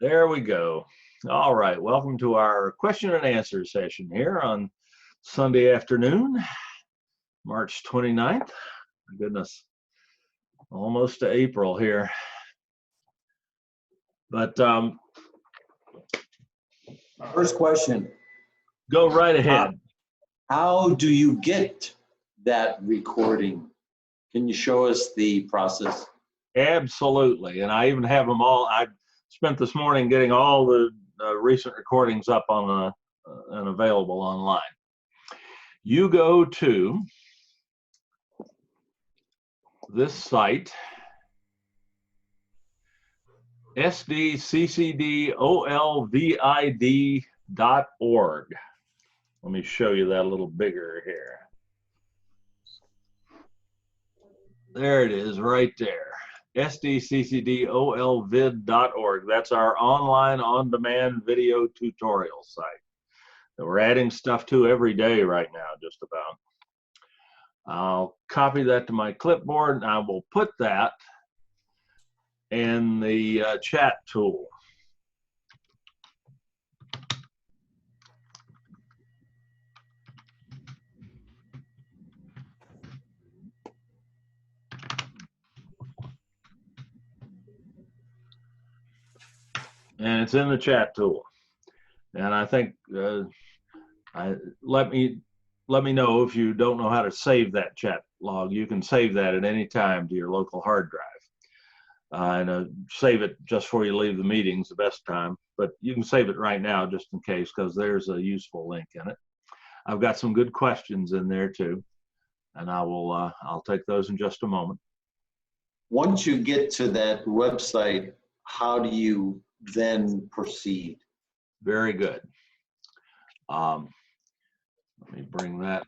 There we go. All right, welcome to our question and answer session here on Sunday afternoon, March 29th. My goodness, almost to April here. But First question. go right ahead. How do you get that recording? Can you show us the process? Absolutely, and I even have them all. I spent this morning getting all the recent recordings up on and available online. You go to this site, sdccdolvid.org. Let me show you that a little bigger here. There it is right there. sdccdolvid.org. That's our online on-demand video tutorial site that we're adding stuff to every day right now, just about. I'll copy that to my clipboard and I will put that in the chat tool. And it's in the chat tool. And I think let me know if you don't know how to save that chat log. You can save that at any time to your local hard drive. And save it just before you leave the meetings, the best time. But you can save it right now just in case, because there's a useful link in it. I've got some good questions in there too, and I'll take those in just a moment. Once you get to that website, how do you then proceed? Very good. Let me bring that.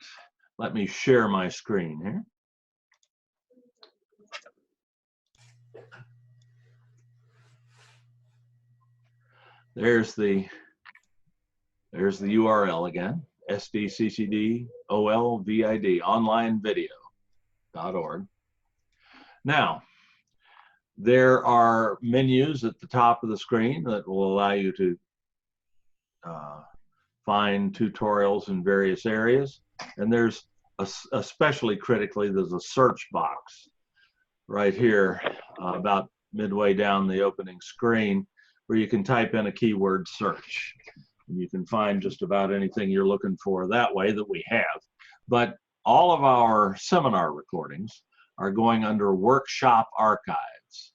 Let me share my screen here. There's the URL again, sdccdolvid, onlinevideo.org. Now, there are menus at the top of the screen that will allow you to find tutorials in various areas. And there's, especially critically, there's a search box right here about midway down the opening screen, where you can type in a keyword search. And you can find just about anything you're looking for that way that we have. But all of our seminar recordings are going under Workshop Archives,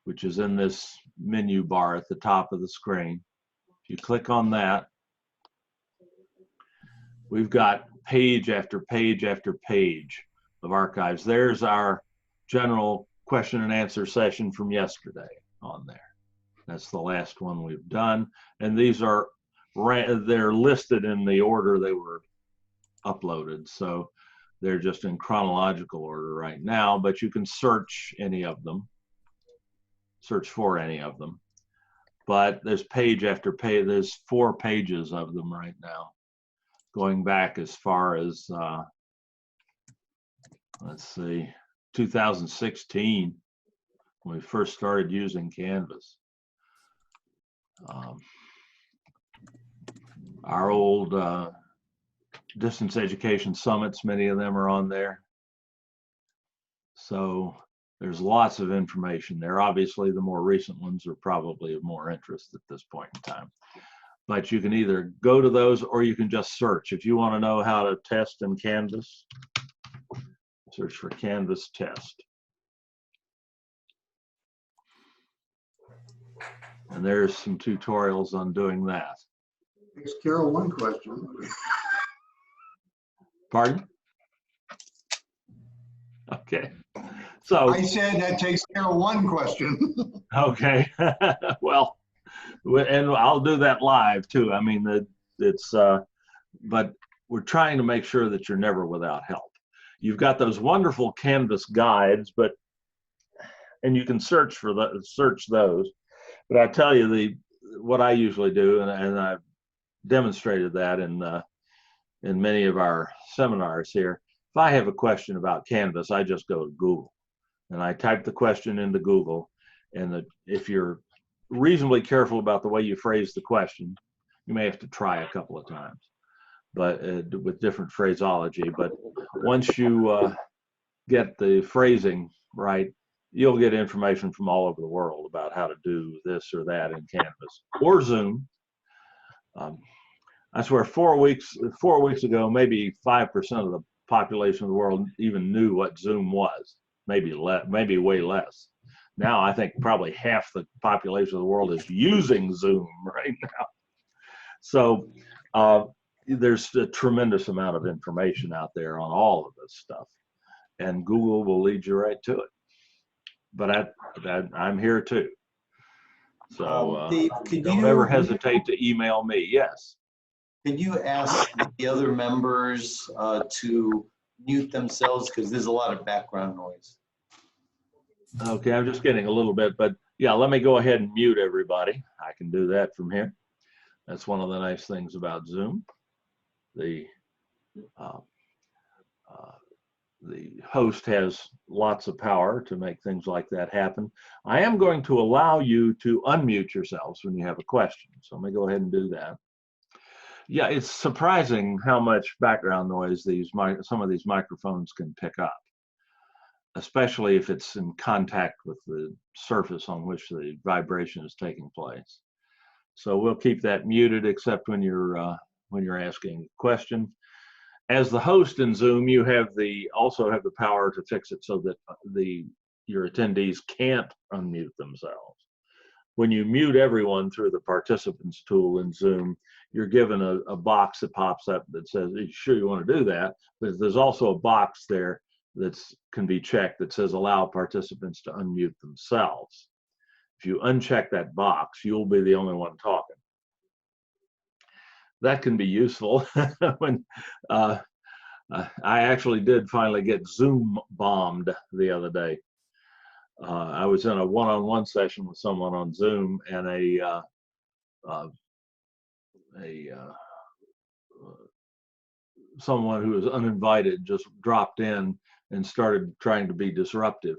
which is in this menu bar at the top of the screen. If you click on that, we've got page after page after page of archives. There's our general question and answer session from yesterday on there. That's the last one we've done. And these are, they're listed in the order they were uploaded. So they're just in chronological order right now, but you can search any of them, search for any of them. But there's page after page, there's 4 pages of them right now, going back as far as, let's see, 2016, when we first started using Canvas. Our old distance education summits, many of them are on there. So there's lots of information there. Obviously, the more recent ones are probably of more interest at this point in time. But you can either go to those or you can just search. If you want to know how to test in Canvas, search for Canvas test. And there's some tutorials on doing that. Ask Carol one question. Pardon? Okay. So I said that takes care of one question. okay. Well, and I'll do that live too. I mean, it's but we're trying to make sure that you're never without help. You've got those wonderful Canvas guides, and you can search those. But I tell you, what I usually do, and I've demonstrated that in many of our seminars here. If I have a question about Canvas, I just go to Google and I type the question into Google. And if you're reasonably careful about the way you phrase the question. You may have to try a couple of times, but with different phraseology. But once you get the phrasing right, you'll get information from all over the world about how to do this or that in Canvas or Zoom. I swear 4 weeks ago, maybe 5% of the population of the world even knew what Zoom was, maybe way less. Now I think probably half the population of the world is using Zoom right now. So there's a tremendous amount of information out there on all of this stuff, and Google will lead you right to it. But I'm here too. So Dave, don't ever hesitate to email me. Yes. Could you ask the other members to mute themselves, because there's a lot of background noise? Okay, I'm just getting a little bit, but yeah, let me go ahead and mute everybody. I can do that from here. That's one of the nice things about Zoom. The host has lots of power to make things like that happen. I am going to allow you to unmute yourselves when you have a question. So let me go ahead and do that. Yeah, it's surprising how much background noise some of these microphones can pick up, especially if it's in contact with the surface on which the vibration is taking place. So we'll keep that muted except when you're asking a question. As the host in Zoom, you also have the power to fix it so that your attendees can't unmute themselves. When you mute everyone through the participants tool in Zoom, you're given a box that pops up that says, "Are you sure you want to do that?" But there's also a box there that can be checked that says, "Allow participants to unmute themselves." If you uncheck that box, you'll be the only one talking. That can be useful when I actually did finally get Zoom bombed the other day. I was in a one-on-one session with someone on Zoom, and someone who was uninvited just dropped in and started trying to be disruptive.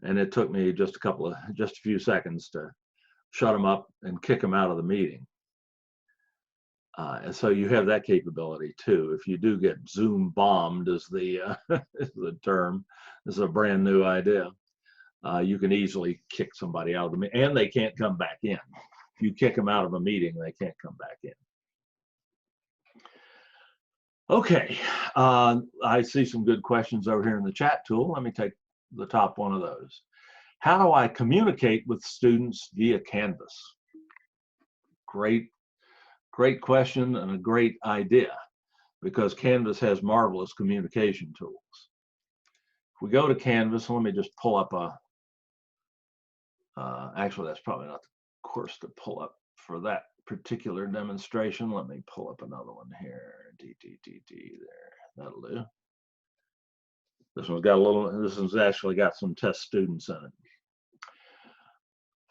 And it took me just a few seconds to shut them up and kick them out of the meeting. And so you have that capability too. If you do get Zoom bombed, is the term. This is a brand new idea. You can easily kick somebody out of the meeting, and they can't come back in. If you kick them out of a meeting, they can't come back in. Okay, I see some good questions over here in the chat tool. Let me take the top one of those. How do I communicate with students via Canvas? Great question and a great idea, because Canvas has marvelous communication tools. If we go to Canvas, let me just pull up actually that's probably not the course to pull up for that particular demonstration. Let me pull up another one here. There, that'll do. This one's actually got some test students in it.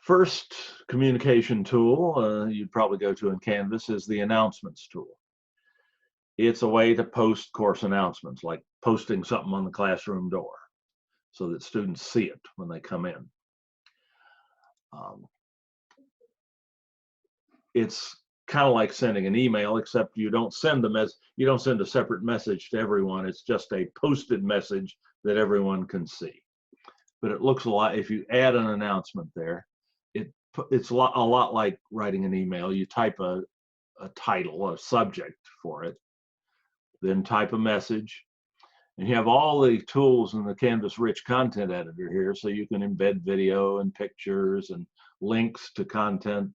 First communication tool you'd probably go to in Canvas is the announcements tool. It's a way to post course announcements, like posting something on the classroom door so that students see it when they come in. It's kind of like sending an email, except you don't send a separate message to everyone. It's just a posted message that everyone can see. But it looks a lot, if you add an announcement there, it's a lot like writing an email. You type a title, a subject for it, then type a message, and you have all the tools in the Canvas Rich Content Editor here, so you can embed video and pictures and links to content,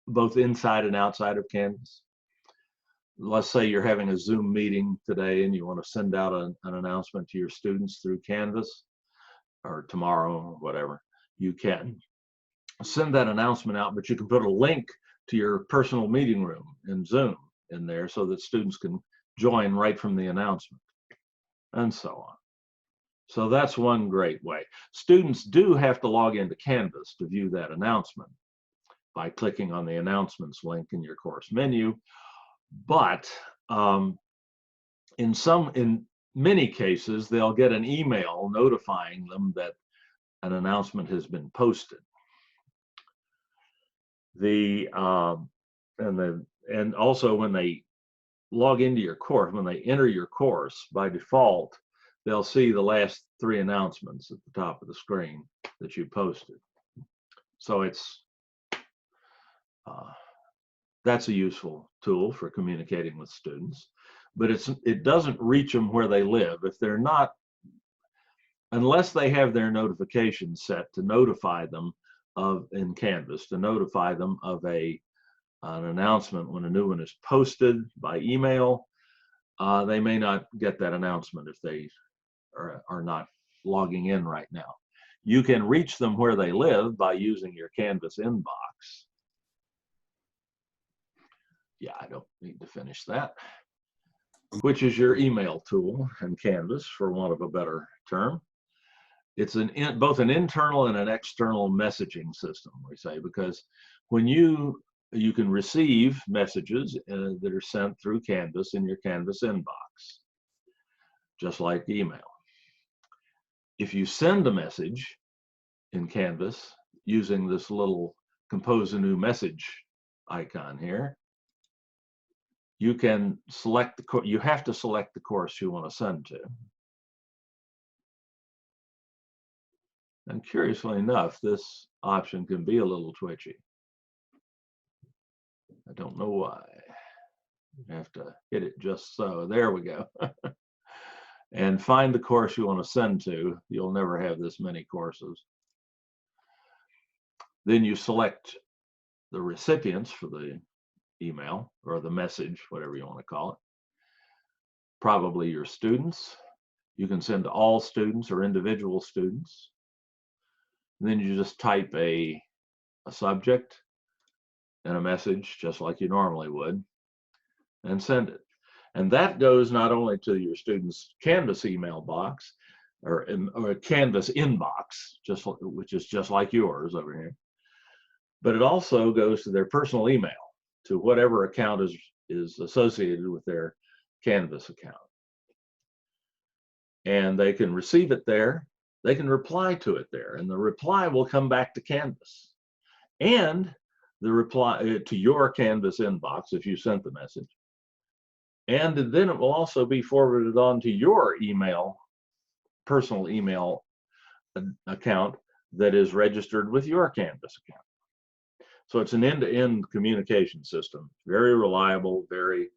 both inside and outside of Canvas. Let's say you're having a Zoom meeting today and you want to send out an announcement to your students through Canvas, or tomorrow, or whatever. You can send that announcement out, but you can put a link to your personal meeting room in Zoom in there so that students can join right from the announcement, and so on. So that's one great way. Students do have to log into Canvas to view that announcement by clicking on the announcements link in your course menu. But in many cases, they'll get an email notifying them that an announcement has been posted. And also when they log into your course, when they enter your course, by default, they'll see the last 3 announcements at the top of the screen that you posted. So that's a useful tool for communicating with students, but it doesn't reach them where they live. If they're not, unless they have their notifications set to notify them in Canvas, to notify them of an announcement when a new one is posted by email, they may not get that announcement if they are not logging in right now. You can reach them where they live by using your Canvas inbox. Yeah, I don't need to finish that. Which is your email tool in Canvas, for want of a better term. It's both an internal and an external messaging system, we say, because when you can receive messages that are sent through Canvas in your Canvas inbox, just like email. If you send a message in Canvas using this little compose a new message icon here, you can select you have to select the course you want to send to. And curiously enough, this option can be a little twitchy. I don't know why. You have to hit it just so. There we go. And find the course you want to send to. You'll never have this many courses. Then you select the recipients for the email or the message, whatever you want to call it. Probably your students. You can send to all students or individual students. And then you just type a subject and a message just like you normally would and send it. And that goes not only to your students' Canvas email box or a Canvas inbox, which is just like yours over here, but it also goes to their personal email, to whatever account is associated with their Canvas account. And they can receive it there. They can reply to it there, and the reply will come back to Canvas. And the reply to your Canvas inbox if you sent the message. And then it will also be forwarded on to your email, personal email account that is registered with your Canvas account. So it's an end-to-end communication system, very reliable, very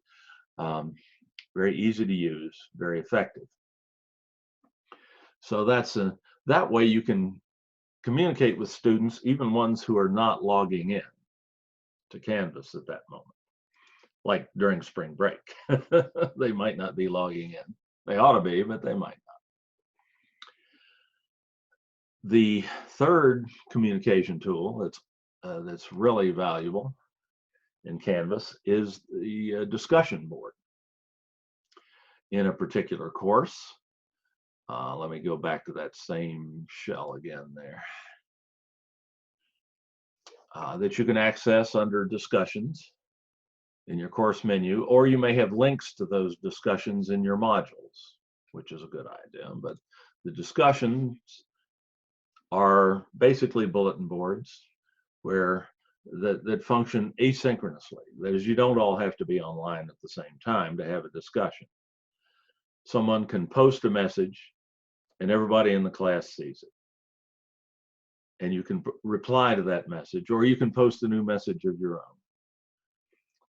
easy to use, very effective. So that way you can communicate with students, even ones who are not logging in to Canvas at that moment. Like during spring break, they might not be logging in. They ought to be, but they might not. The third communication tool that's really valuable in Canvas is the discussion board. In a particular course, let me go back to that same shell again there, that you can access under discussions in your course menu, or you may have links to those discussions in your modules, which is a good idea. But the discussions are basically bulletin boards that function asynchronously. That is, you don't all have to be online at the same time to have a discussion. Someone can post a message and everybody in the class sees it. And you can reply to that message, or you can post a new message of your own.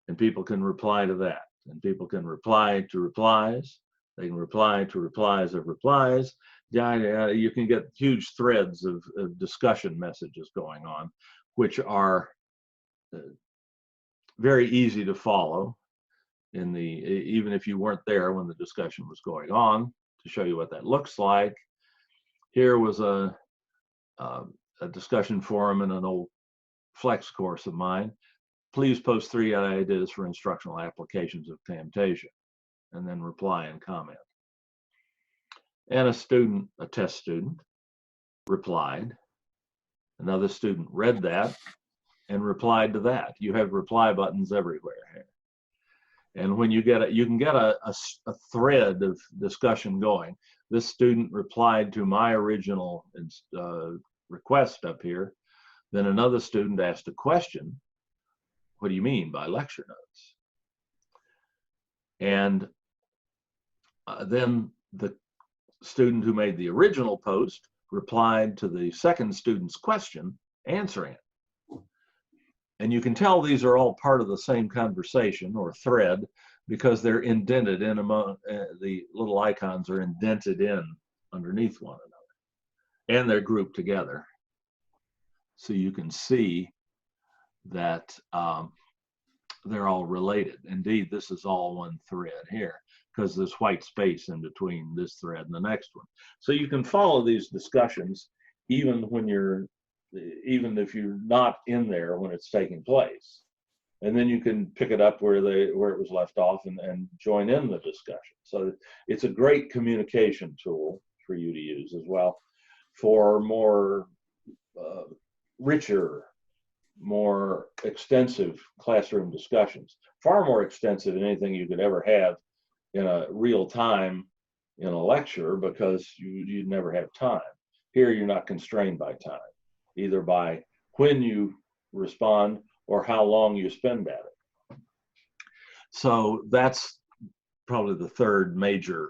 And people can reply to that. And people can reply to replies. They can reply to replies of replies. You can get huge threads of discussion messages going on, which are very easy to follow even if you weren't there when the discussion was going on. To show you what that looks like, here was a discussion forum in an old Flex course of mine. Please post 3 ideas for instructional applications of Camtasia, and then reply and comment. And a test student, replied. Another student read that and replied to that. You have reply buttons everywhere here. And when you can get a thread of discussion going. This student replied to my original request up here. Then another student asked a question, what do you mean by lecture notes? And then the student who made the original post replied to the second student's question, answering it. And you can tell these are all part of the same conversation or thread because they're indented in among, the little icons are indented in underneath one another, and they're grouped together. So you can see that they're all related. Indeed, this is all one thread here because there's white space in between this thread and the next one. So you can follow these discussions even when even if you're not in there when it's taking place. And then you can pick it up where it was left off and join in the discussion. So it's a great communication tool for you to use as well for more richer, more extensive classroom discussions, far more extensive than anything you could ever have in a real time in a lecture because you'd never have time. Here you're not constrained by time, either by when you respond or how long you spend at it. So that's probably the third major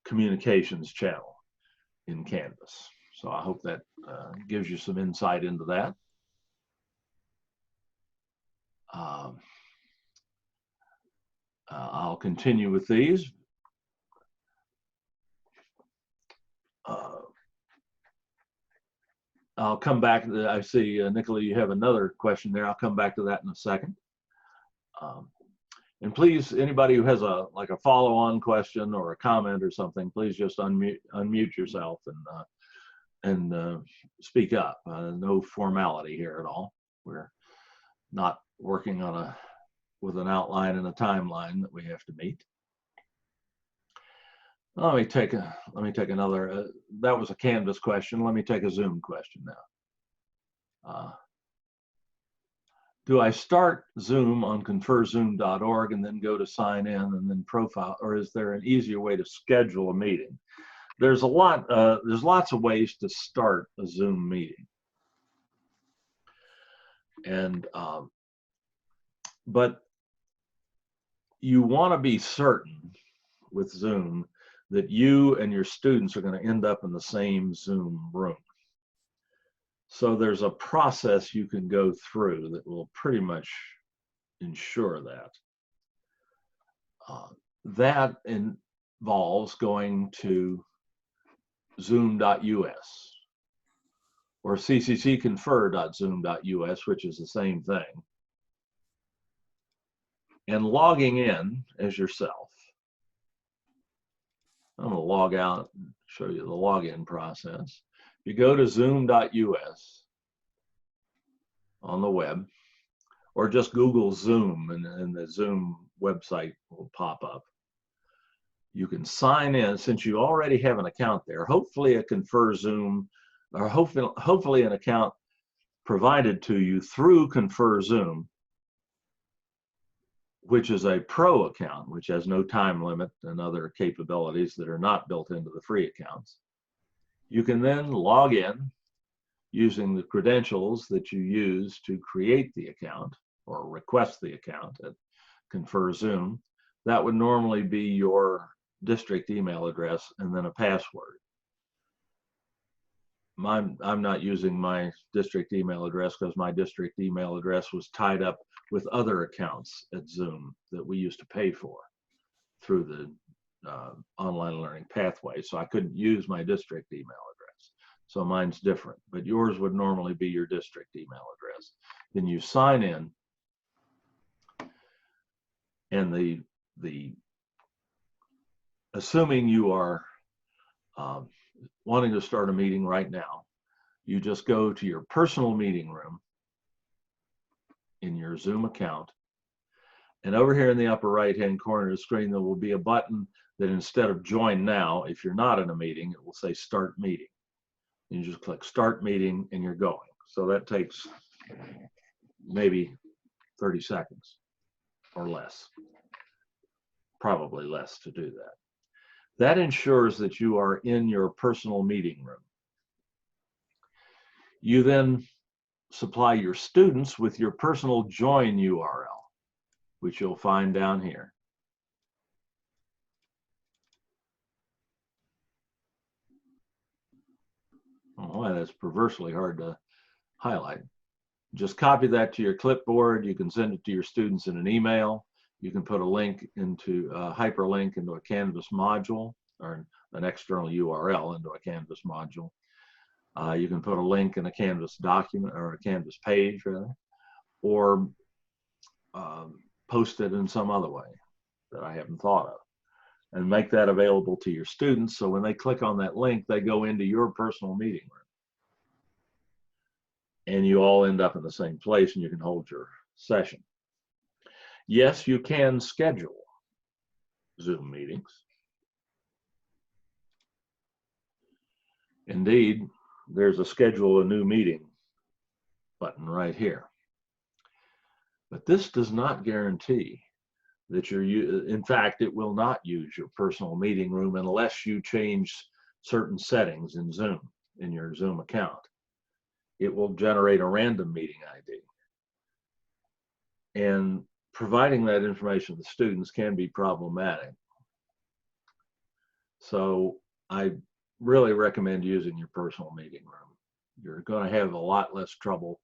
communications channel in Canvas. So I hope that gives you some insight into that. I'll continue with these. I'll come back. I see, Nicola, you have another question there. I'll come back to that in a second. And please, anybody who has a follow-on question or a comment or something, please just unmute yourself and speak up. No formality here at all. We're not working on with an outline and a timeline that we have to meet. Let me take another. That was a Canvas question. Let me take a Zoom question now. Do I start Zoom on conferzoom.org and then go to sign in and then profile, or is there an easier way to schedule a meeting? There's lots of ways to start a Zoom meeting, and but you want to be certain with Zoom that you and your students are going to end up in the same Zoom room. So there's a process you can go through that will pretty much ensure that. That involves going to zoom.us or cccconfer.zoom.us, which is the same thing, and logging in as yourself. I'm going to log out and show you the login process. You go to zoom.us on the web, or just Google Zoom and the Zoom website will pop up. You can sign in since you already have an account there. Hopefully a Confer Zoom, or hopefully an account provided to you through Confer Zoom, which is a pro account, which has no time limit and other capabilities that are not built into the free accounts. You can then log in using the credentials that you use to create the account or request the account at Confer Zoom. That would normally be your district email address and then a password. I'm not using my district email address because my district email address was tied up with other accounts at Zoom that we used to pay for through the online learning pathway. So I couldn't use my district email address. So mine's different, but yours would normally be your district email address. Then you sign in, and assuming you are wanting to start a meeting right now, you just go to your personal meeting room in your Zoom account, and over here in the upper right hand corner of the screen there will be a button that instead of join now, if you're not in a meeting, it will say start meeting. You just click start meeting and you're going. So that takes maybe 30 seconds or less, probably less to do that. That ensures that you are in your personal meeting room. You then supply your students with your personal join URL, which you'll find down here. Oh, boy, that's perversely hard to highlight. Just copy that to your clipboard. You can send it to your students in an email. You can put a link into a hyperlink into a Canvas module, or an external URL into a Canvas module. You can put a link in a Canvas document, or a Canvas page rather, or post it in some other way that I haven't thought of, and make that available to your students. So when they click on that link, they go into your personal meeting room, and you all end up in the same place, and you can hold your session. Yes, you can schedule Zoom meetings. Indeed, there's a schedule a new meeting button right here. But this does not guarantee that in fact, it will not use your personal meeting room unless you change certain settings in Zoom, in your Zoom account. It will generate a random meeting ID. And providing that information to students can be problematic. So I really recommend using your personal meeting room. You're going to have a lot less trouble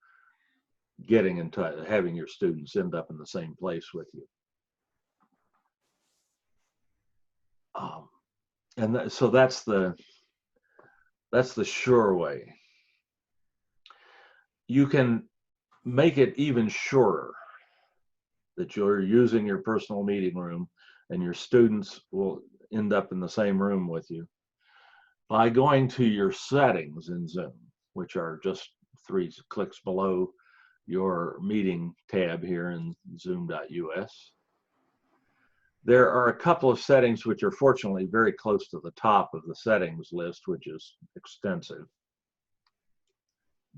getting in touch, having your students end up in the same place with you. So that's the sure way. You can make it even surer that you're using your personal meeting room and your students will end up in the same room with you by going to your settings in Zoom, which are just 3 clicks below your meeting tab here in zoom.us. There are a couple of settings which are fortunately very close to the top of the settings list, which is extensive.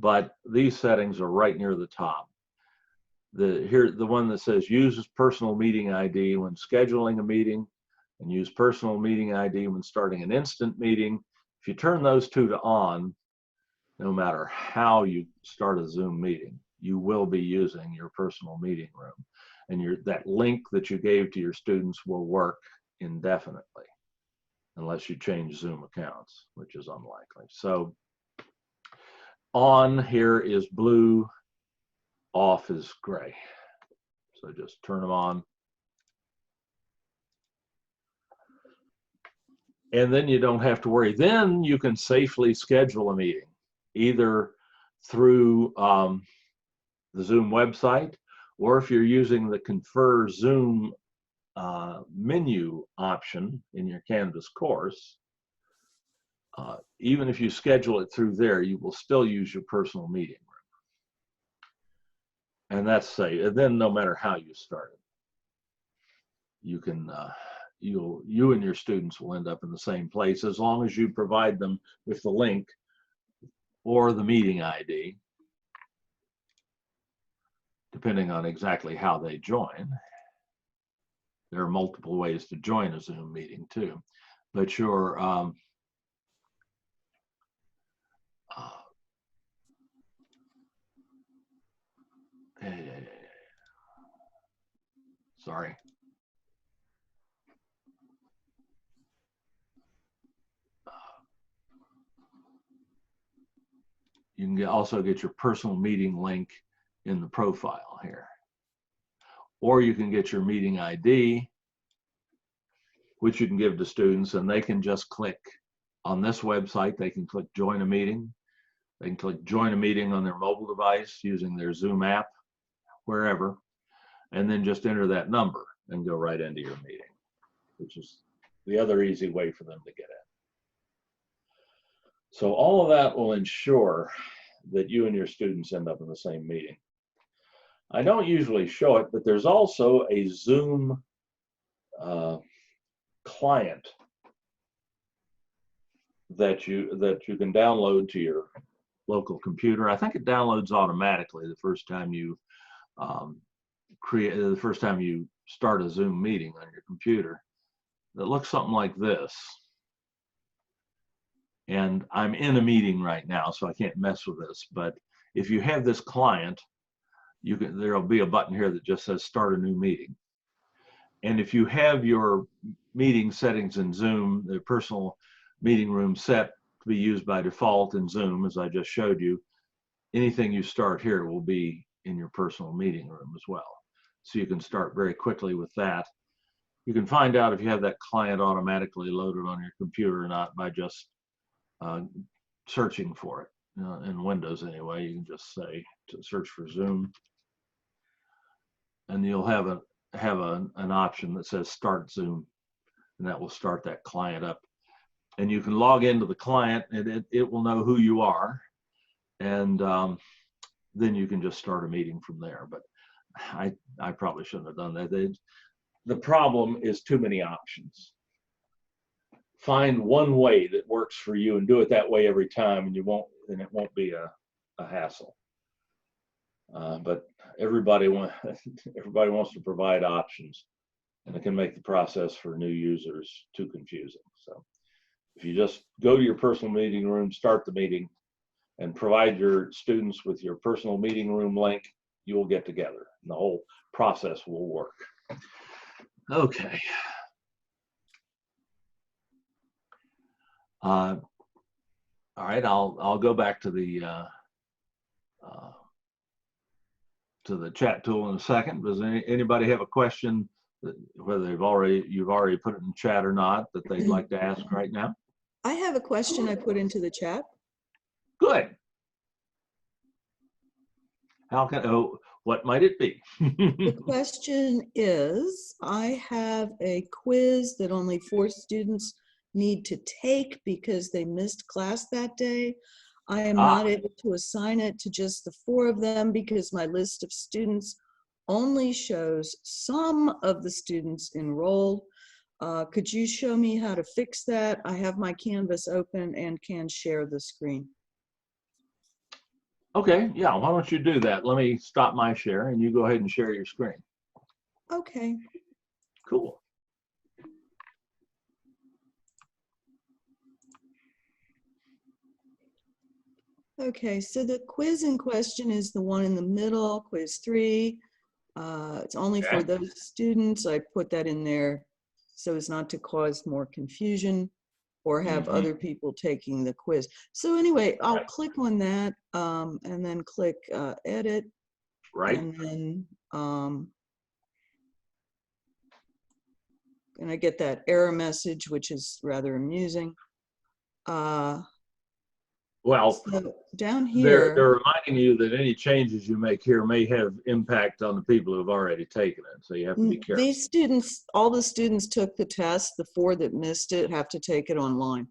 But these settings are right near the top. The one that says use personal meeting ID when scheduling a meeting, and use personal meeting ID when starting an instant meeting. If you turn those two to on, no matter how you start a Zoom meeting, you will be using your personal meeting room. And that link that you gave to your students will work indefinitely, unless you change Zoom accounts, which is unlikely. So on here is blue, off is gray. So just turn them on. And then you don't have to worry. Then you can safely schedule a meeting, either through the Zoom website, or if you're using the Confer Zoom menu option in your Canvas course, even if you schedule it through there, you will still use your personal meeting room. And that's safe. And then no matter how you start it, you can, you and your students will end up in the same place as long as you provide them with the link or the meeting ID, depending on exactly how they join. There are multiple ways to join a Zoom meeting too, but your sorry. You can also get your personal meeting link in the profile here. Or you can get your meeting ID, which you can give to students, and they can just click on this website. They can click join a meeting. They can click join a meeting on their mobile device using their Zoom app, wherever, and then just enter that number and go right into your meeting, which is the other easy way for them to get in. So all of that will ensure that you and your students end up in the same meeting. I don't usually show it, but there's also a Zoom client that you can download to your local computer. I think it downloads automatically the first time you start a Zoom meeting on your computer. That looks something like this. And I'm in a meeting right now, so I can't mess with this, but if you have this client, there'll be a button here that just says start a new meeting. And if you have your meeting settings in Zoom, the personal meeting room set to be used by default in Zoom, as I just showed you, anything you start here will be in your personal meeting room as well. So you can start very quickly with that. You can find out if you have that client automatically loaded on your computer or not by just searching for it. In Windows anyway, you can just say to search for Zoom, and you'll have an option that says start Zoom, and that will start that client up. And you can log into the client, and it will know who you are, and then you can just start a meeting from there. But I probably shouldn't have done that. The problem is too many options. Find one way that works for you and do it that way every time, and it won't be a hassle. But everybody wants to provide options, and it can make the process for new users too confusing. So if you just go to your personal meeting room, start the meeting, and provide your students with your personal meeting room link, you will get together, and the whole process will work. Okay. All right, I'll go back to the chat tool in a second. Does anybody have a question, whether you've already put it in chat or not, that they'd like to ask right now? I have a question I put into the chat. Good. What might it be? The question is, I have a quiz that only 4 students need to take because they missed class that day. I am not able to assign it to just the 4 of them because my list of students only shows some of the students enrolled. Could you show me how to fix that? I have my Canvas open and can share the screen. Okay, yeah, why don't you do that? Let me stop my share and you go ahead and share your screen. Okay. Cool. Okay, so the quiz in question is the one in the middle, quiz 3. It's only for those students. I put that in there so as not to cause more confusion or have other people taking the quiz. So anyway, I'll click on that and then click edit. Right. And then and I get that error message, which is rather amusing. Well, so down here, they're reminding you that any changes you make here may have impact on the people who've already taken it. So you have to be careful. These students, all the students took the test. The 4 that missed it have to take it online.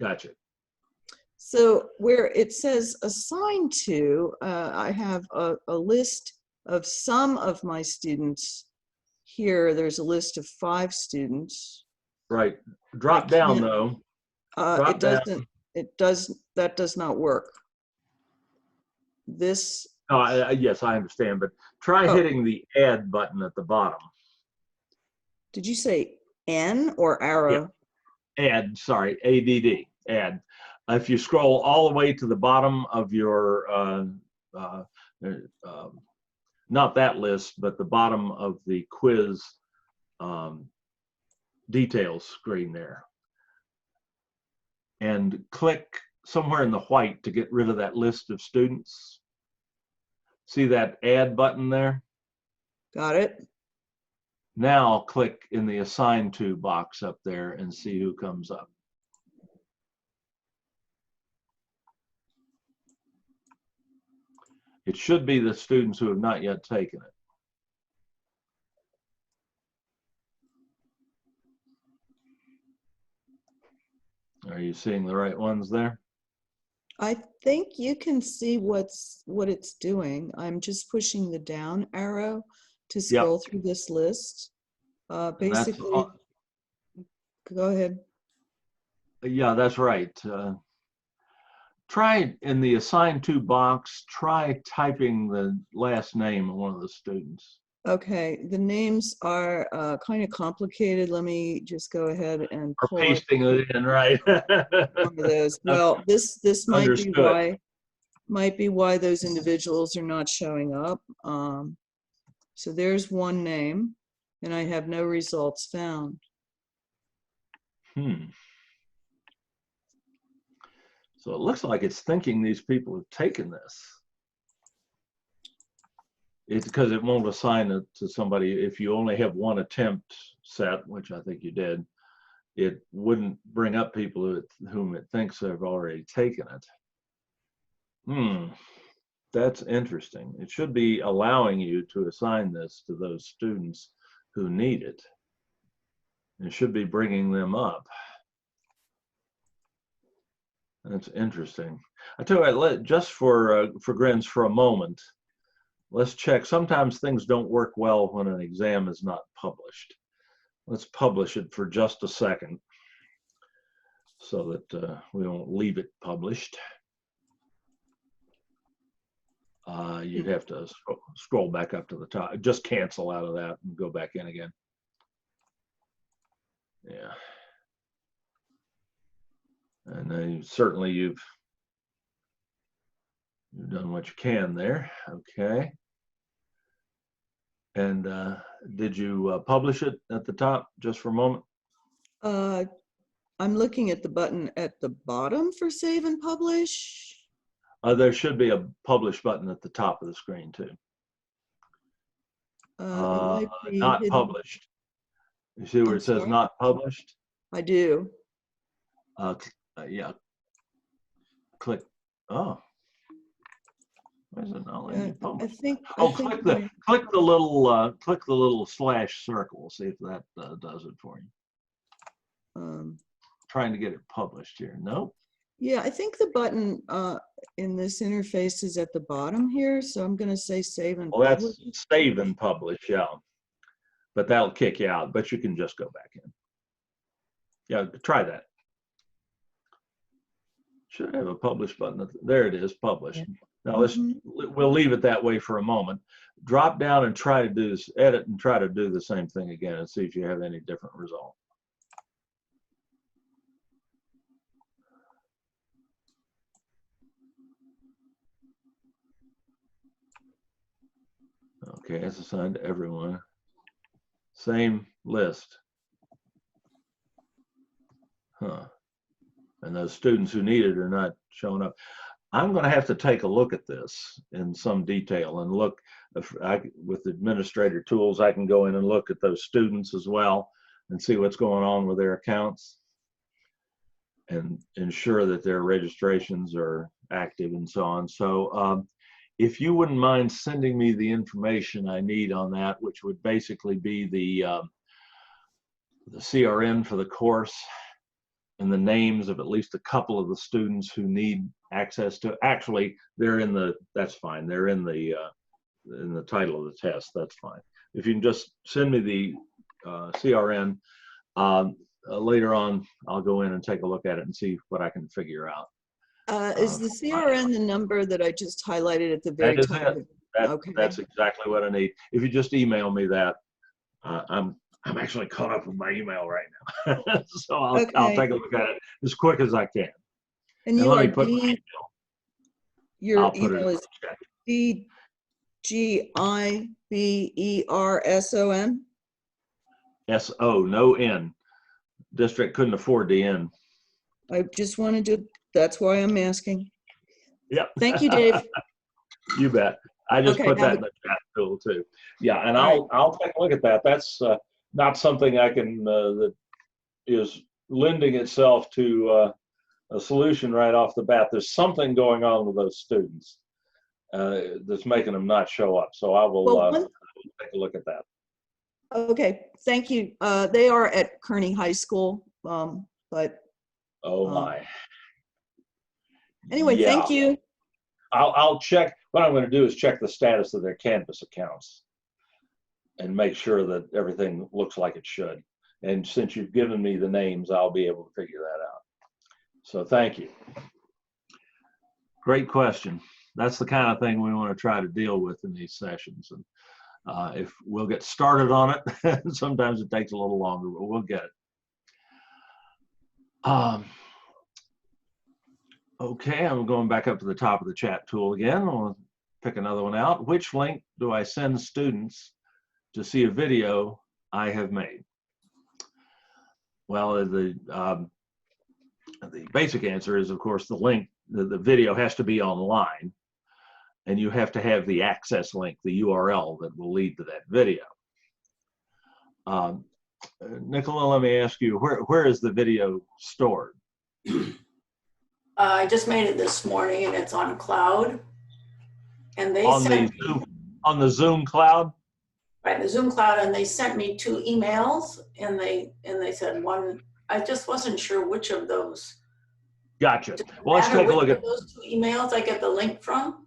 Gotcha. So where it says assign to, I have a list of some of my students here. There's a list of 5 students. Right. Drop down though. It doesn't. That does not work. This. Oh, yes, I understand, but try hitting the add button at the bottom. Did you say N or arrow? Yeah. Add, sorry, ADD, add. If you scroll all the way to the bottom of your, not that list, but the bottom of the quiz details screen there, and click somewhere in the white to get rid of that list of students. See that add button there? Got it. Now click in the assign to box up there and see who comes up. It should be the students who have not yet taken it. Are you seeing the right ones there? I think you can see what it's doing. I'm just pushing the down arrow to scroll through this list. Basically, go ahead. Yeah, that's right. Try in the assign to box, try typing the last name of one of the students. Okay, the names are kind of complicated. Let me just go ahead and Or pull pasting it in, right? one of those. Well, this might be why might be why those individuals are not showing up. So there's one name, and I have no results found. So it looks like it's thinking these people have taken this. It's because it won't assign it to somebody. If you only have one attempt set, which I think you did, it wouldn't bring up people whom it thinks have already taken it. That's interesting. It should be allowing you to assign this to those students who need it. It should be bringing them up. That's interesting. I tell you what, just for grins for a moment, let's check. Sometimes things don't work well when an exam is not published. Let's publish it for just a second so that we don't leave it published. You'd have to scroll back up to the top. Just cancel out of that and go back in again. Yeah. And then certainly you've done what you can there. Okay. And did you publish it at the top just for a moment? I'm looking at the button at the bottom for save and publish. There should be a publish button at the top of the screen too. It might be Not hidden. published. You see where I'm it says sorry? not published? I do. Yeah. Click. Oh. Why is it not letting you I publish? think. Oh, click the little slash circle. See if that does it for you. Trying to get it published here. Nope. Yeah, I think the button in this interface is at the bottom here, so I'm going to say save and Well, publish. that's save and publish, yeah. But that'll kick you out, but you can just go back in. Yeah, try that. Should have a publish button. There it is, publish. Now we'll leave it that way for a moment. Drop down and try to do this, edit and try to do the same thing again and see if you have any different result. Okay, it's assigned to everyone. Same list. Huh. And those students who need it are not showing up. I'm going to have to take a look at this in some detail and look. With administrator tools, I can go in and look at those students as well and see what's going on with their accounts and ensure that their registrations are active and so on. So if you wouldn't mind sending me the information I need on that, which would basically be the CRN for the course and the names of at least a couple of the students who need access to. Actually, they're in the. That's fine. They're in the title of the test. That's fine. If you can just send me the CRN later on, I'll go in and take a look at it and see what I can figure out. Is the CRN the number that I just highlighted at the very That is top? it. Okay. That's exactly what I need. If you just email me that, I'm actually caught up with my email right now, so I'll take a look at it as quick as I can. And you let are me put my email. Your I'll put email it is DGIBERSON? SO, no N. District couldn't afford the N. I just wanted to, that's why I'm asking. Yep. Thank you, Dave. You bet. I just Okay, put that in the chat tool too. Yeah, and All I'll take a look at that. That's not something I can that is lending itself to a solution right off the bat. There's something going on with those students that's making them not show up. So I will take a look at that. Okay, thank you. They are at Kearney High School, but. Oh my. Anyway, Yeah. thank you. I'll check. What I'm going to do is check the status of their Canvas accounts and make sure that everything looks like it should. And since you've given me the names, I'll be able to figure that out. So thank you. Great question. That's the kind of thing we want to try to deal with in these sessions. And if we'll get started on it, sometimes it takes a little longer, but we'll get it. Okay, I'm going back up to the top of the chat tool again. I'll pick another one out. Which link do I send students to see a video I have made? Well, the basic answer is, of course, the link, the video has to be online, and you have to have the access link, the URL that will lead to that video. Nicola, let me ask you, where is the video stored? I just made it this morning and it's on cloud. And they On sent the Zoom cloud? right, the Zoom cloud, and they sent me 2 emails, and they said one. I just wasn't sure which of those. Gotcha. Does it Well, let's matter take a which look of at. those 2 emails I get the link from.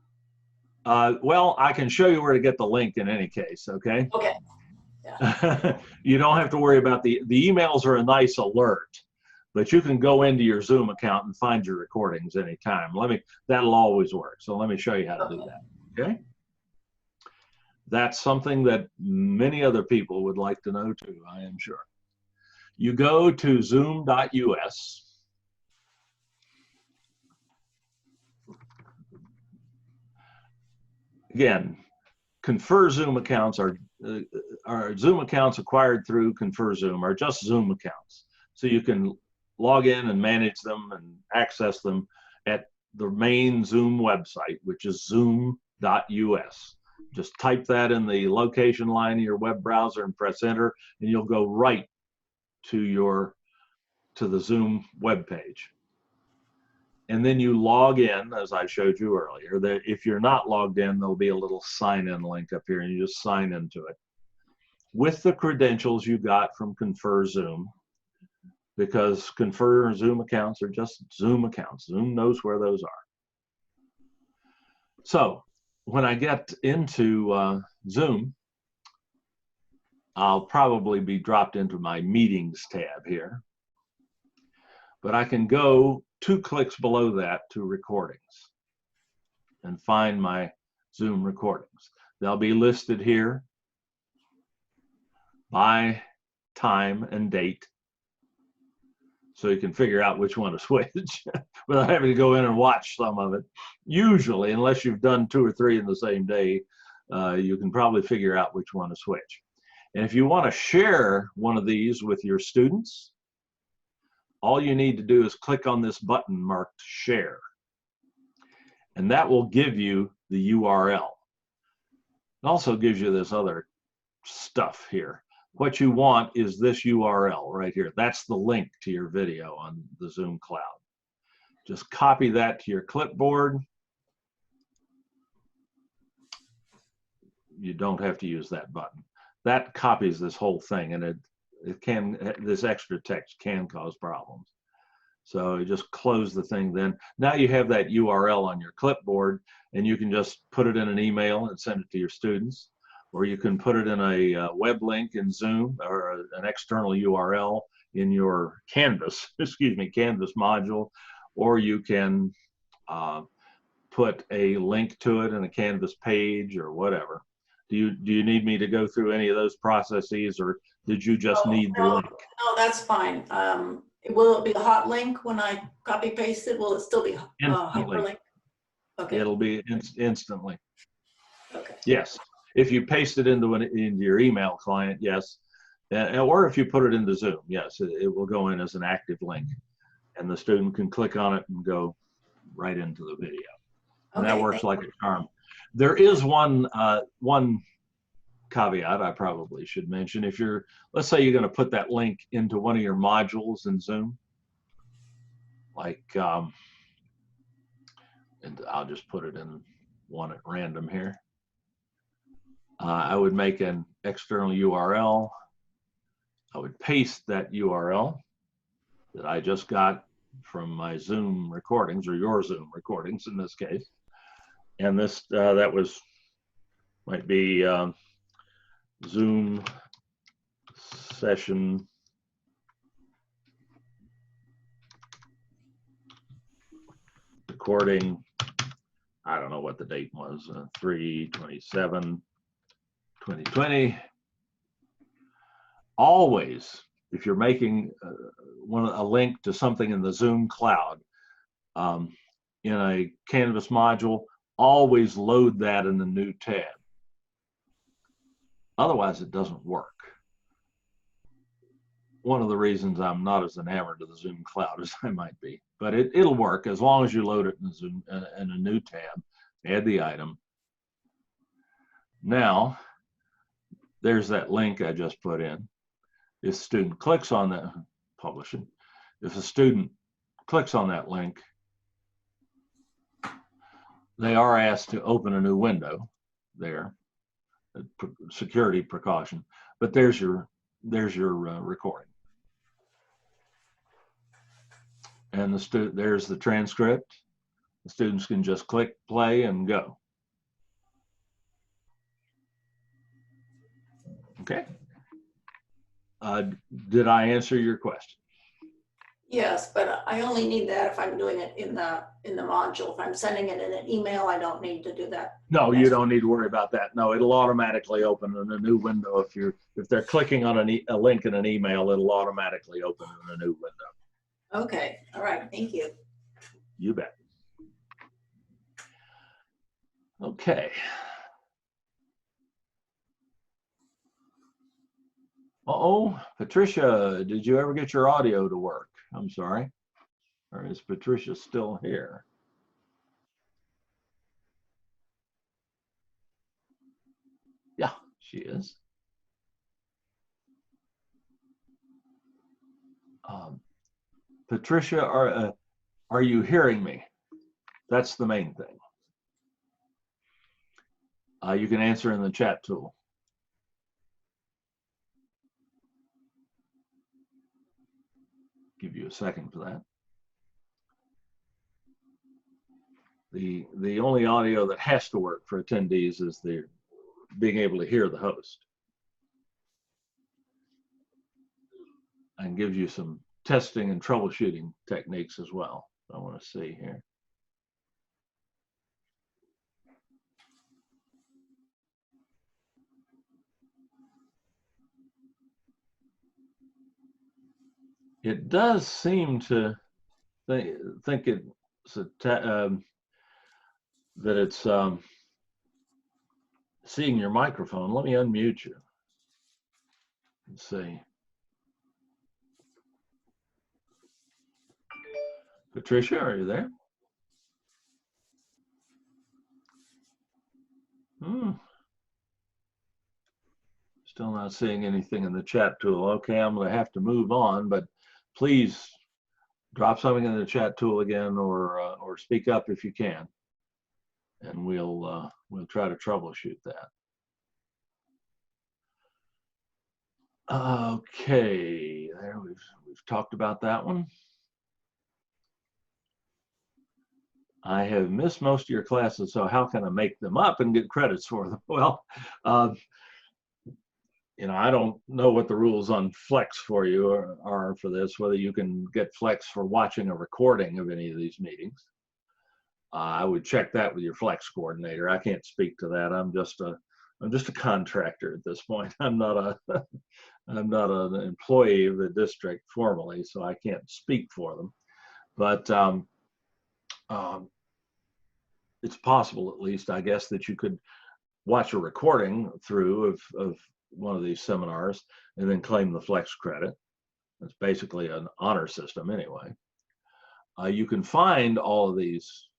Well, I can show you where to get the link in any case. Okay. Okay. You don't have to worry about the emails are a nice alert, but you can go into your Zoom account and find your recordings anytime. That'll always work. So let me show you how to do that. Okay. That's something that many other people would like to know too, I am sure. You go to zoom.us. Again, Confer Zoom accounts are Zoom accounts acquired through Confer Zoom are just Zoom accounts. So you can log in and manage them and access them at the main Zoom website, which is zoom.us. Just type that in the location line of your web browser and press enter, and you'll go right to the Zoom web page. And then you log in, as I showed you earlier. That if you're not logged in, there'll be a little sign-in link up here, and you just sign into it with the credentials you got from Confer Zoom, because Confer Zoom accounts are just Zoom accounts. Zoom knows where those are. So when I get into Zoom, I'll probably be dropped into my meetings tab here, but I can go 2 clicks below that to recordings and find my Zoom recordings. They'll be listed here by time and date, so you can figure out which one to switch without having to go in and watch some of it. Usually, unless you've done 2 or 3 in the same day, you can probably figure out which one to switch. And if you want to share one of these with your students, all you need to do is click on this button marked share, and that will give you the URL. It also gives you this other stuff here. What you want is this URL right here. That's the link to your video on the Zoom cloud. Just copy that to your clipboard. You don't have to use that button. That copies this whole thing, and this extra text can cause problems. So you just close the thing then. Now you have that URL on your clipboard, and you can just put it in an email and send it to your students, or you can put it in a web link in Zoom, or an external URL in your Canvas, Canvas module, or you can put a link to it in a Canvas page or whatever. Do you need me to go through any of those processes, or did you just need the link? No, that's fine. Will it be a hot link when I copy paste it? Will it still be hyperlink? Okay. It'll be instantly. Okay. Yes. If you paste it into your email client, yes. Or if you put it into Zoom, yes, it will go in as an active link, and the student can click on it and go right into the video. And that works like a charm. There is one caveat I probably should mention. If let's say you're going to put that link into one of your modules in Zoom, like, and I'll just put it in one at random here. I would make an external URL. I would paste that URL that I just got from my Zoom recordings, or your Zoom recordings in this case. And this, might be Zoom session recording. I don't know what the date was, 3/27/2020. Always, if you're making a link to something in the Zoom cloud, in a Canvas module, always load that in the new tab. Otherwise, it doesn't work. One of the reasons I'm not as enamored of the Zoom Cloud as I might be, but it'll work as long as you load it in Zoom in a new tab, add the item. Now, there's that link I just put in. If the student clicks on that, publish it. If a student clicks on that link, they are asked to open a new window there, a security precaution, but there's your recording. And there's the transcript. The students can just click play and go. Okay. Did I answer your question? Yes, but I only need that if I'm doing it in the module. If I'm sending it in an email, I don't need to do that. No, you don't need to worry about that. No, it'll automatically open in a new window. If they're clicking on a link in an email, it'll automatically open in a new window. Okay, all right, thank you. You bet. Okay. Uh-oh, Patricia, did you ever get your audio to work? I'm sorry. Or is Patricia still here? Yeah, she is. Patricia, are you hearing me? That's the main thing. You can answer in the chat tool. Give you a second for that. The only audio that has to work for attendees is the being able to hear the host. And gives you some testing and troubleshooting techniques as well. I want to see here. It does seem to think it's that it's seeing your microphone. Let me unmute you. Let's see. Patricia, are you there? Still not seeing anything in the chat tool. Okay, I'm going to have to move on, but please drop something in the chat tool again, or speak up if you can, and we'll try to troubleshoot that. Okay, there we've talked about that one. I have missed most of your classes, so how can I make them up and get credits for them? Well, you know, I don't know what the rules on Flex for you are for this, whether you can get Flex for watching a recording of any of these meetings. I would check that with your Flex coordinator. I can't speak to that. I'm just a contractor at this point. I'm not an employee of the district formally, so I can't speak for them. But it's possible, at least, I guess, that you could watch a recording through of one of these seminars and then claim the Flex credit. It's basically an honor system anyway. You can find all of these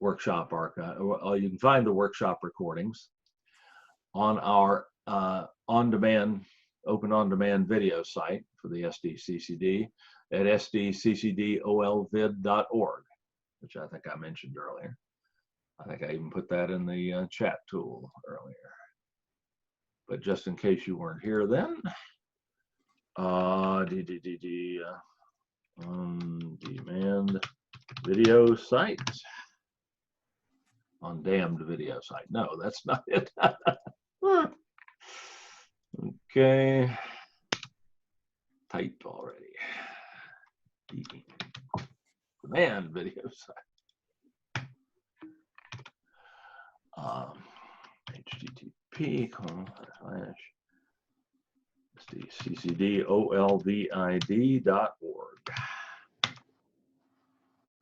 workshop archive, you can find the workshop recordings on our open on-demand video site for the SDCCD at sdccdolvid.org, which I think I mentioned earlier. I think I even put that in the chat tool earlier. But just in case you weren't here then, on-demand video site. On damned video site. No, that's not it. Okay. Typed already. Demand video site. http://sdccdolvid.org.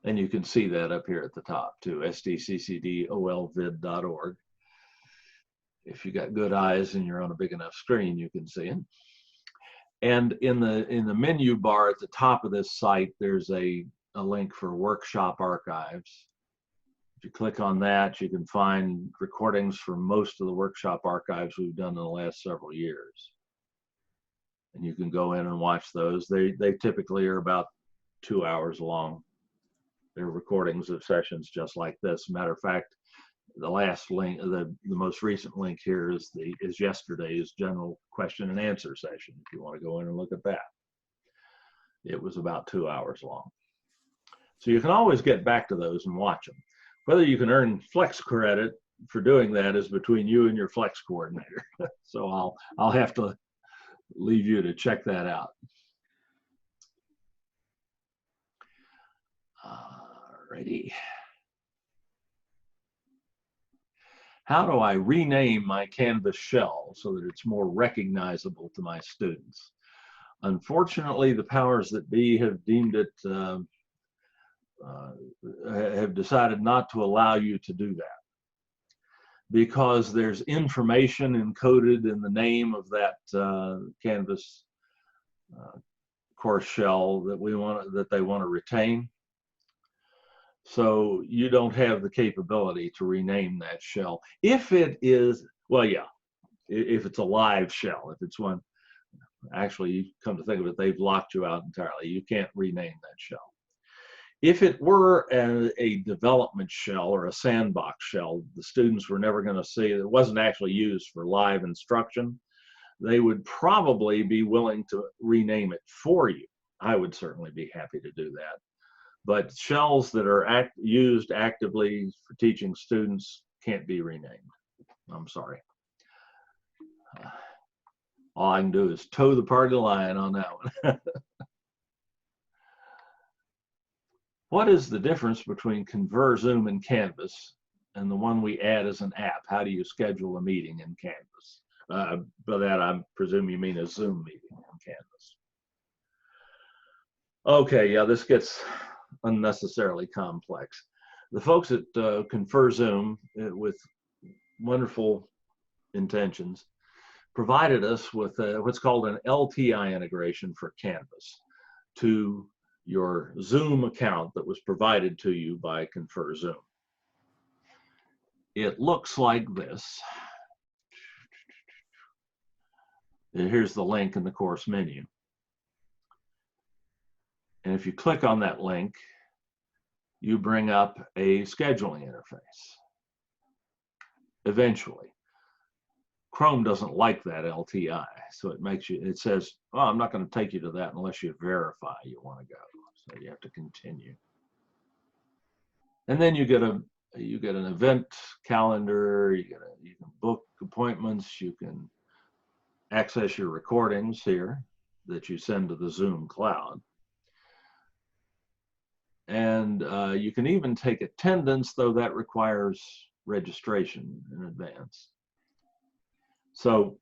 And you can see that up here at the top too, sdccdolvid.org. If you got good eyes and you're on a big enough screen, you can see it. And in the menu bar at the top of this site, there's a link for workshop archives. If you click on that, you can find recordings for most of the workshop archives we've done in the last several years. And you can go in and watch those. They typically are about 2 hours long. They're recordings of sessions just like this. Matter of fact, the last link, the most recent link here is yesterday's general question and answer session. If you want to go in and look at that, it was about 2 hours long. So you can always get back to those and watch them. Whether you can earn flex credit for doing that is between you and your flex coordinator. So I'll have to leave you to check that out. Alrighty. How do I rename my Canvas shell so that it's more recognizable to my students? Unfortunately, the powers that be have deemed it, have decided not to allow you to do that, because there's information encoded in the name of that Canvas course shell that they want to retain. So you don't have the capability to rename that shell. If it is, well, yeah, if it's a live shell, if it's one, actually, you come to think of it, they've locked you out entirely. You can't rename that shell. If it were a development shell or a sandbox shell, the students were never going to see it. It wasn't actually used for live instruction. They would probably be willing to rename it for you. I would certainly be happy to do that. But shells that are used actively for teaching students can't be renamed. I'm sorry. All I can do is toe the party line on that one. What is the difference between Zoom and Canvas and the one we add as an app? How do you schedule a meeting in Canvas? By that, I presume you mean a Zoom meeting in Canvas. Okay, yeah, this gets unnecessarily complex. The folks at Zoom, with wonderful intentions, provided us with what's called an LTI integration for Canvas to your Zoom account that was provided to you by Zoom. It looks like this. Here's the link in the course menu. And if you click on that link, you bring up a scheduling interface. Eventually. Chrome doesn't like that LTI, so it says, oh, I'm not going to take you to that unless you verify you want to go. So you have to continue. And then you get an event calendar, you can book appointments, you can access your recordings here that you send to the Zoom cloud. And you can even take attendance, though that requires registration in advance. So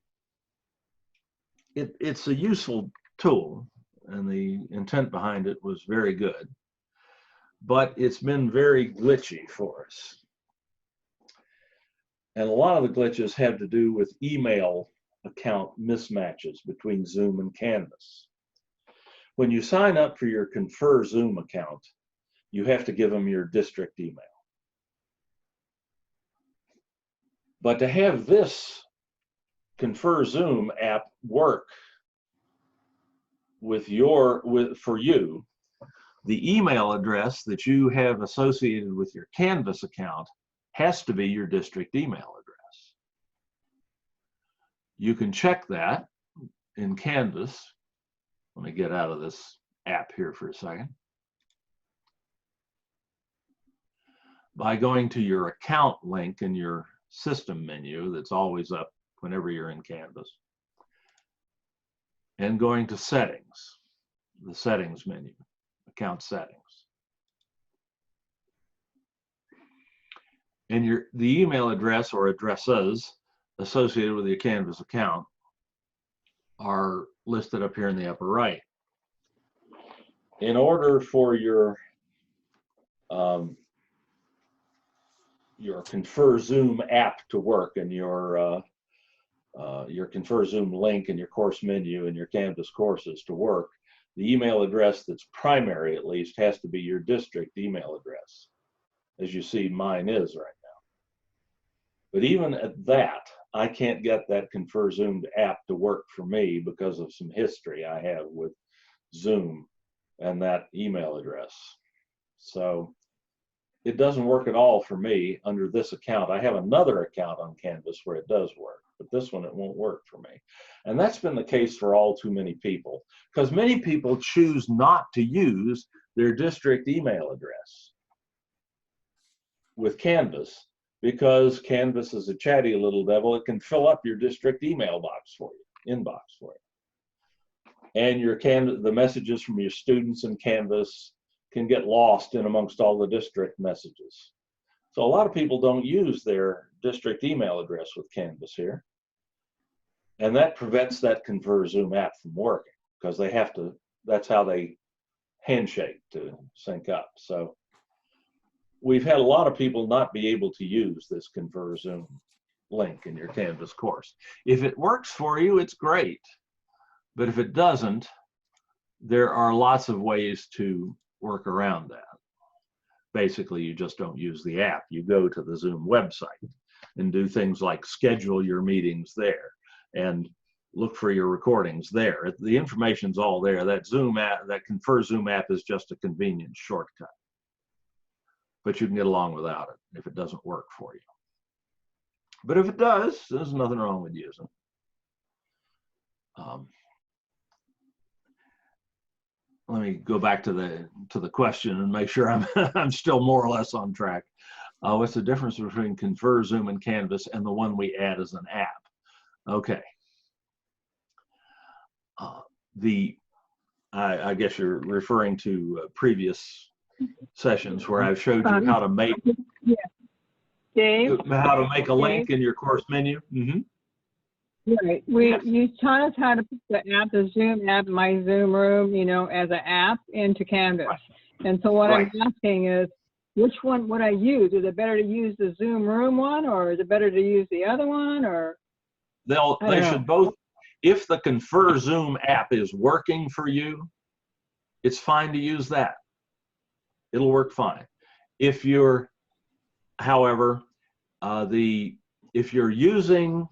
it's a useful tool, and the intent behind it was very good, but it's been very glitchy for us. And a lot of the glitches have to do with email account mismatches between Zoom and Canvas. When you sign up for your Zoom account, you have to give them your district email. But to have this Zoom app work for you, the email address that you have associated with your Canvas account has to be your district email address. You can check that in Canvas. Let me get out of this app here for a second. By going to your account link in your system menu that's always up whenever you're in Canvas, and going to settings, the settings menu, account settings. And the email address or addresses associated with your Canvas account are listed up here in the upper right. In order for your your Confer Zoom app to work, and your Confer Zoom link and your course menu and your Canvas courses to work, the email address that's primary, at least, has to be your district email address, as you see mine is right now. But even at that, I can't get that Confer Zoom app to work for me because of some history I have with Zoom and that email address. So it doesn't work at all for me under this account. I have another account on Canvas where it does work, but this one, it won't work for me. And that's been the case for all too many people, because many people choose not to use their district email address with Canvas, because Canvas is a chatty little devil. It can fill up your district email box for you, inbox for you. And your the messages from your students in Canvas can get lost in amongst all the district messages. So a lot of people don't use their district email address with Canvas here. And that prevents that Confer Zoom app from working, because they have to, that's how they handshake to sync up. So we've had a lot of people not be able to use this Confer Zoom link in your Canvas course. If it works for you, it's great. But if it doesn't, there are lots of ways to work around that. Basically, you just don't use the app. You go to the Zoom website and do things like schedule your meetings there and look for your recordings there. The information's all there. That Zoom app, that Confer Zoom app, is just a convenient shortcut. But you can get along without it if it doesn't work for you. But if it does, there's nothing wrong with using it. Let me go back to the question and make sure I'm still more or less on track. What's the difference between Confer Zoom and Canvas and the one we add as an app? Okay. I guess you're referring to previous sessions where I've showed you how to make Dave, how to make a link in your course menu. Mm-hmm. Right. You taught us how to put the app, the Zoom app, My Zoom Room, as an app into Canvas. Right. And so what I'm asking is, which one would I use? Is it better to use the Zoom Room one, or is it better to use the other one, or? They should both. If the Confer Zoom app is working for you, it's fine to use that. It'll work fine. If you're, however, if you're using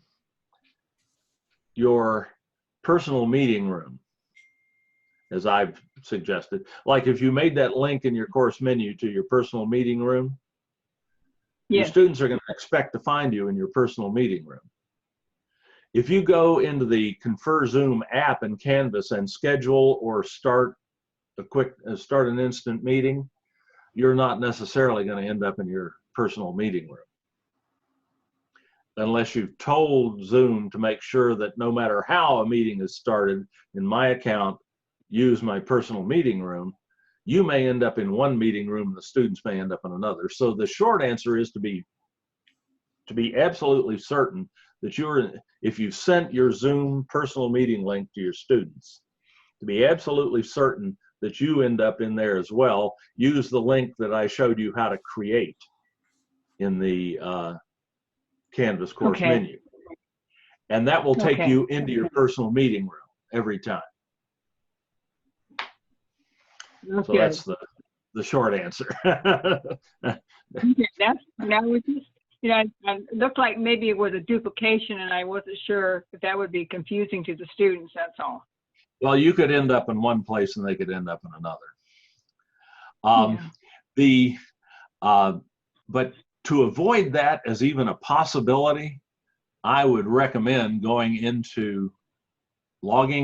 your personal meeting room, as I've suggested, like if you made that link in your course menu to your personal meeting room, your students are going to expect to find you in your personal meeting room. If you go into the Confer Zoom app in Canvas and schedule or start an instant meeting, you're not necessarily going to end up in your personal meeting room, unless you've told Zoom to make sure that no matter how a meeting is started in my account, use my personal meeting room. You may end up in one meeting room, the students may end up in another. So the short answer is to be absolutely certain that if you've sent your Zoom personal meeting link to your students, to be absolutely certain that you end up in there as well. Use the link that I showed you how to create in the Canvas course menu. And that will take you into your personal meeting room every time. So that's the short answer. That was just, it looked like maybe it was a duplication, and I wasn't sure if that would be confusing to the students, that's all. Well, you could end up in one place and they could end up in another. But to avoid that as even a possibility, I would recommend logging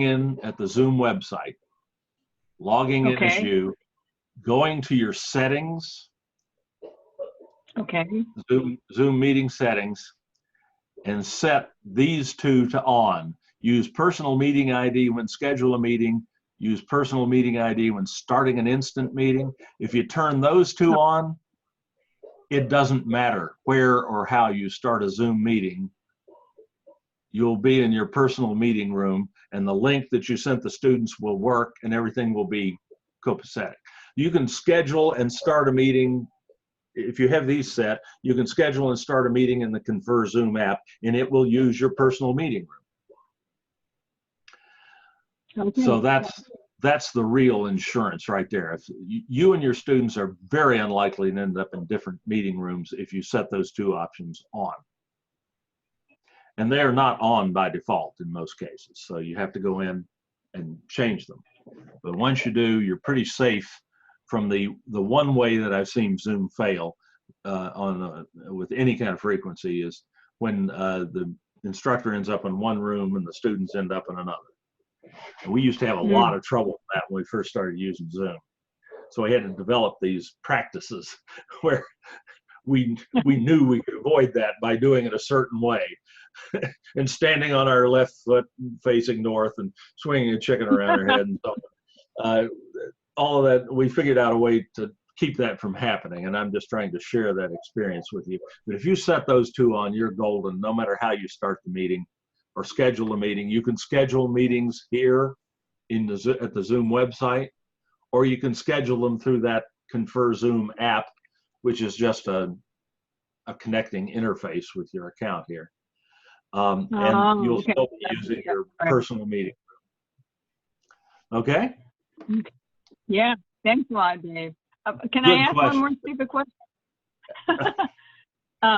in at the Zoom website, logging in as you, going to your settings, Zoom meeting settings, and set these two to on. Use personal meeting ID when schedule a meeting. Use personal meeting ID when starting an instant meeting. If you turn those two on, it doesn't matter where or how you start a Zoom meeting. You'll be in your personal meeting room, and the link that you sent the students will work, and everything will be copacetic. You can schedule and start a meeting. If you have these set, you can schedule and start a meeting in the Confer Zoom app, and it will use your personal meeting room. Okay. So that's the real insurance right there. If you and your students are very unlikely to end up in different meeting rooms if you set those two options on. And they are not on by default in most cases. So you have to go in and change them. But once you do, you're pretty safe from the one way that I've seen Zoom fail with any kind of frequency is when the instructor ends up in one room and the students end up in another. And we used to have a lot of trouble with that when we first started using Zoom. So we had to develop these practices where we knew we could avoid that by doing it a certain way and standing on our left foot facing north and swinging a chicken around our head and so on. All of that, we figured out a way to keep that from happening, and I'm just trying to share that experience with you. But if you set those two on, you're golden, no matter how you start the meeting or schedule a meeting. You can schedule meetings here at the Zoom website, or you can schedule them through that Confer Zoom app, which is just a connecting interface with your account here. And you'll still be using your personal meeting room. Okay? Yeah, thanks a lot, Dave. Can Good I ask question. one more stupid question?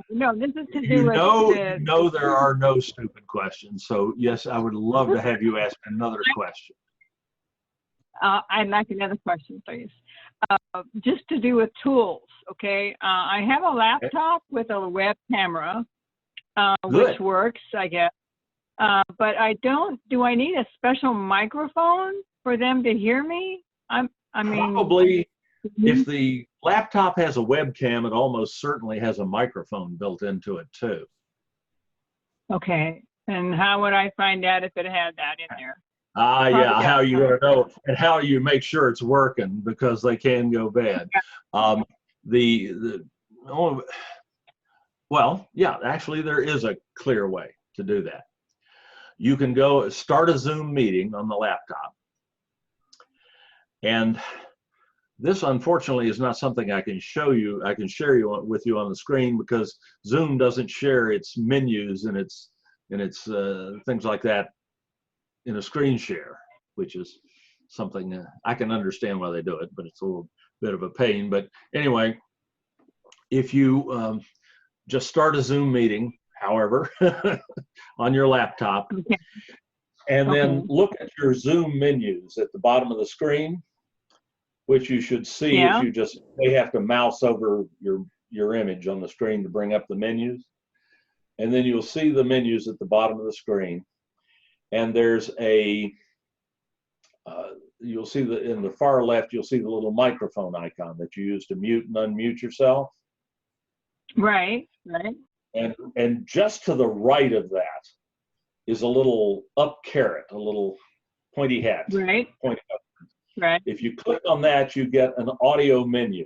No, this is to do You with know there are no stupid questions. So yes, I would love to have you ask another question. I'd like another question, please. Just to do with tools, okay? I have a laptop with a web camera, which works, I guess. But I don't, do I need a special microphone for them to hear me? I mean, probably if the laptop has a webcam, it almost certainly has a microphone built into it too. Okay. And how would I find out if it had that in there? Yeah, how you want to know and how you make sure it's working, because they can go bad. Well, yeah, actually there is a clear way to do that. You can go start a Zoom meeting on the laptop. And this, unfortunately, is not something I can show you. I can share with you on the screen because Zoom doesn't share its menus and its things like that in a screen share, which is something I can understand why they do it, but it's a little bit of a pain. But anyway, if you just start a Zoom meeting, however, on your laptop, and then look at your Zoom menus at the bottom of the screen, which you should see if you just may have to mouse over your image on the screen to bring up the menus. And then you'll see the menus at the bottom of the screen. And there's you'll see in the far left, you'll see the little microphone icon that you use to mute and unmute yourself. Right. And just to the right of that is a little up caret, a little pointy hat. Right. Pointing up. Right. If you click on that, you get an audio menu.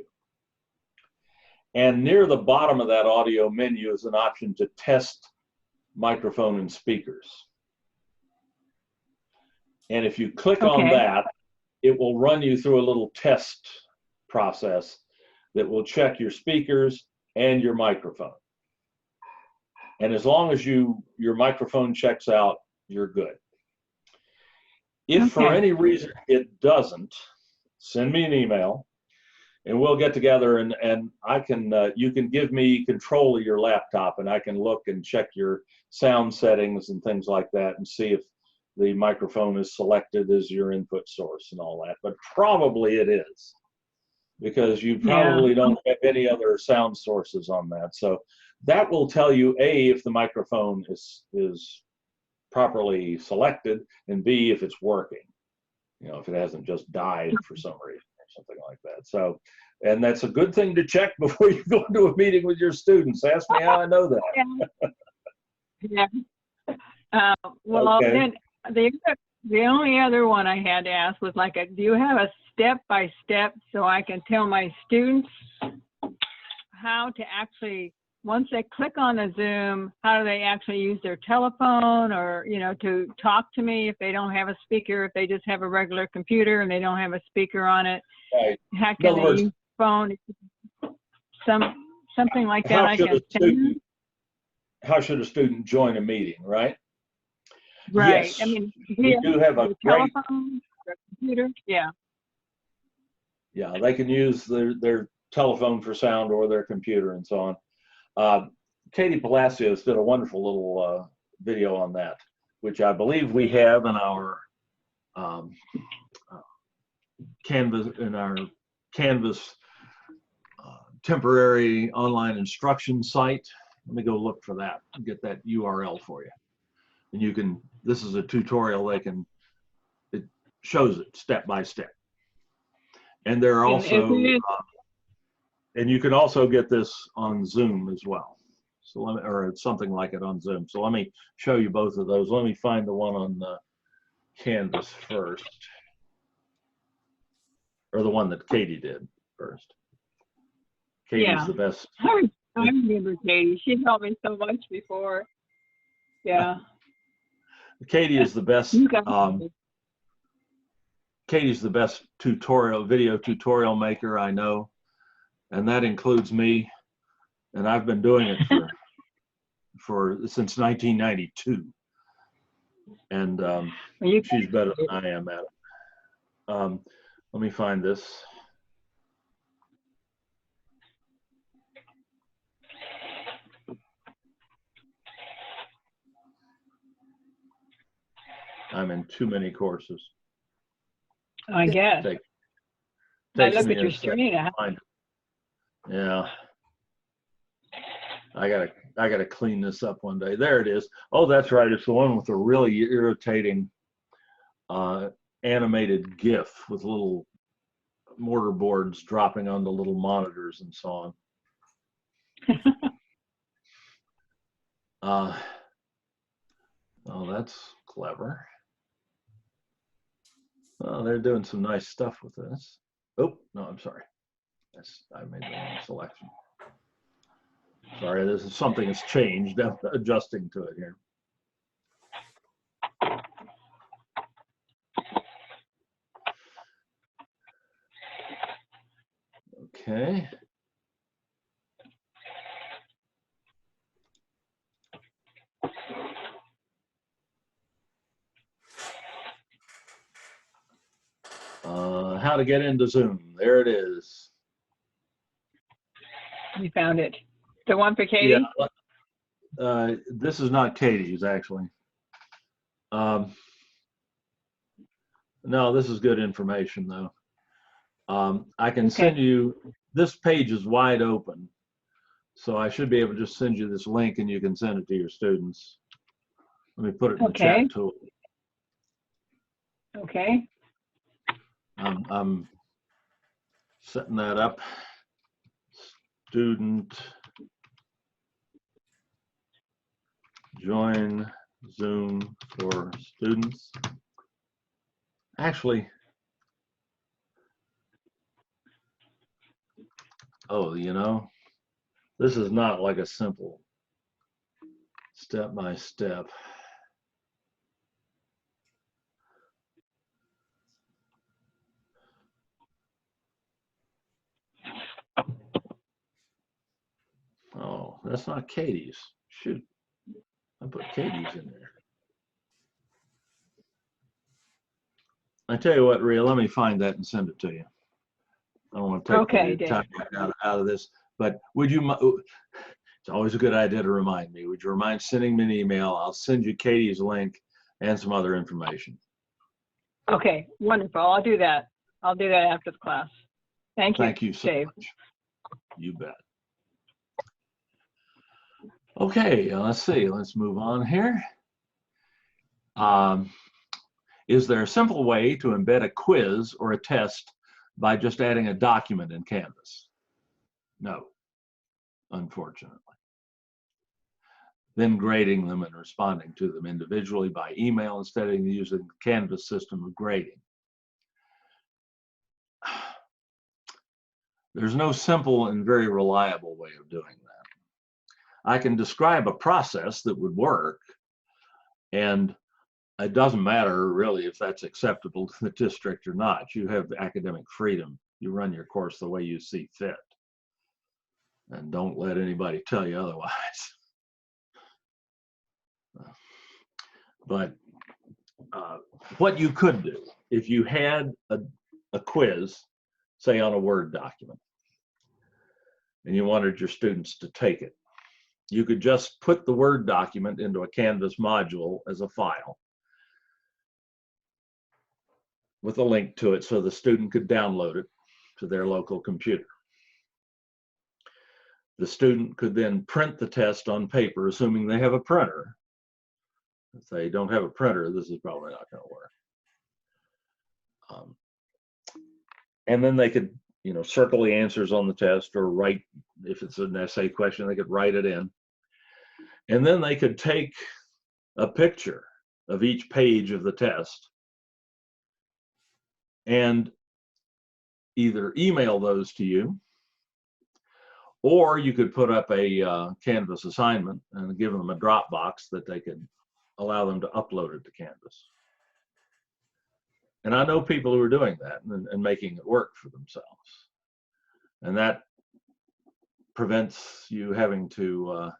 And near the bottom of that audio menu is an option to test microphone and speakers. And if you click on that, it will run you through a little test process that will check your speakers and your microphone. And as long as your microphone checks out, you're good. If for any reason it doesn't, send me an email and we'll get together and I can, you can give me control of your laptop and I can look and check your sound settings and things like that and see if the microphone is selected as your input source and all that. But probably it is, because you probably don't have any other sound sources on that. So that will tell you, A, if the microphone is properly selected, and B, if it's working, if it hasn't just died for some reason or something like that. So, and that's a good thing to check before you go into a meeting with your students. Ask me how I know that. Well, then the only other one I had to ask was do you have a step-by-step so I can tell my students how to actually once they click on the Zoom, how do they actually use their telephone or, you know, to talk to me if they don't have a speaker, if they just have a regular computer and they don't have a speaker on it? Right. How In can other they words, use phone? Something like that how I should can a send. student, how should a student join a meeting, right? Right. Yes, I mean, we do have a the great, telephone, the computer. Yeah. yeah, they can use their telephone for sound or their computer and so on. Katie Palacios did a wonderful little video on that, which I believe we have in our Canvas, temporary online instruction site. Let me go look for that and get that URL for you. And you can, this is a tutorial, it shows it step by step. And there are also, and you can also get this on Zoom as well. So let me, or something like it on Zoom. So let me show you both of those. Let me find the one on Canvas first, or the one that Katie did first. Katie's the best. I remember Katie. She helped me so much before. Yeah. Katie is the best. Katie's the best video tutorial maker I know, and that includes me. And I've been doing it since 1992. And she's better than I am at it. Let me find this. I'm in too many courses. I guess. I look at your screen. Yeah. I gotta clean this up one day. There it is. Oh, that's right. It's the one with the really irritating animated GIF with little mortar boards dropping onto little monitors and so on. Oh, that's clever. Oh, they're doing some nice stuff with this. Oh, no, I'm sorry. I made the wrong selection. Sorry, this is something that's changed. I'm adjusting to it here. Okay. How to get into Zoom. There it is. You found it. The one for Katie? Yeah. This is not Katie's, actually. No, this is good information, though. I can send you, this page is wide open, so I should be able to just send you this link and you can send it to your students. Let me put it in the chat tool. Okay. I'm setting that up. Student join Zoom for students. Actually, oh, you know, this is not like a simple step by step. Oh, that's not Katie's. Shoot, I put Katie's in there. I tell you what, Rhea, let me find that and send it to you. I don't want to take the time out of this, but would you, it's always a good idea to remind me. Would you mind sending me an email? I'll send you Katie's link and some other information. Okay, wonderful. I'll do that. I'll do that after the class. Thank you. Thank you so Dave. much. You bet. Okay, let's see. Let's move on here. Is there a simple way to embed a quiz or a test by just adding a document in Canvas? No, unfortunately. Then grading them and responding to them individually by email instead of using the Canvas system of grading. There's no simple and very reliable way of doing that. I can describe a process that would work, and it doesn't matter really if that's acceptable to the district or not. You have academic freedom. You run your course the way you see fit. And don't let anybody tell you otherwise. But what you could do, if you had a quiz, say on a Word document, and you wanted your students to take it, you could just put the Word document into a Canvas module as a file with a link to it so the student could download it to their local computer. The student could then print the test on paper, assuming they have a printer. If they don't have a printer, this is probably not going to work. And then they could, circle the answers on the test, or write, if it's an essay question, they could write it in. And then they could take a picture of each page of the test and either email those to you, or you could put up a Canvas assignment and give them a Dropbox that they could allow them to upload it to Canvas. And I know people who are doing that and making it work for themselves. And that prevents you having to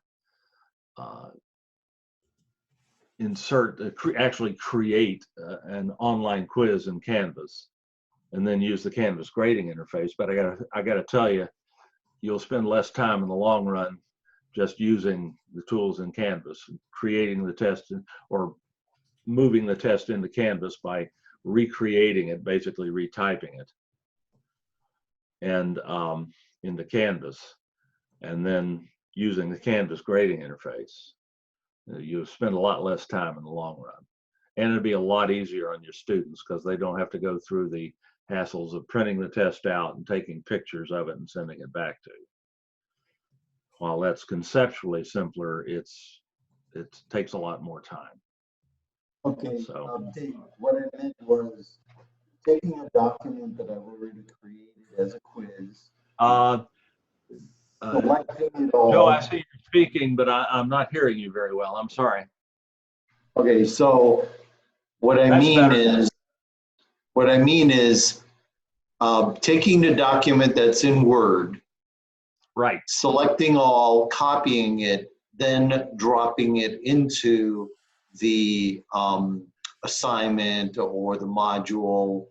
actually create an online quiz in Canvas and then use the Canvas grading interface. But I gotta tell you, you'll spend less time in the long run just using the tools in Canvas, creating the test or moving the test into Canvas by recreating it, basically retyping it, and into Canvas, and then using the Canvas grading interface. You'll spend a lot less time in the long run. And it'll be a lot easier on your students because they don't have to go through the hassles of printing the test out and taking pictures of it and sending it back to you. While that's conceptually simpler, it takes a lot more time. Okay, So, Dave, what I meant was taking a document that I've already created as a quiz, selecting it all. Joe, I see you speaking, but I'm not hearing you very well. I'm sorry. Okay, so what I mean is taking the document that's in Word, Right. selecting all, copying it, then dropping it into the assignment or the module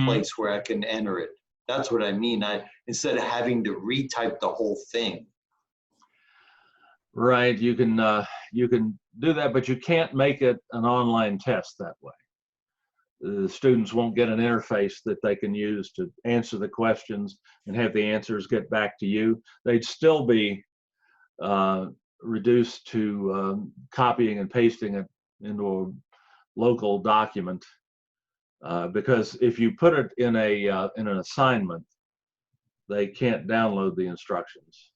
place where I can enter it. That's what I mean. Instead of having to retype the whole thing. Right. You can do that, but you can't make it an online test that way. The students won't get an interface that they can use to answer the questions and have the answers get back to you. They'd still be reduced to copying and pasting it into a local document, because if you put it in an assignment, they can't download the instructions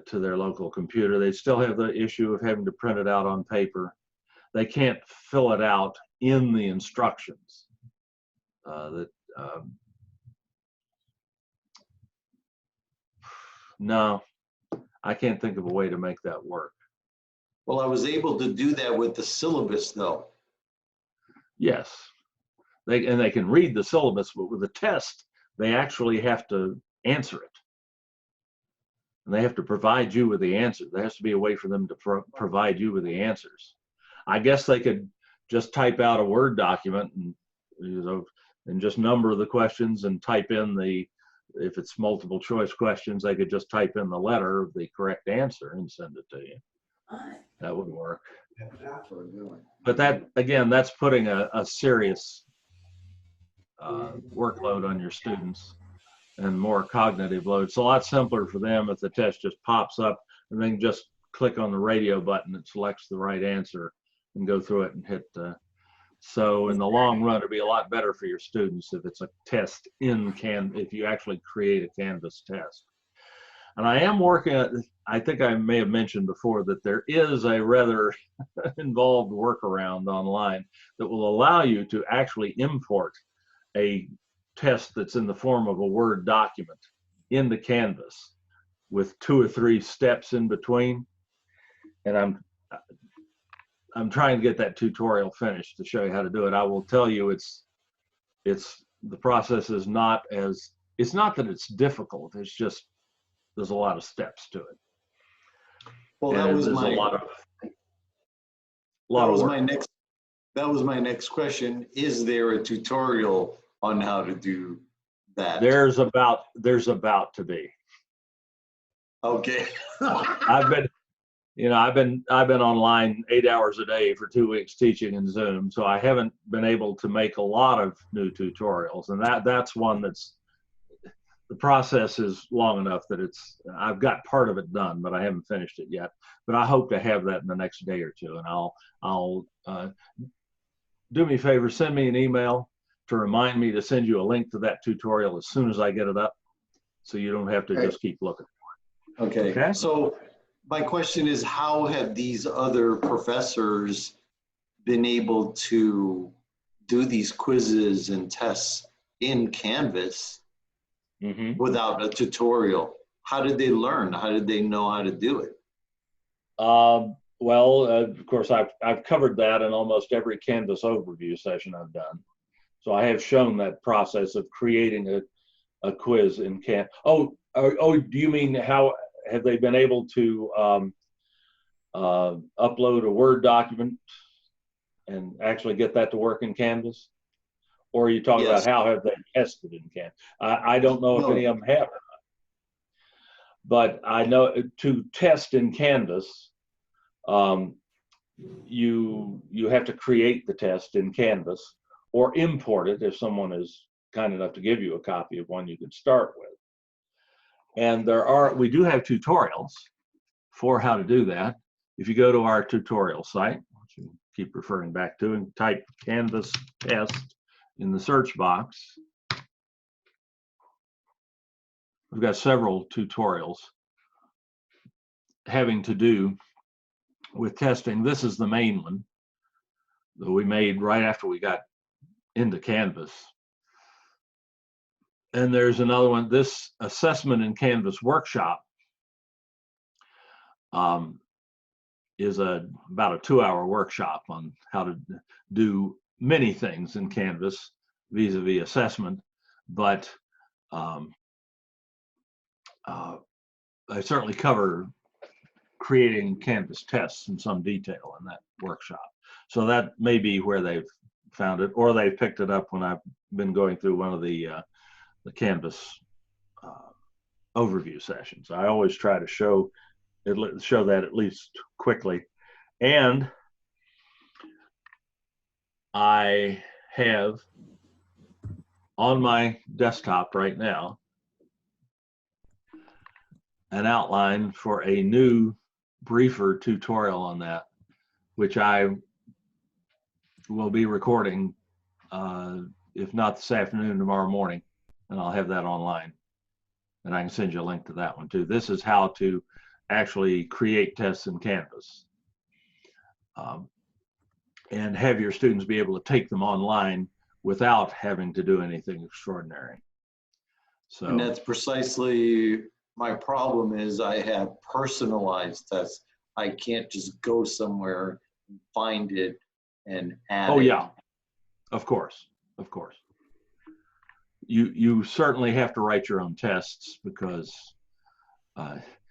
to their local computer. They still have the issue of having to print it out on paper. They can't fill it out in the instructions. No, I can't think of a way to make that work. Well, I was able to do that with the syllabus, though. Yes, they can read the syllabus, but with the test, they actually have to answer it. And they have to provide you with the answer. There has to be a way for them to provide you with the answers. I guess they could just type out a Word document and just number the questions and type in if it's multiple choice questions, they could just type in the letter of the correct answer and send it to you. That would work. But that, again, that's putting a serious workload on your students and more cognitive load. It's a lot simpler for them if the test just pops up and then just click on the radio button and selects the right answer and go through it and hit. So in the long run, it'd be a lot better for your students if it's a test if you actually create a Canvas test. And I am working, I think I may have mentioned before that there is a rather involved workaround online that will allow you to actually import a test that's in the form of a Word document into Canvas with 2 or 3 steps in between. And I'm trying to get that tutorial finished to show you how to do it. I will tell you the process is not as, it's not that it's difficult, it's just there's a lot of steps to it. Well, And that was there's my a lot of work. That was my next question. Is there a tutorial on how to do that? There's about to be. Okay. I've been online 8 hours a day for 2 weeks teaching in Zoom, so I haven't been able to make a lot of new tutorials, and that's one that's, the process is long enough that I've got part of it done, but I haven't finished it yet. But I hope to have that in the next day or two, and I'll do me a favor, send me an email to remind me to send you a link to that tutorial as soon as I get it up, so you don't have to just keep looking for it. Okay. So my question is, how have these other professors been able to do these quizzes and tests in Canvas without a tutorial? How did they learn? How did they know how to do it? Well, of course, I've covered that in almost every Canvas overview session I've done. So I have shown that process of creating a quiz in Canvas. Oh, do you mean how have they been able to upload a Word document and actually get that to work in Canvas? Or are you talking about how have they tested in Canvas? I don't know if any of them have or not. But I know to test in Canvas, you have to create the test in Canvas or import it if someone is kind enough to give you a copy of one you can start with. And we do have tutorials for how to do that. If you go to our tutorial site, which you keep referring back to, and type Canvas test in the search box, we've got several tutorials having to do with testing. This is the main one that we made right after we got into Canvas. And there's another one, this assessment in Canvas workshop is about a 2-hour workshop on how to do many things in Canvas vis-a-vis assessment, but I certainly cover creating Canvas tests in some detail in that workshop. So that may be where they've found it, or they picked it up when I've been going through one of the Canvas overview sessions. I always try to show that at least quickly. And I have on my desktop right now an outline for a new briefer tutorial on that, which I will be recording, if not this afternoon, tomorrow morning, and I'll have that online. And I can send you a link to that one too. This is how to actually create tests in Canvas and have your students be able to take them online without having to do anything extraordinary. So, and that's precisely my problem is I have personalized tests. I can't just go somewhere and find it and add it. Oh yeah, of course, of course. You certainly have to write your own tests because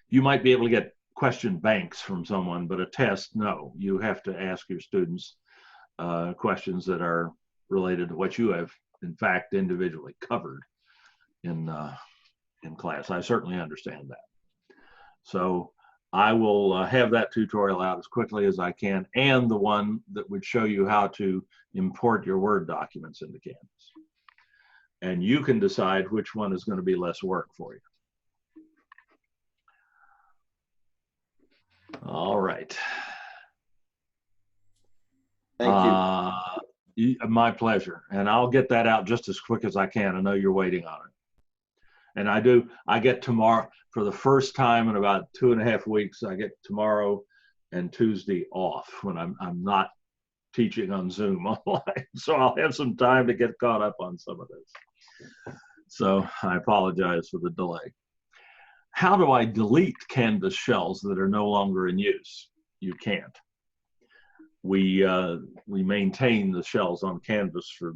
you might be able to get question banks from someone, but a test, no. You have to ask your students questions that are related to what you have, in fact, individually covered in class. I certainly understand that. So I will have that tutorial out as quickly as I can, and the one that would show you how to import your Word documents into Canvas. And you can decide which one is going to be less work for you. All right. Thank you. My pleasure. And I'll get that out just as quick as I can. I know you're waiting on it. And I get tomorrow, for the first time in about 2.5 weeks, I get tomorrow and Tuesday off when I'm not teaching on Zoom online. So I'll have some time to get caught up on some of this. So I apologize for the delay. How do I delete Canvas shells that are no longer in use? You can't. We maintain the shells on Canvas for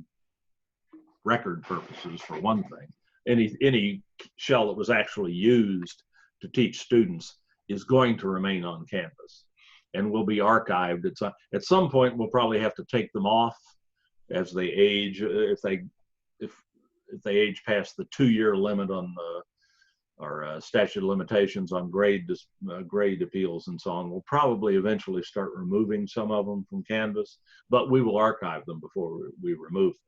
record purposes, for one thing. Any shell that was actually used to teach students is going to remain on Canvas and will be archived. At some point, we'll probably have to take them off as they age. If they age past the 2-year limit on our statute of limitations on grade appeals and so on, we'll probably eventually start removing some of them from Canvas, but we will archive them before we remove them.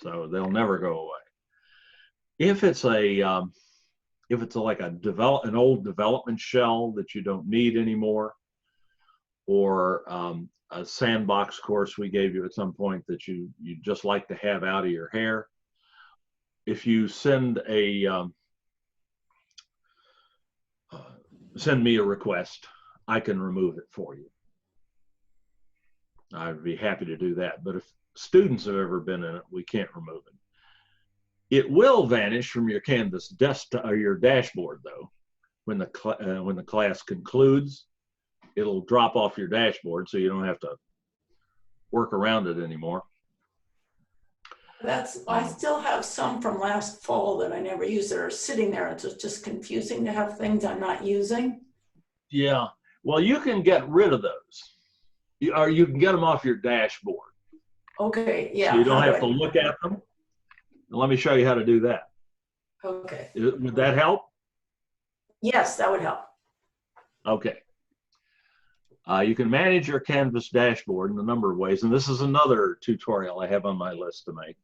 So they'll never go away. If it's like an old development shell that you don't need anymore, or a sandbox course we gave you at some point that you just like to have out of your hair, if you send me a request, I can remove it for you. I'd be happy to do that. But if students have ever been in it, we can't remove it. It will vanish from your Canvas desktop or your dashboard, though. When the class concludes, it'll drop off your dashboard, so you don't have to work around it anymore. I still have some from last fall that I never used that are sitting there. It's just confusing to have things I'm not using. Yeah, well, you can get rid of those, or you can get them off your dashboard. Okay, yeah. So you don't have to look at them. Let me show you how to do that. Okay. Would that help? Yes, that would help. Okay. You can manage your Canvas dashboard in a number of ways, and this is another tutorial I have on my list to make.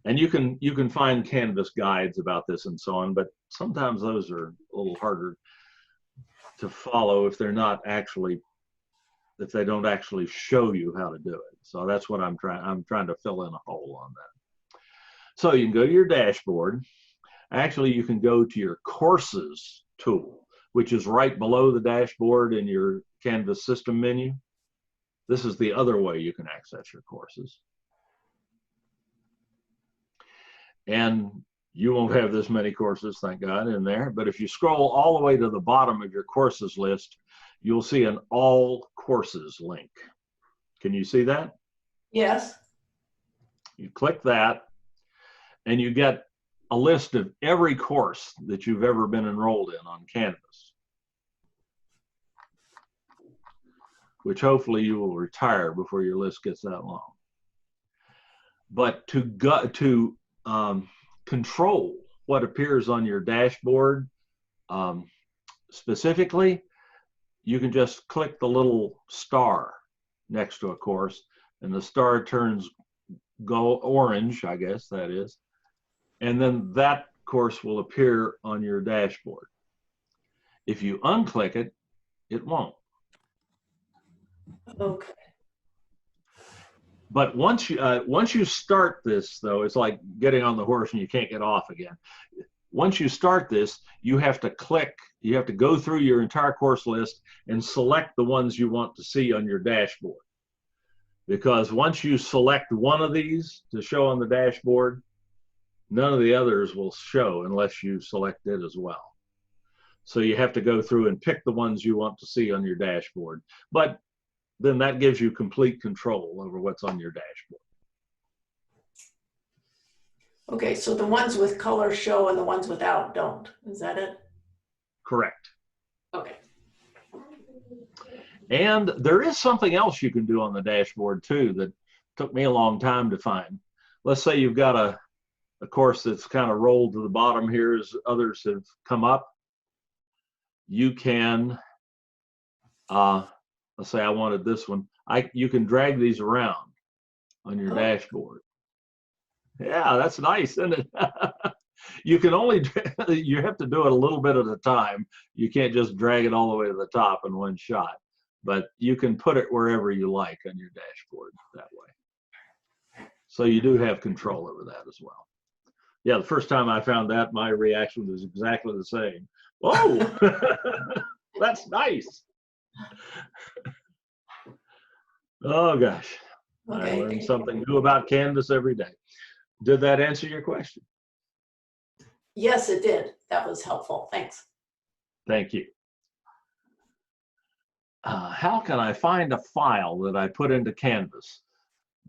And you can find Canvas guides about this and so on, but sometimes those are a little harder to follow if they don't actually show you how to do it. So that's what I'm trying to fill in a hole on that. So you can go to your dashboard. Actually, you can go to your courses tool, which is right below the dashboard in your Canvas system menu. This is the other way you can access your courses. And you won't have this many courses, thank God, in there. But if you scroll all the way to the bottom of your courses list, you'll see an all courses link. Can you see that? Yes. You click that, and you get a list of every course that you've ever been enrolled in on Canvas, which hopefully you will retire before your list gets that long. But to control what appears on your dashboard specifically, you can just click the little star next to a course, and the star turns orange, I guess that is, and then that course will appear on your dashboard. If you unclick it, it won't. Okay. But once you start this, though, it's like getting on the horse and you can't get off again. Once you start this, you have to go through your entire course list and select the ones you want to see on your dashboard. Because once you select one of these to show on the dashboard, none of the others will show unless you select it as well. So you have to go through and pick the ones you want to see on your dashboard. But then that gives you complete control over what's on your dashboard. Okay, so the ones with color show and the ones without don't. Is that it? Correct. Okay. And there is something else you can do on the dashboard too that took me a long time to find. Let's say you've got a course that's kind of rolled to the bottom here as others have come up. You can, let's say I wanted this one. You can drag these around on your dashboard. Yeah, that's nice, isn't it? You have to do it a little bit at a time. You can't just drag it all the way to the top in one shot, but you can put it wherever you like on your dashboard that way. So you do have control over that as well. Yeah, the first time I found that, my reaction was exactly the same. Oh, that's nice. Oh gosh, Okay. I learn something new about Canvas every day. Did that answer your question? Yes, it did. That was helpful. Thanks. Thank you. How can I find a file that I put into Canvas?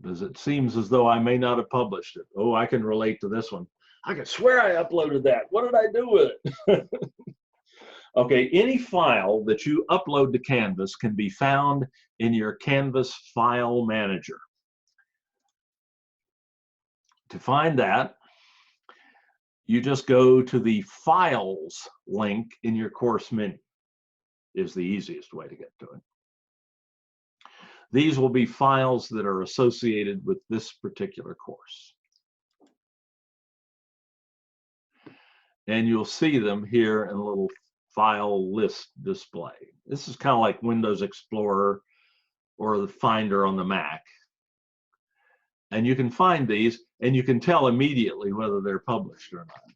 Because it seems as though I may not have published it. Oh, I can relate to this one. I can swear I uploaded that. What did I do with it? Okay, any file that you upload to Canvas can be found in your Canvas file manager. To find that, you just go to the Files link in your course menu. Is the easiest way to get to it. These will be files that are associated with this particular course. And you'll see them here in a little file list display. This is kind of like Windows Explorer or the Finder on the Mac. And you can find these and you can tell immediately whether they're published or not.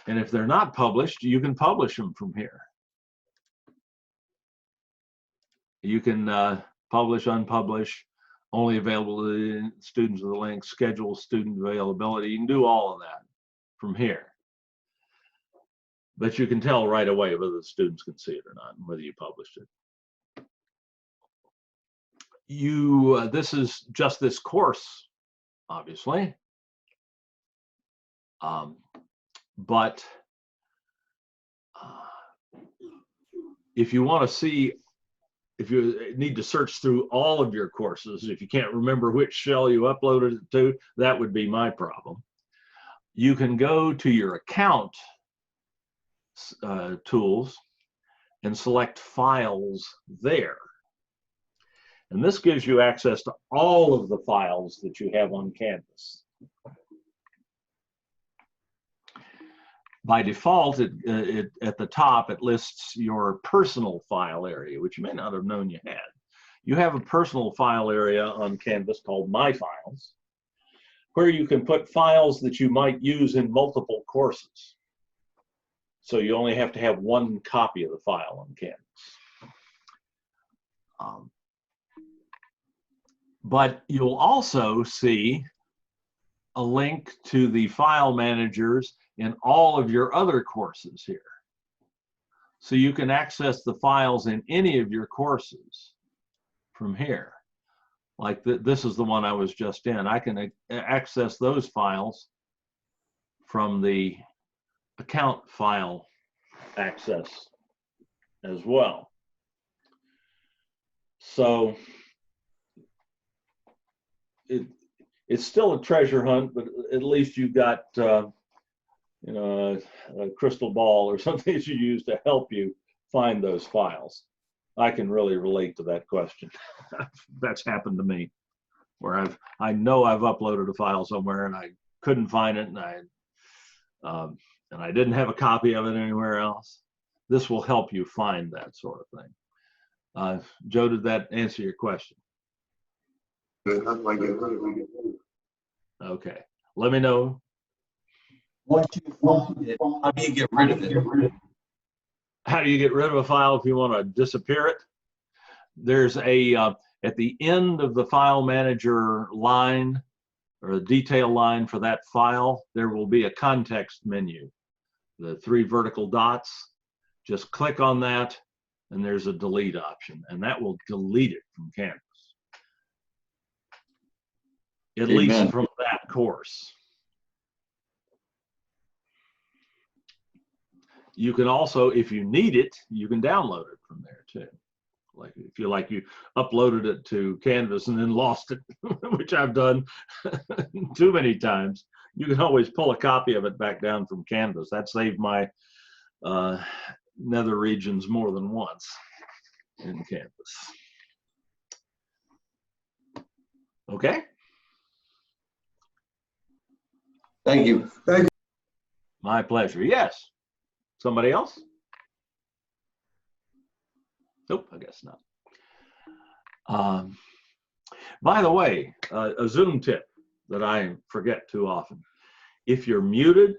And if they're not published, you can publish them from here. You can publish, unpublish, only available to students with the link, schedule student availability. You can do all of that from here. But you can tell right away whether the students can see it or not, and whether you published it. This is just this course, obviously. But if you want to see, if you need to search through all of your courses, if you can't remember which shell you uploaded it to, that would be my problem. You can go to your account tools and select files there. And this gives you access to all of the files that you have on Canvas. By default, at the top, it lists your personal file area, which you may not have known you had. You have a personal file area on Canvas called My Files, where you can put files that you might use in multiple courses. So you only have to have one copy of the file on Canvas. But you'll also see a link to the file managers in all of your other courses here. So you can access the files in any of your courses from here. Like this is the one I was just in. I can access those files from the account file access as well. So it's still a treasure hunt, but at least you've got you know, a crystal ball or something that you use to help you find those files. I can really relate to that question. That's happened to me, where I know I've uploaded a file somewhere and I couldn't find it, and I didn't have a copy of it anywhere else. This will help you find that sort of thing. Joe, did that answer your question? Okay, let me know. Once you find it, how do you get rid of it? How do you get rid of a file if you want to disappear it? There's a, at the end of the file manager line, or a detail line for that file, there will be a context menu. The 3 vertical dots, just click on that, and there's a delete option, and that will delete it from Canvas. At least from that course. You can also, if you need it, you can download it from there too. Like if you uploaded it to Canvas and then lost it, which I've done too many times, you can always pull a copy of it back down from Canvas. That saved my nether regions more than once in Canvas. Okay. Thank you. My pleasure. Yes. Somebody else? Nope, I guess not. By the way, a Zoom tip that I forget too often. If you're muted,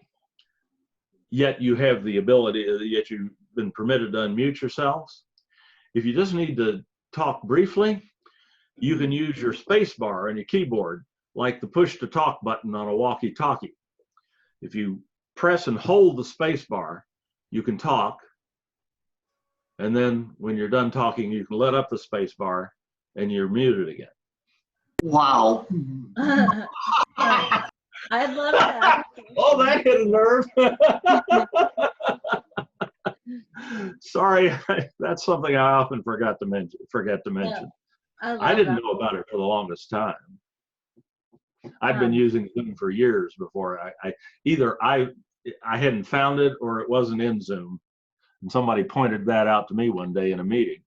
yet you have the ability, yet you've been permitted to unmute yourselves, if you just need to talk briefly, you can use your space bar on your keyboard like the push to talk button on a walkie-talkie. If you press and hold the space bar, you can talk, And then when you're done talking, you can let up the space bar and you're muted again. Wow. I'd love that. Oh, that hit a nerve. Sorry, that's something I often forget to mention. I didn't know about it for the longest time. I've been using Zoom for years before I hadn't found it or it wasn't in Zoom. And somebody pointed that out to me one day in a meeting.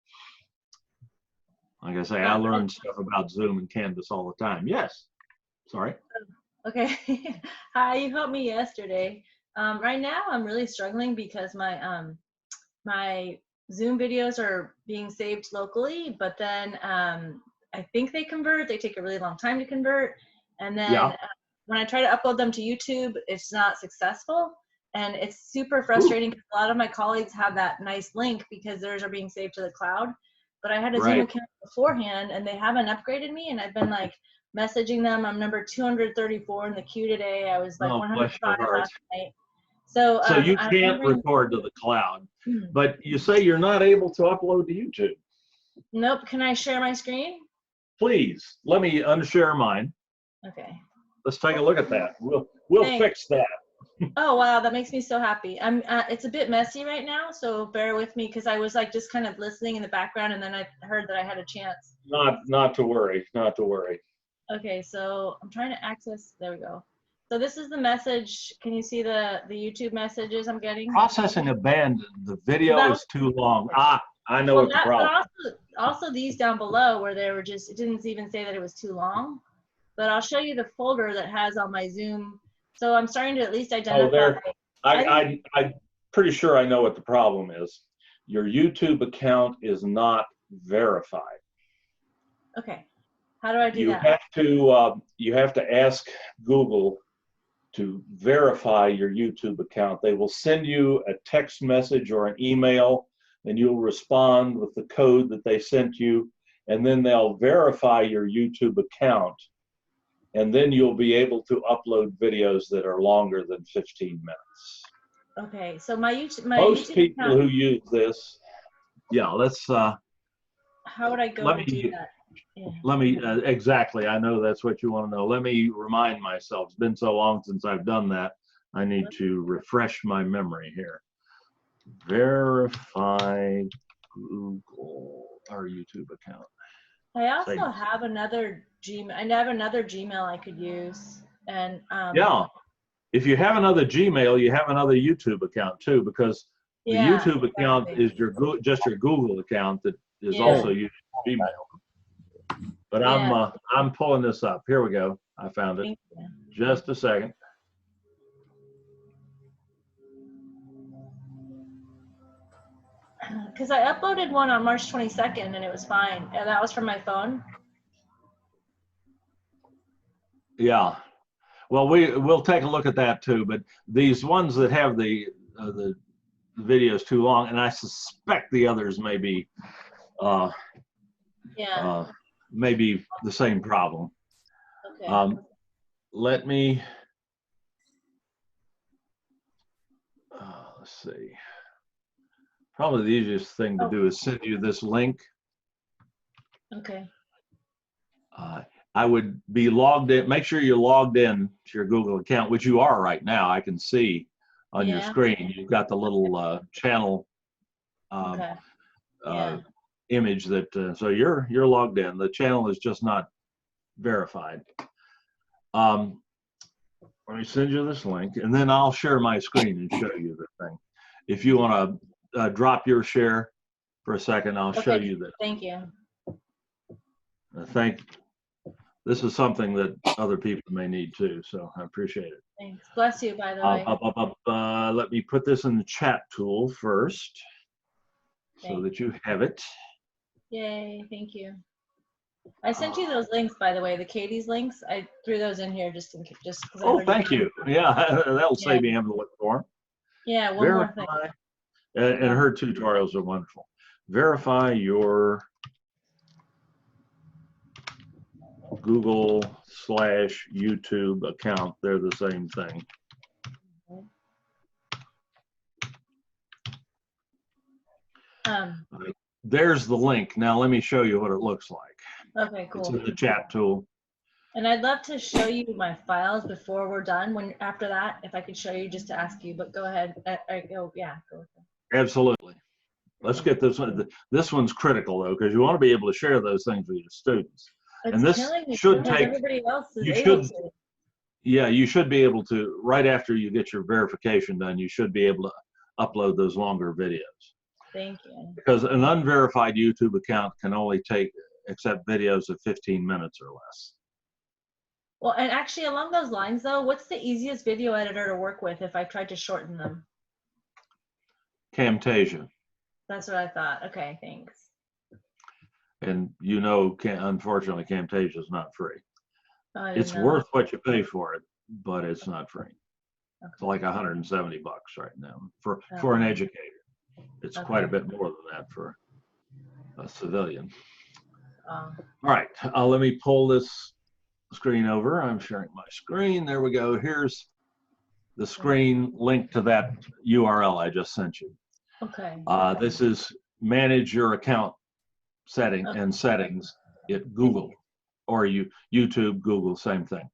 Like I say, I learn stuff about Zoom and Canvas all the time. Yes. Sorry. Okay. Hi, you helped me yesterday. Right now I'm really struggling because my Zoom videos are being saved locally, but then I think they convert. They take a really long time to convert. And then when I try to upload them to YouTube, it's not successful. And it's super frustrating because a lot of my colleagues have that nice link because theirs are being saved to the cloud. But I had a Zoom account beforehand and they haven't upgraded me. And I've been like messaging them. I'm number 234 in the queue today. I was like 105 last night. So you can't record to the cloud, but you say you're not able to upload to YouTube. Nope. Can I share my screen? Please, let me unshare mine. Okay. Let's take a look at that. We'll fix that. Oh, wow. That makes me so happy. It's a bit messy right now, so bear with me because I was like just kind of listening in the background and then I heard that I had a chance. Not to worry, not to worry. Okay, so I'm trying to access, there we go. So this is the message. Can you see the YouTube messages I'm getting? Processing abandoned. The video is too long. I know what the problem. But also these down below where they were just, it didn't even say that it was too long. But I'll show you the folder that has all my Zoom. So I'm starting to at least identify. I'm pretty sure I know what the problem is. Your YouTube account is not verified. Okay. How do I do that? You have to ask Google to verify your YouTube account. They will send you a text message or an email, and you'll respond with the code that they sent you, and then they'll verify your YouTube account, and then you'll be able to upload videos that are longer than 15 minutes. Okay, so most YouTube people account, who use this, let's. How would I go to do that? Yeah. Let me, exactly, I know that's what you want to know. Let me remind myself, it's been so long since I've done that, I need to refresh my memory here. Verify Google, our YouTube account. I also have another Gmail. I have another Gmail I could use. And if you have another Gmail, you have another YouTube account too, because the YouTube account is just your Google account that is also using Gmail. But I'm pulling this up. Here we go. I found it. Just a second. Because I uploaded one on March 22nd and it was fine. And that was from my phone. Yeah. Well, we'll take a look at that too. But these ones that have the videos too long, and I suspect the others may be maybe the same problem. Okay. Let me, let's see. Probably the easiest thing to do is send you this link. Okay. I would be logged in, make sure you're logged in to your Google account, which you are right now. I can see on your screen. You've got the little channel image that, so you're logged in. The channel is just not verified. Let me send you this link and then I'll share my screen and show you the thing. If you want to drop your share for a second, I'll show you this. Thank you. This is something that other people may need too, so I appreciate it. Thanks. Bless you, by the way. Let me put this in the chat tool first so that you have it. Yay, thank you. I sent you those links, by the way, the Katie's links. I threw those in here just in case. Oh, thank you. Yeah, that'll save me having to look for them. Yeah, one more thing. And her tutorials are wonderful. Verify your Google/YouTube account. They're the same thing. There's the link. Now let me show you what it looks like. Okay, It's cool. in the chat tool. And I'd love to show you my files before we're done. When after that, if I could show you just to ask you, but go ahead. Go with it. Absolutely. Let's get this one. This one's critical though, because you want to be able to share those things with your students. It's and this killing me should because take. everybody else is You able should. to. Yeah, you should be able to, right after you get your verification done, you should be able to upload those longer videos. Thank you. Because an unverified YouTube account can only accept videos of 15 minutes or less. Well, and actually along those lines though, what's the easiest video editor to work with if I tried to shorten them? Camtasia. That's what I thought. Okay, thanks. And you know, unfortunately, Camtasia is not free. Oh, I didn't It's know worth what you pay for it, but it's not free. that. It's like $170 right now for an Okay. educator. It's quite a Okay. bit more than that for a civilian. Um, All right, let me pull this screen over. I'm sharing my screen. There we go. Here's the screen link to that URL I just sent you. okay. This is manage your account settings at Google or YouTube, Google, same thing.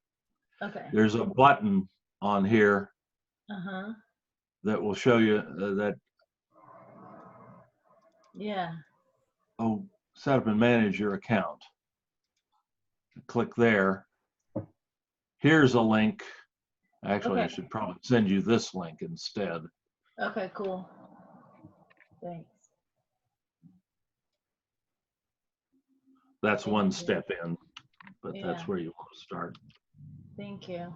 Okay. There's a button on here Uh-huh. that will show you that, Yeah. set up and manage your account. Click there. Here's a link. Actually, I Okay. should probably send you this link instead. Okay, cool. Thanks. That's Thank one you. step in, but that's Yeah. where you want to start. Thank you.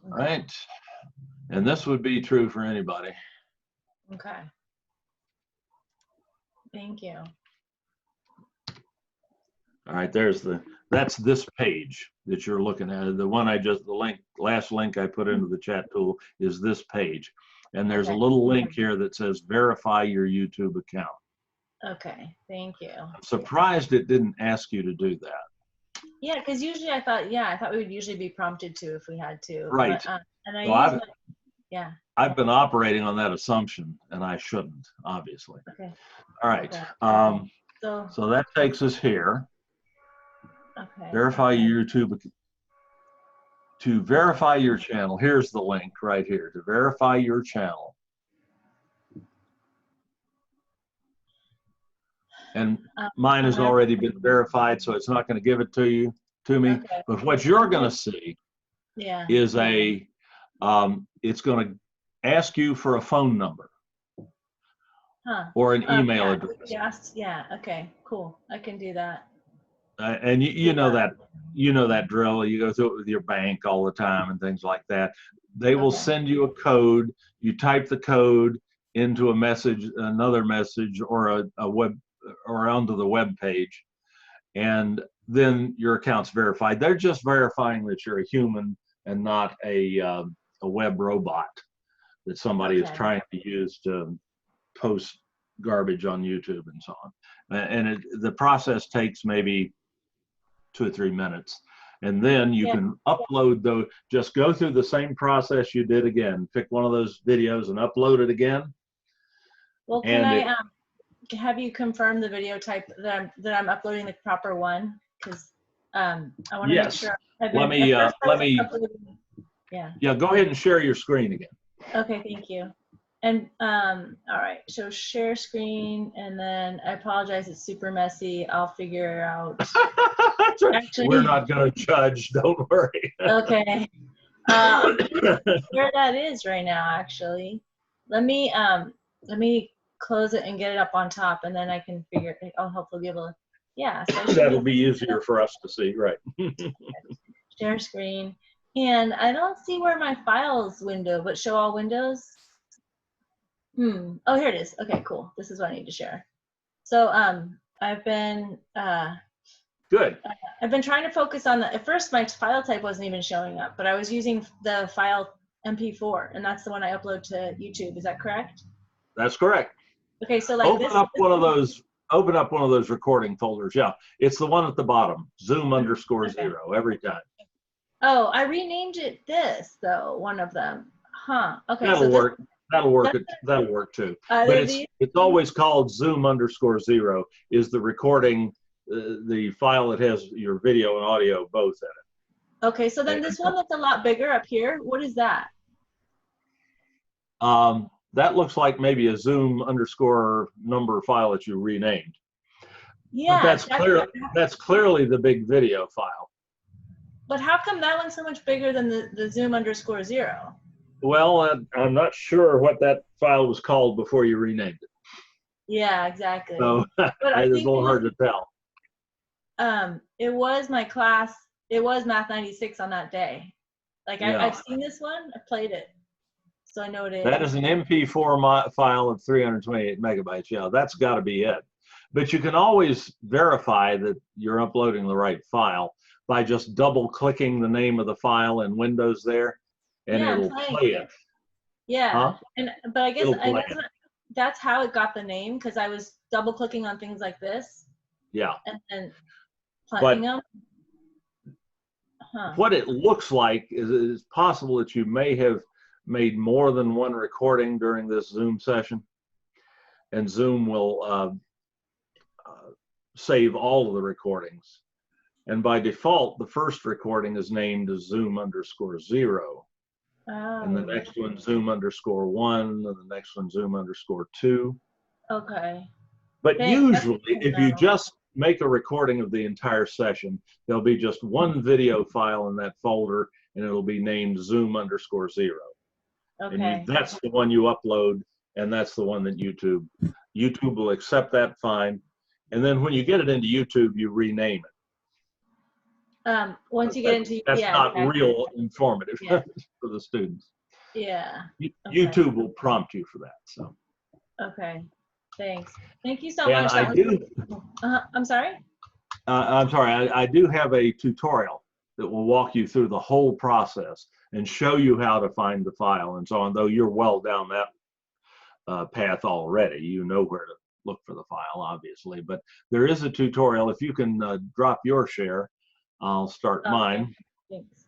All right. And this would be true for anybody. Okay. Thank you. All right, that's this page that you're looking at. The one last link I put into the chat tool is this page. And there's a Okay. little link here that says verify your YouTube account. Okay, thank you. I'm surprised it didn't ask you to do that. Yeah, because usually I thought we would usually be prompted to if we had to. Right. But, and I Well, use yeah. I've been operating on that assumption, and I shouldn't, obviously. Okay. All right. Okay. So that takes us here. Okay. Verify your YouTube. To verify your channel, here's the link right here. To verify your channel. And mine has already been verified, so it's not going to give it to me. Okay. But what you're going to see is it's going to ask you for a phone number or an email address. Yes. Yeah. Okay. Cool. I can do that. And you know that drill. You go through it with your bank all the time and things like that. They will send you a code. You type the code into another message, or a web, or onto the web page, and then your account's verified. They're just verifying that you're a human and not a web robot that somebody is trying to use to post garbage on YouTube and so on. And the process takes maybe 2 or 3 minutes. And then you can upload just go through the same process you did again. Pick one of those videos and upload it again. Well, can I have you confirm the video type that I'm uploading the proper one? Because I want to make sure. Let me go ahead and share your screen again. Okay, thank you. And all right, so share screen, and then I apologize, it's super messy. I'll figure out. Actually, we're not going to judge. Don't worry. Okay. Where that is right now, actually. Let me close it and get it up on top, and then I can figure. I'll hopefully be able to. Yeah. So that'll be easier for us to see, right? Share screen, and I don't see where my files window, but show all windows. Oh, here it is. Okay, cool. This is what I need to share. So I've been good. I've been trying to focus on at first my file type wasn't even showing up, but I was using the file MP4, and that's the one I upload to YouTube. Is that correct? That's correct. Okay, so like open up one of those recording folders. Yeah, it's the one at the bottom. Zoom_0 every time. Oh, I renamed it this though. One of them. Huh. Okay. That'll work. That'll work. That'll work too. But it's always called Zoom_0 is the recording, the file that has your video and audio both in it. Okay, so then this one that's a lot bigger up here, what is that? That looks like maybe a Zoom_number file that you renamed. Yeah, but that's clearly the big video file. But how come that one's so much bigger than the Zoom_0? Well, I'm not sure what that file was called before you renamed it. Yeah, exactly. So but it's a little hard to tell. It was my class. It was Math 96 on that day. Like Yeah. I've seen this one. I played it, so I know what it is. That is an MP4 file of 328 megabytes. Yeah, that's got to be it. But you can always verify that you're uploading the right file by just double clicking the name of the file in Windows there, and it'll play it. Yeah, huh? But I guess that's how it got the name, because I was double clicking on things like this. Yeah. And then playing them. What it looks like is it's possible that you may have made more than one recording during this Zoom session, and Zoom will save all of the recordings. And by default, the first recording is named as Zoom_0. Oh. And the next one Zoom_1, and the next one Zoom_2. Okay. But usually, if you just make a recording of the entire session, there'll be just one video file in that folder, and it'll be named Zoom_0. Okay. And that's the one you upload, and that's the one that YouTube will accept that fine. And then when you get it into YouTube, you rename it. Once you get into that's not real informative for the students. Yeah. YouTube will prompt you for that. So. Okay. Thanks. Thank you so much. I'm sorry. I'm sorry. I do have a tutorial that will walk you through the whole process and show you how to find the file and so on. Though you're well down that path already, you know where to look for the file, obviously. But there is a tutorial. If you can drop your share, I'll start mine. Thanks.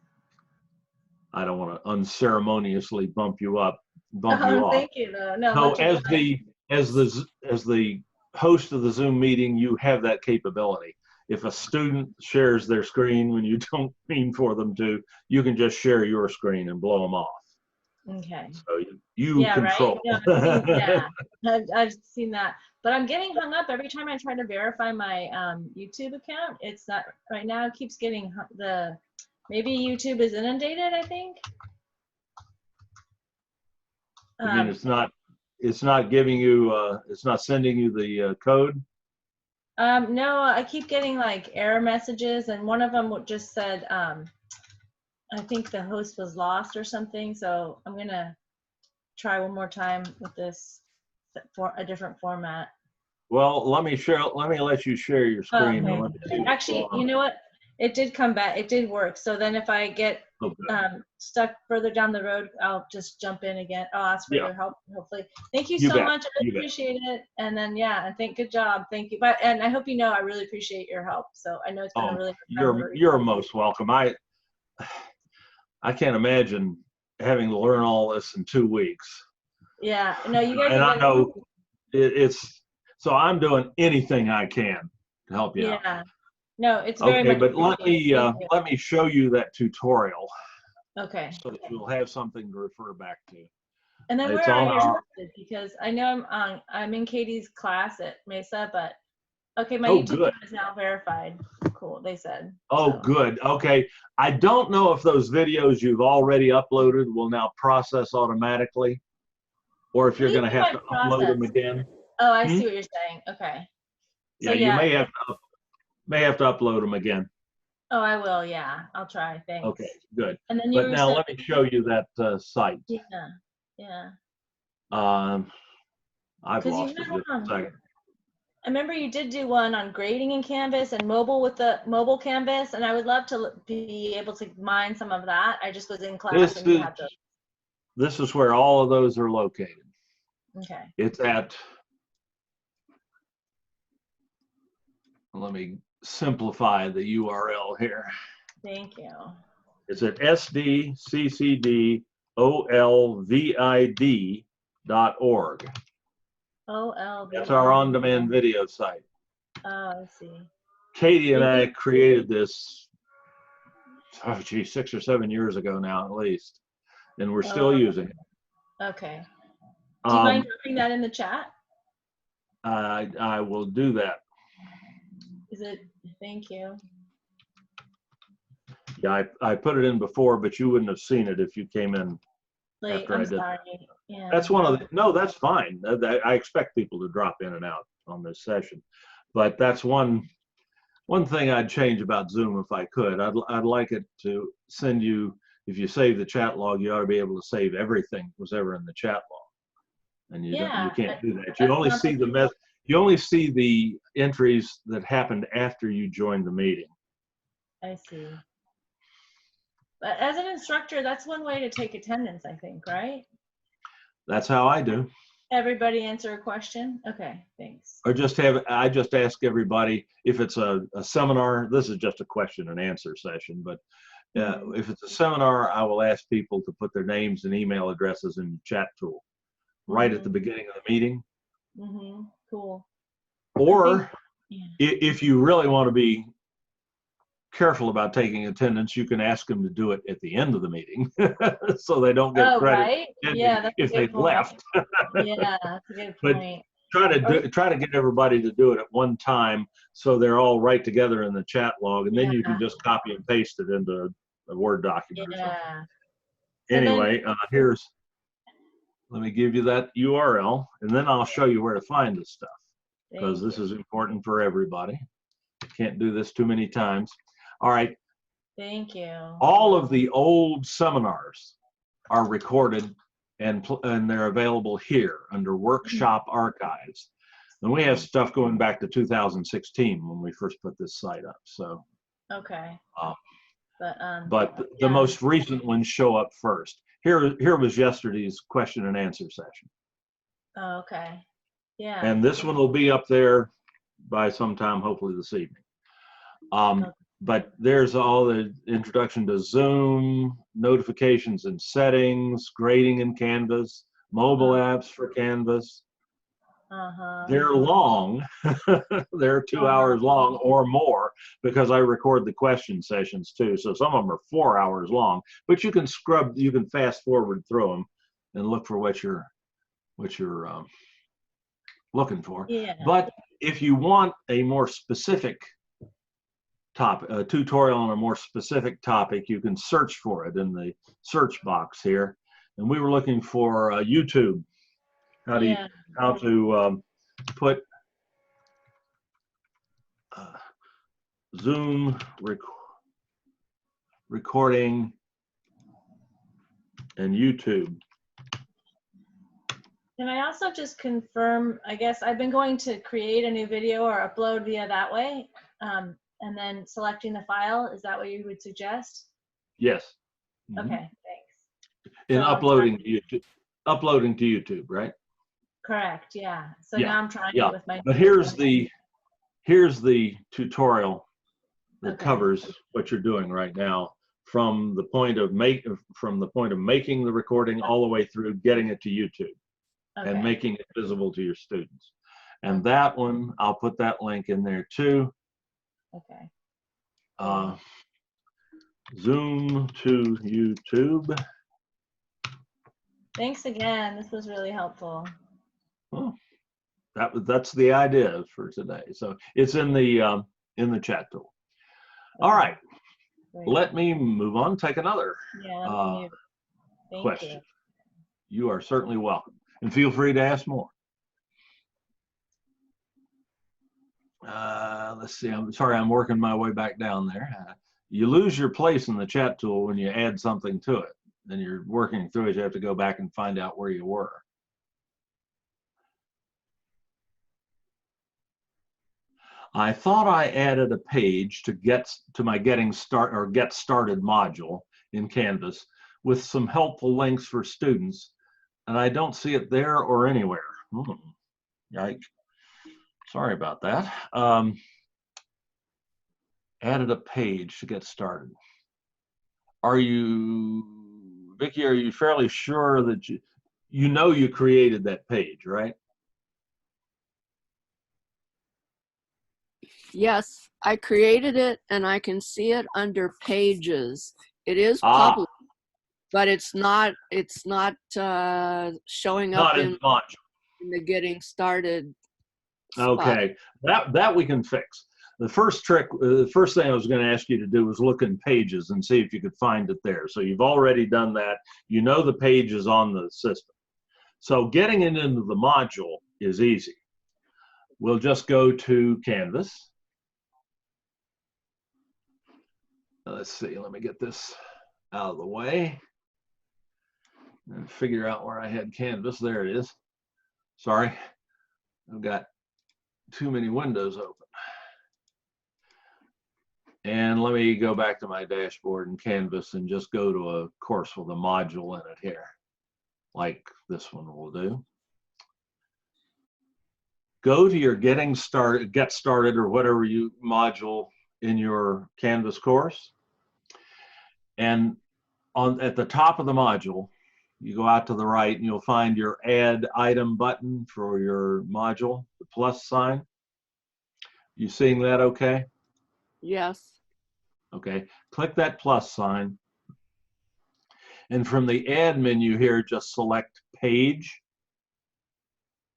I don't want to unceremoniously bump you off. Thank you. No. So as the host of the Zoom meeting, you have that capability. If a student shares their screen when you don't mean for them to, you can just share your screen and blow them off. Okay. So you control. Right? Yeah, I've seen that. But I'm getting hung up every time I try to verify my YouTube account. It's not right now. It keeps getting maybe YouTube is inundated, I think. You mean it's not giving you it's not sending you the code? No, I keep getting like error messages, and one of them just said I think the host was lost or something. So I'm gonna try one more time with this for a different format. Well, let me let you share your screen. Okay. Actually, you know what? It did come back. It did work. So then if I get stuck further down the road, I'll just jump in again. I'll ask for your help, hopefully. Thank you so much. I really appreciate it. And then, good job. Thank you. And I hope you know I really appreciate your help. So I know it's been a really you're most welcome. I can't imagine having to learn all this in 2 weeks. Yeah. No, you guys. And I know so I'm doing anything I can to help you out. Yeah. No, it's very much. But let me show you that tutorial. Okay. So that you'll have something to refer back to. And then where are you? Because I know I'm in Katie's class at Mesa, but okay, my YouTube is now verified. Cool, they said. Oh, good. Okay. I don't know if those videos you've already uploaded will now process automatically, or if you're going to have to upload them again. Oh, I see what you're saying. Okay. So you may have to upload them again. Oh, I will. Yeah, I'll try. Thanks. Okay, good. And then but now let me show you that site. Yeah. I've lost it just a second. I remember you did do one on grading in Canvas and mobile with the mobile Canvas, and I would love to be able to mine some of that. I just was in class and you had to. This is where all of those are located. Okay. It's at. Let me simplify the URL here. Thank you. It's at sdccdolvid.com. OLB. That's our on-demand video site. Oh, I see. Katie and I created this, oh gee, 6 or 7 years ago now at least, and we're still using it. Okay. Do you mind dropping that in the chat? I will do that. Is it? Thank you. Yeah, I put it in before, but you wouldn't have seen it if you came in Like, after I I'm did. sorry. Yeah. That's one of the, no, that's fine. I expect people to drop in and out on this session, but that's one thing I'd change about Zoom if I could. I'd like it to send you, if you save the chat log, you ought to be able to save everything that was ever in the chat log. And you can't do that. You only see you only see the entries that happened after you joined the meeting. I see. But as an instructor, that's one way to take attendance, I think, right? That's how I do. Everybody answer a question? Okay, thanks. Or I just ask everybody, if it's a seminar, this is just a question and answer session, but if it's a seminar, I will ask people to put their names and email addresses in the chat tool right at the beginning of the meeting. Cool. Or if you really want to be careful about taking attendance, you can ask them to do it at the end of the meeting so they don't get credit if they left. Yeah, that's a good point. But try to get everybody to do it at one time so they're all right together in the chat log, and then you can just copy and paste it into a Word document or something. Anyway, let me give you that URL, and then I'll show you where to find this stuff, because this is important for everybody. Can't do this too many times. All right. Thank you. All of the old seminars are recorded and they're available here under Workshop Archives. And we have stuff going back to 2016 when we first put this site up. So. Okay. But the most recent ones show up first. Here was yesterday's question and answer session. Oh, okay. Yeah. And this one will be up there by sometime, hopefully this evening. But there's all the introduction to Zoom, notifications and settings, grading in Canvas, mobile apps for Canvas. They're long. They're 2 hours long or more, because I record the question sessions too. So some of them are 4 hours long, but you can fast forward through them and look for what you're looking for. Yeah. But if you want a more specific a tutorial on a more specific topic, you can search for it in the search box here. And we were looking for YouTube, how to put Zoom recording and YouTube. Can I also just confirm, I guess I've been going to create a new video or upload via that way, and then selecting the file. Is that what you would suggest? Yes. Okay, thanks. And uploading to YouTube, right? Correct, yeah. So now I'm trying it with my. But here's the tutorial that covers what you're doing right now, from the point of making the recording all the way through getting it to YouTube and making it visible to your students. And that one, I'll put that link in there too. Okay. Zoom to YouTube. Thanks again. This was really helpful. Well, that's the idea for today. So it's in the chat tool. All right. Let me move on. Take another question. You are certainly welcome, and feel free to ask more. Let's see. I'm sorry, I'm working my way back down there. You lose your place in the chat tool when you add something to it. Then you're working through it. You have to go back and find out where you were. I thought I added a page to my Get Started module in Canvas with some helpful links for students, and I don't see it there or anywhere. Yikes. Sorry about that. Added a page to get started. Vicki, are you fairly sure that you know you created that page, right? Yes, I created it and I can see it under pages. It is Ah, public, but it's not showing up not in the module. in the getting started spot. Okay, that we can fix. The first trick, the first thing I was going to ask you to do was look in pages and see if you could find it there. So you've already done that. You know the page is on the system. So getting it into the module is easy. We'll just go to Canvas. Let's see, let me get this out of the way and figure out where I had Canvas. There it is. Sorry, I've got too many windows open. And let me go back to my dashboard in Canvas and just go to a course with a module in it here, like this one will do. Go to your get started or whatever you module in your Canvas course. And at the top of the module, you go out to the right and you'll find your add item button for your module, the plus sign. You seeing that okay? Yes. Okay, click that plus sign. And from the add menu here, just select page.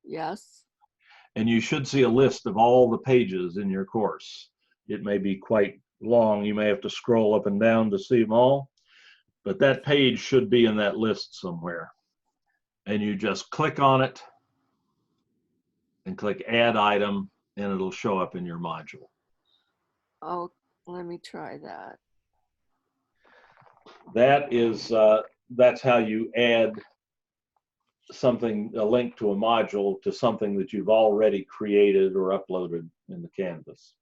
Yes. And you should see a list of all the pages in your course. It may be quite long. You may have to scroll up and down to see them all, but that page should be in that list somewhere. And you just click on it and click add item, and it'll show up in your module. Oh, let me try that. That is, that's how you add something, a link to a module to something that you've already created or uploaded in the Canvas.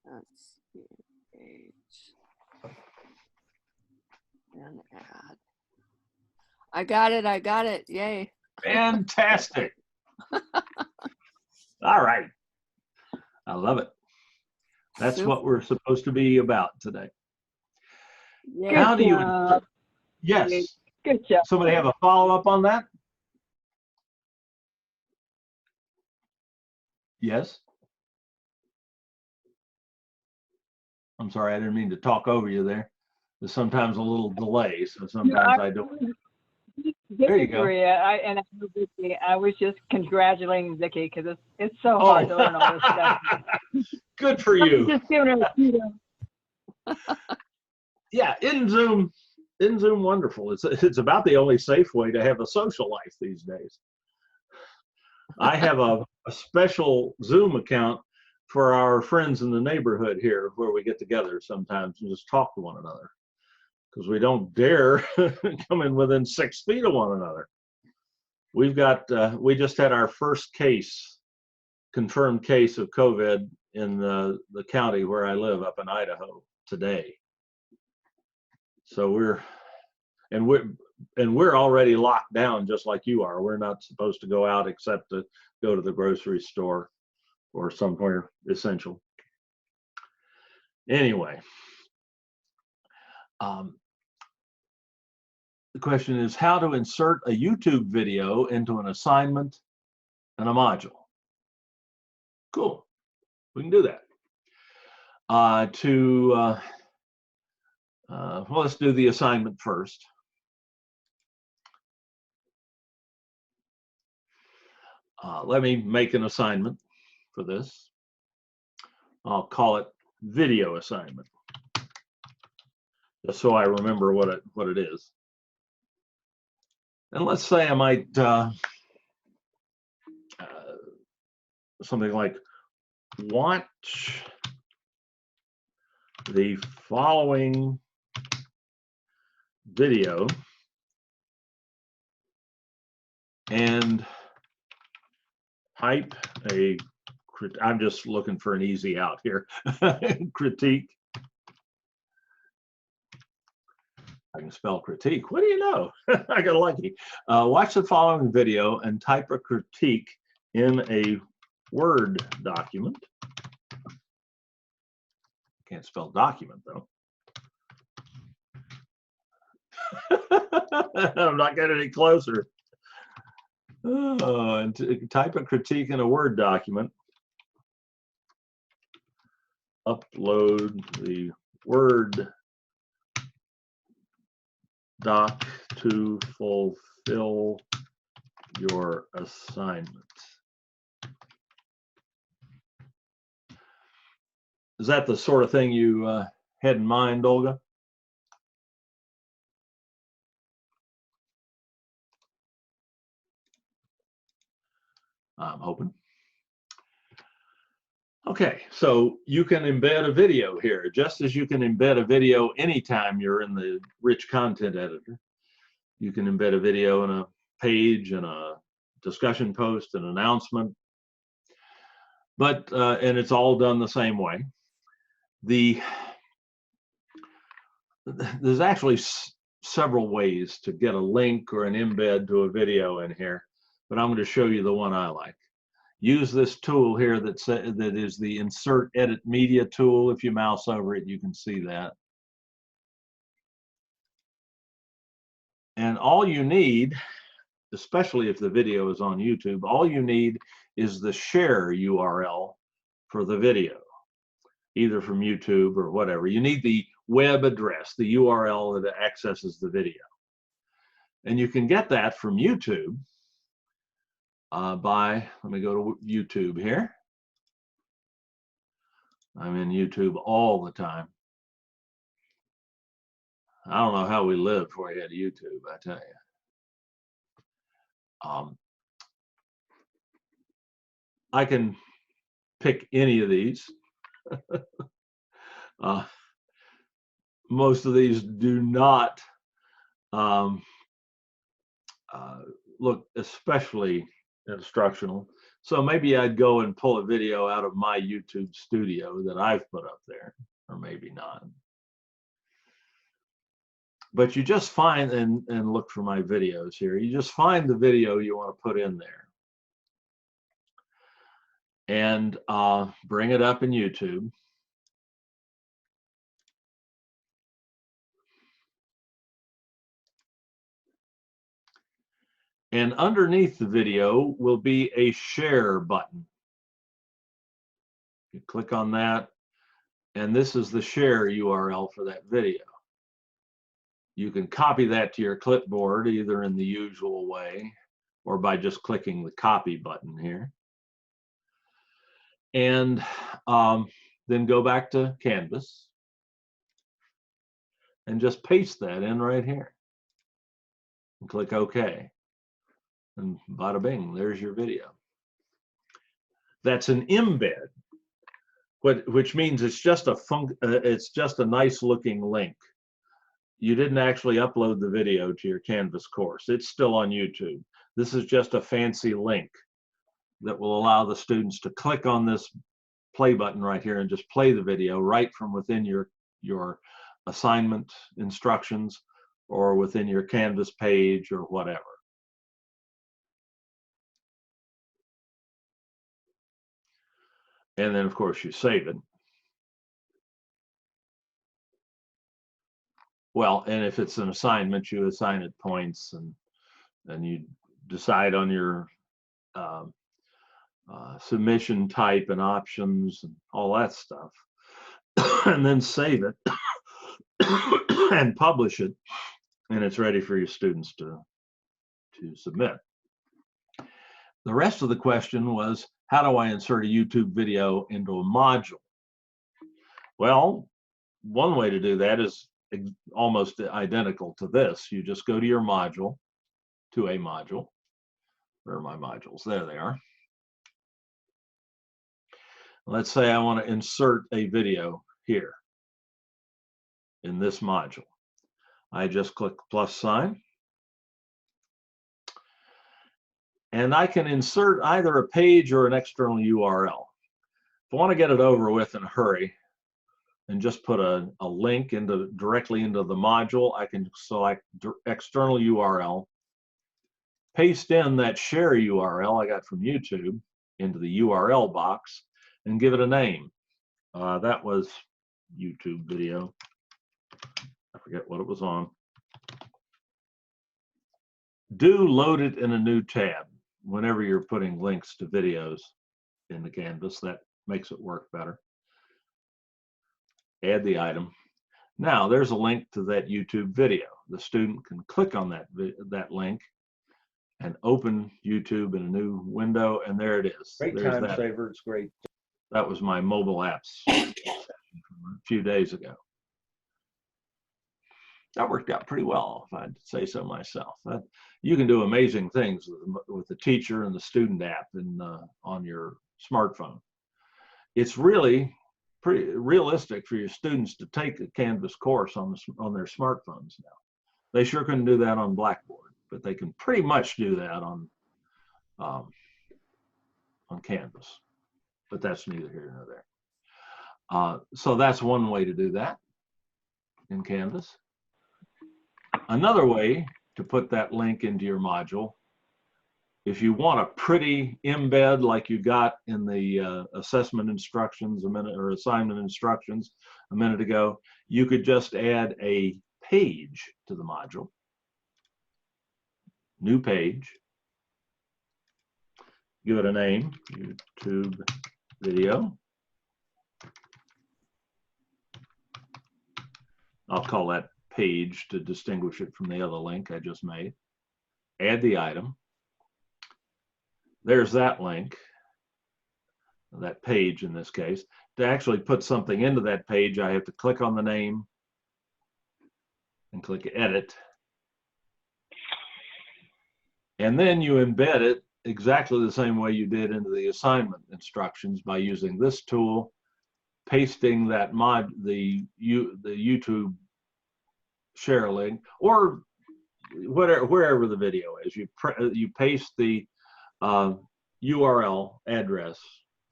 Let's see, page and add. I got it, yay. Fantastic. All right. I love it. That's Super. what we're supposed to be about today. Yeah. How do you, job. yes. Good job. Somebody have a follow-up on that? Yes. I'm sorry, I didn't mean to talk over you there. There's sometimes a little delay, so sometimes I don't. There you go. I was just congratulating Vicki because it's so hard to learn all this stuff. Good for you. Just giving her a kudos. Yeah, in Zoom wonderful. It's about the only safe way to have a social life these days. I have a special Zoom account for our friends in the neighborhood here where we get together sometimes and just talk to one another because we don't dare come in within 6 feet of one another. We've got, we just had our first confirmed case of COVID in the county where I live up in Idaho today. So we're already locked down just like you are. We're not supposed to go out except to go to the grocery store or somewhere essential. Anyway, the question is how to insert a YouTube video into an assignment and a module. Cool, we can do that. Well, let's do the assignment first. Let me make an assignment for this. I'll call it video assignment, just so I remember what it is. And let's say I might something like watch the following video and type a, I'm just looking for an easy out here, critique. I can spell critique. What do you know? I got lucky. Watch the following video and type a critique in a Word document. Can't spell document though. I'm not getting any closer. Oh, and type a critique in a Word document. Upload the Word doc to fulfill your assignment. Is that the sort of thing you had in mind, Olga? I'm hoping. Okay, so you can embed a video here, just as you can embed a video anytime you're in the rich content editor. You can embed a video in a page, and a discussion post, an announcement, but and it's all done the same way. There's actually several ways to get a link or an embed to a video in here, but I'm going to show you the one I like. Use this tool here that is the Insert Edit Media tool. If you mouse over it, you can see that. And all you need, especially if the video is on YouTube, all you need is the share URL for the video, either from YouTube or whatever. You need the web address, the URL that accesses the video. And you can get that from YouTube by, let me go to YouTube here. I'm in YouTube all the time. I don't know how we lived before we had YouTube, I tell you. I can pick any of these. Most of these do not look especially instructional. So maybe I'd go and pull a video out of my YouTube studio that I've put up there, or maybe not. But you just find, and look for my videos here, you just find the video you want to put in there. And bring it up in YouTube. And underneath the video will be a share button. You click on that, and this is the share URL for that video. You can copy that to your clipboard either in the usual way or by just clicking the copy button here. And then go back to Canvas and just paste that in right here. And click OK. And bada bing, there's your video. That's an embed, which means it's just a nice looking link. You didn't actually upload the video to your Canvas course. It's still on YouTube. This is just a fancy link that will allow the students to click on this play button right here and just play the video right from within your assignment instructions or within your Canvas page or whatever. And then, of course, you save it. Well, and if it's an assignment, you assign it points, and you decide on your submission type and options and all that stuff, and then save it and publish it, and it's ready for your students to submit. The rest of the question was, how do I insert a YouTube video into a module? Well, one way to do that is almost identical to this. You just go to your module, to a module. Where are my modules? There they are. Let's say I want to insert a video here in this module. I just click plus sign. And I can insert either a page or an external URL. If I want to get it over with in a hurry and just put a link directly into the module, I can select external URL, paste in that share URL I got from YouTube into the URL box, and give it a name. That was YouTube video. I forget what it was on. Do load it in a new tab whenever you're putting links to videos into Canvas. That makes it work better. Add the item. Now there's a link to that YouTube video. The student can click on that link and open YouTube in a new window, and there it is. Great There's time that. saver. It's great. That was my mobile apps from a few days ago. That worked out pretty well, if I'd say so myself. You can do amazing things with the teacher and the student app on your smartphone. It's really pretty realistic for your students to take a Canvas course on their smartphones now. They sure couldn't do that on Blackboard, but they can pretty much do that on Canvas. But that's neither here nor there. So that's one way to do that in Canvas. Another way to put that link into your module, if you want a pretty embed like you got in the assessment instructions or assignment instructions a minute ago, you could just add a page to the module. New page. Give it a name, YouTube video. I'll call that page to distinguish it from the other link I just made. Add the item. There's that link, that page in this case. To actually put something into that page, I have to click on the name and click edit. And then you embed it exactly the same way you did into the assignment instructions by using this tool, pasting that the YouTube share link, or wherever the video is. You paste the URL address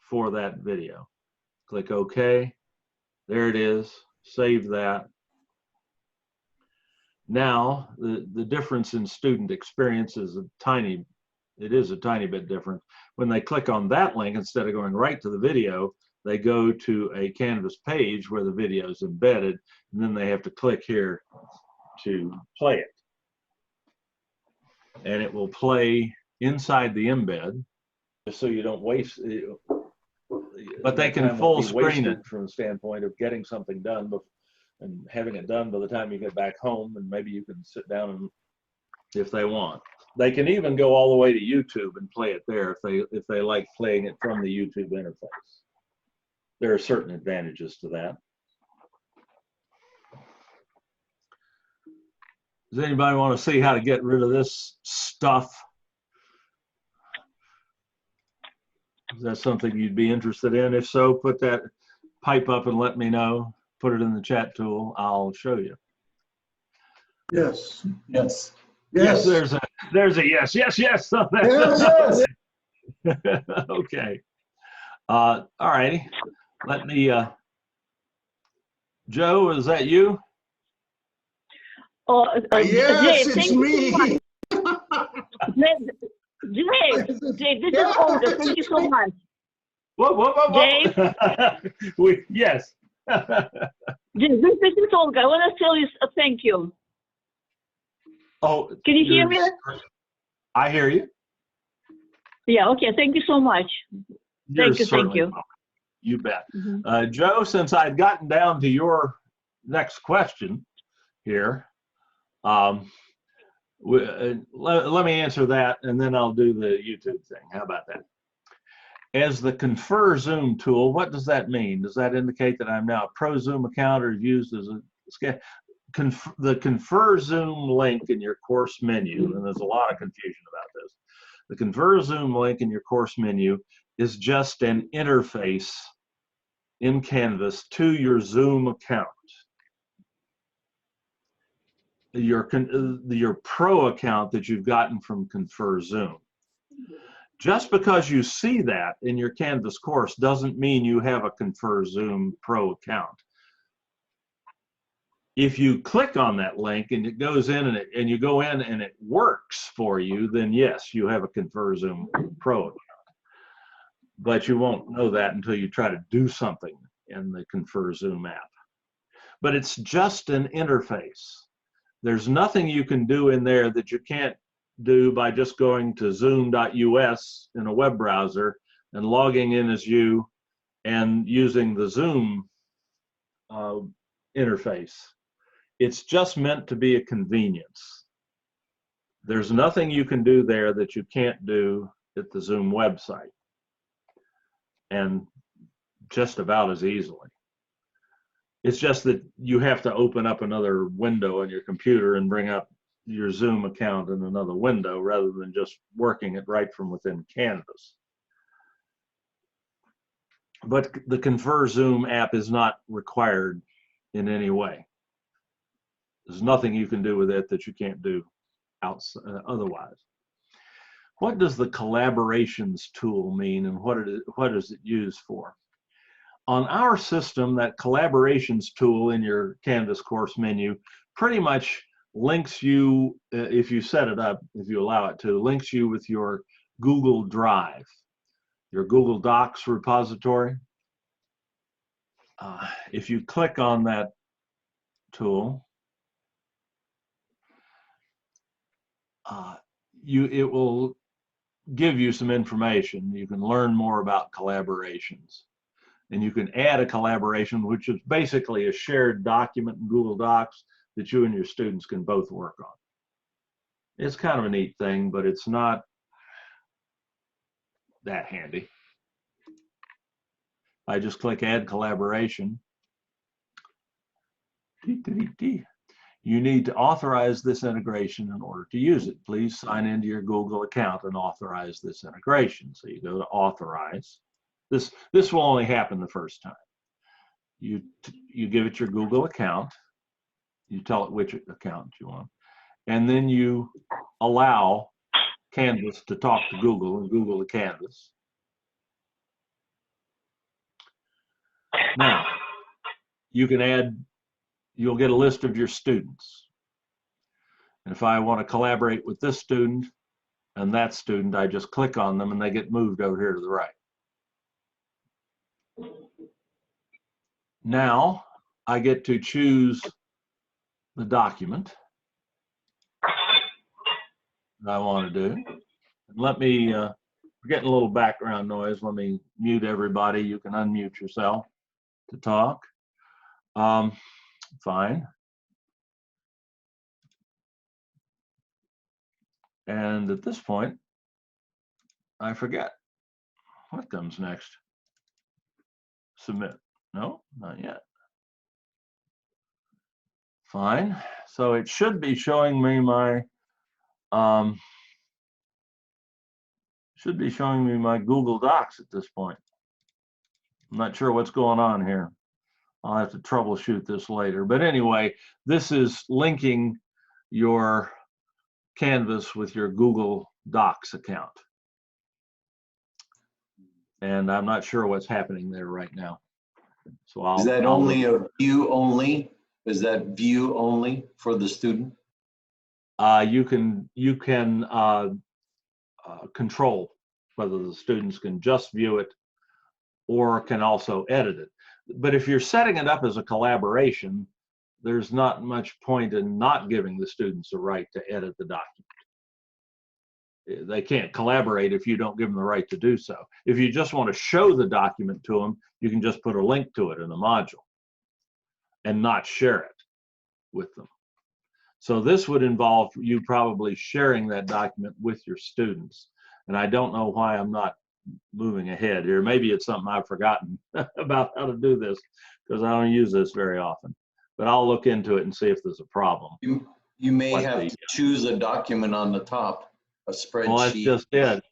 for that video. Click OK. There it is. Save that. Now the difference in student experience is a tiny bit different. When they click on that link, instead of going right to the video, they go to a Canvas page where the video is embedded, and then they have to click here to play it. And it will play inside the embed, Just so you don't waste. but they can full screen it. From the standpoint of getting something done and having it done by the time you get back home, and maybe you can sit down and, if they want. They can even go all the way to YouTube and play it there if they like playing it from the YouTube interface. There are certain advantages to that. Does anybody want to see how to get rid of this stuff? Is that something you'd be interested in? If so, put that pipe up and let me know. Put it in the chat tool. I'll show you. Yes. Yes. Yes, there's a yes. Yes, yes. Okay. All righty. Let me. Joe, is that you? Yes, it's me. Dave, this is Olga. Thank you so much. Whoa. Dave? Yes. Dave, this is Olga. I want to tell you thank you. Oh, can you hear me? I hear you. Yeah, okay. Thank you so much. Thank you. Welcome. You bet. Mm-hmm. Joe, since I'd gotten down to your next question here, let me answer that, and then I'll do the YouTube thing. How about that? As the Confer Zoom tool, what does that mean? Does that indicate that I'm now a pro Zoom account or used as a the Confer Zoom link in your course menu, and there's a lot of confusion about this. The Confer Zoom link in your course menu is just an interface in Canvas to your Zoom account. Your pro account that you've gotten from Confer Zoom. Just because you see that in your Canvas course doesn't mean you have a Confer Zoom pro account. If you click on that link and it goes in and you go in and it works for you, then yes, you have a Confer Zoom pro account. But you won't know that until you try to do something in the Confer Zoom app. But it's just an interface. There's nothing you can do in there that you can't do by just going to zoom.us in a web browser and logging in as you and using the Zoom interface. It's just meant to be a convenience. There's nothing you can do there that you can't do at the Zoom website, and just about as easily. It's just that you have to open up another window on your computer and bring up your Zoom account in another window rather than just working it right from within Canvas. But the Confer Zoom app is not required in any way. There's nothing you can do with it that you can't do otherwise. What does the collaborations tool mean, and what is it used for? On our system, that collaborations tool in your Canvas course menu pretty much links you, if you set it up, if you allow it to, links you with your Google Drive, your Google Docs repository. If you click on that tool, it will give you some information. You can learn more about collaborations. And you can add a collaboration, which is basically a shared document in Google Docs that you and your students can both work on. It's kind of a neat thing, but it's not that handy. I just click Add Collaboration. You need to authorize this integration in order to use it. Please sign into your Google account and authorize this integration. So you go to Authorize. This will only happen the first time. You give it your Google account. You tell it which account you want. And then you allow Canvas to talk to Google and Google to Canvas. Now, you can add, you'll get a list of your students. And if I want to collaborate with this student and that student, I just click on them and they get moved over here to the right. Now I get to choose the document that I want to do. And let me, we're getting a little background noise. Let me mute everybody. You can unmute yourself to talk. Fine. And at this point, I forget. What comes next? Submit. No, not yet. Fine. So it should be showing me my Google Docs at this point. I'm not sure what's going on here. I'll have to troubleshoot this later. But anyway, this is linking your Canvas with your Google Docs account. And I'm not sure what's happening there right now. So is that only a view only? Is that view only for the student? You can control whether the students can just view it or can also edit it. But if you're setting it up as a collaboration, there's not much point in not giving the students a right to edit the document. They can't collaborate if you don't give them the right to do so. If you just want to show the document to them, you can just put a link to it in the module and not share it with them. So this would involve you probably sharing that document with your students. And I don't know why I'm not moving ahead here. Maybe it's something I've forgotten about how to do this because I don't use this very often. But I'll look into it and see if there's a problem. You may have to choose a document on the top, a spreadsheet. Well, that's just it.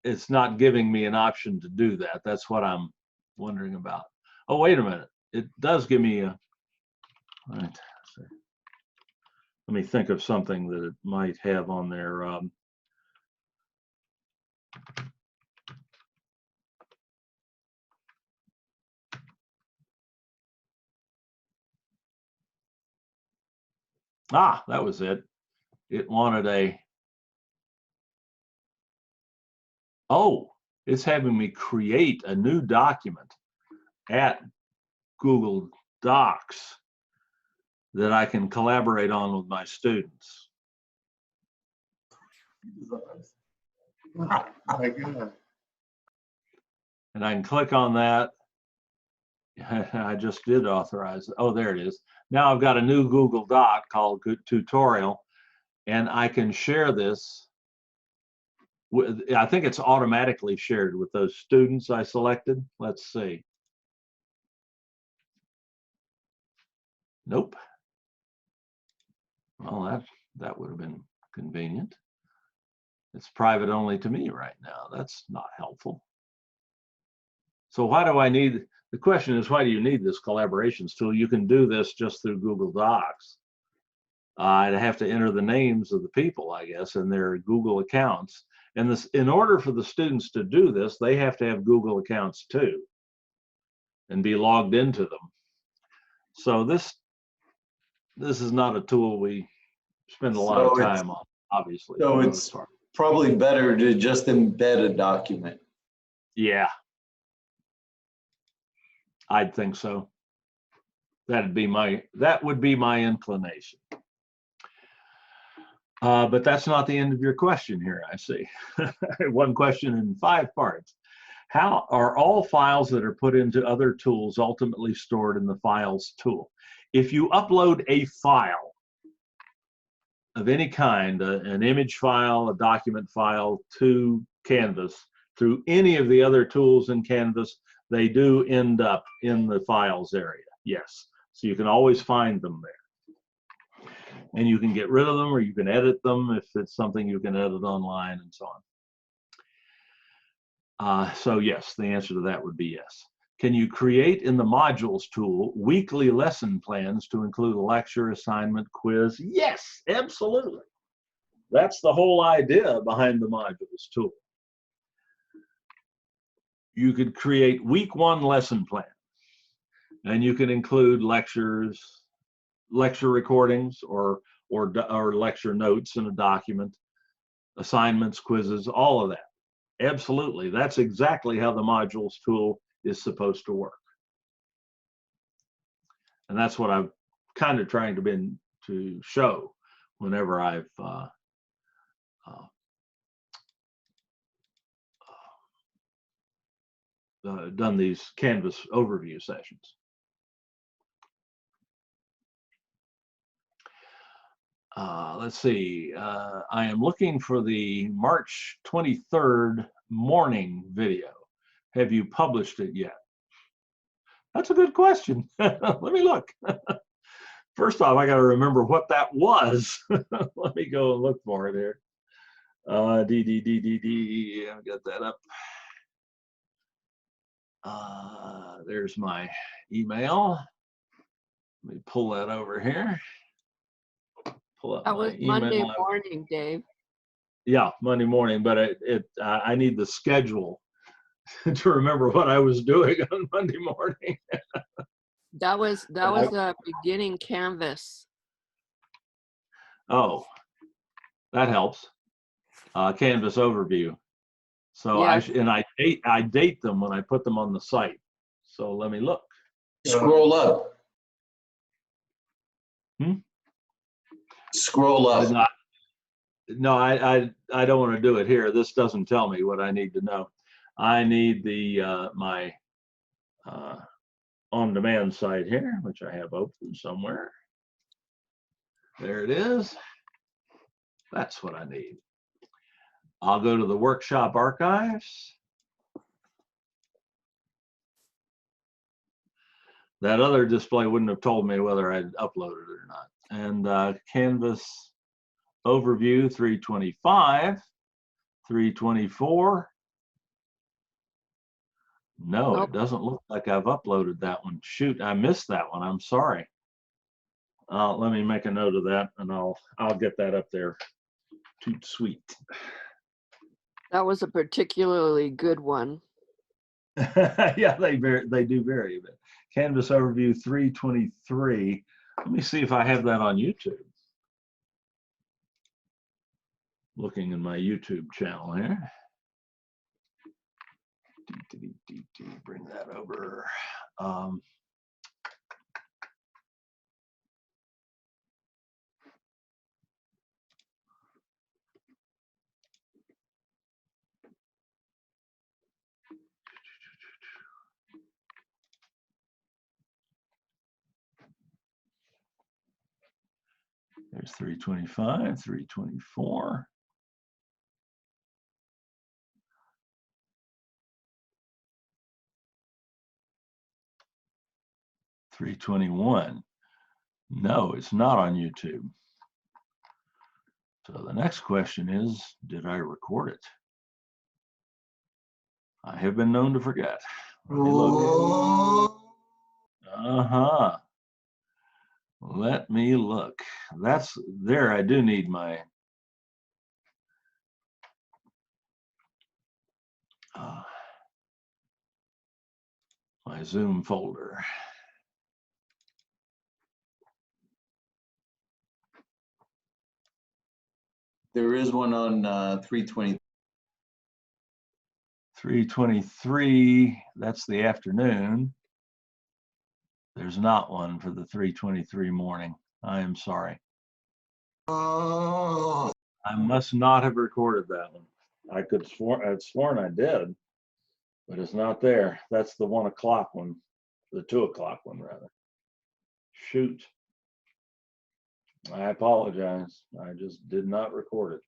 It's not giving me an option to do that. That's what I'm wondering about. Oh, wait a minute. It does give me a, all right, let me think of something that it might have on there. That was it. It wanted a, it's having me create a new document at Google Docs. that I can collaborate on with my students. My God. And I can click on that. I just did authorize it. Oh, there it is. Now I've got a new Google Doc called Tutorial, and I can share this with, I think it's automatically shared with those students I selected. Let's see. Nope. Well, that would have been convenient. It's private only to me right now. That's not helpful. So why do I need, the question is, why do you need this collaborations tool? You can do this just through Google Docs. I'd have to enter the names of the people, I guess, and their Google accounts. And this, in order for the students to do this, they have to have Google accounts too and be logged into them. So this is not a tool we spend a lot of time on, obviously. So it's probably better to just embed a document. Yeah, I'd think so. That would be my inclination. But that's not the end of your question here, I see. One question in 5 parts. How are all files that are put into other tools ultimately stored in the Files tool? If you upload a file of any kind, an image file, a document file to Canvas, through any of the other tools in Canvas, they do end up in the Files area, yes. So you can always find them there. And you can get rid of them, or you can edit them if it's something you can edit online and so on. So yes, the answer to that would be yes. Can you create in the Modules tool weekly lesson plans to include a lecture, assignment, quiz? Yes, absolutely. That's the whole idea behind the Modules tool. You could create week 1 lesson plan, and you can include lectures, lecture recordings, or lecture notes in a document, assignments, quizzes, all of that. Absolutely, that's exactly how the Modules tool is supposed to work. And that's what I'm kind of trying to show whenever I've done these Canvas overview sessions. Let's see, I am looking for the March 23rd morning video. Have you published it yet? That's a good question. Let me look. First off, I got to remember what that was. Let me go and look for it here. I've got that up. There's my email. Let me pull that over here. Pull up That my was email. Monday morning, Dave. Yeah, Monday morning, but I need the schedule to remember what I was doing on Monday morning. That was the beginning Canvas. Oh, that helps. Canvas overview. So Yes. I date them when I put them on the site. So let me look. Scroll up. Scroll up. No, I don't want to do it here. This doesn't tell me what I need to know. I need the my on-demand site here, which I have open somewhere. There it is. That's what I need. I'll go to the workshop archives. That other display wouldn't have told me whether I'd uploaded it or not. And Canvas overview 325, 324. No, Nope. it doesn't look like I've uploaded that one. Shoot, I missed that one. I'm sorry. Let me make a note of that, and I'll get that up there. Toot sweet. That was a particularly good one. Yeah, they do vary a bit. Canvas overview 323. Let me see if I have that on YouTube. Looking in my YouTube channel here. Bring that over. There's 325, 324. $321. No, it's not on YouTube. So the next question is, did I record it? I have been known to forget. Let me look. Uh-huh. Let me look. That's there. I do need my my Zoom folder. There is one on 320. 323, that's the afternoon. There's not one for the 323 morning. I am sorry. Oh. I must not have recorded that one. I'd sworn I did, but it's not there. That's the 1 o'clock one, the 2 o'clock one rather. Shoot. I apologize. I just did not record it.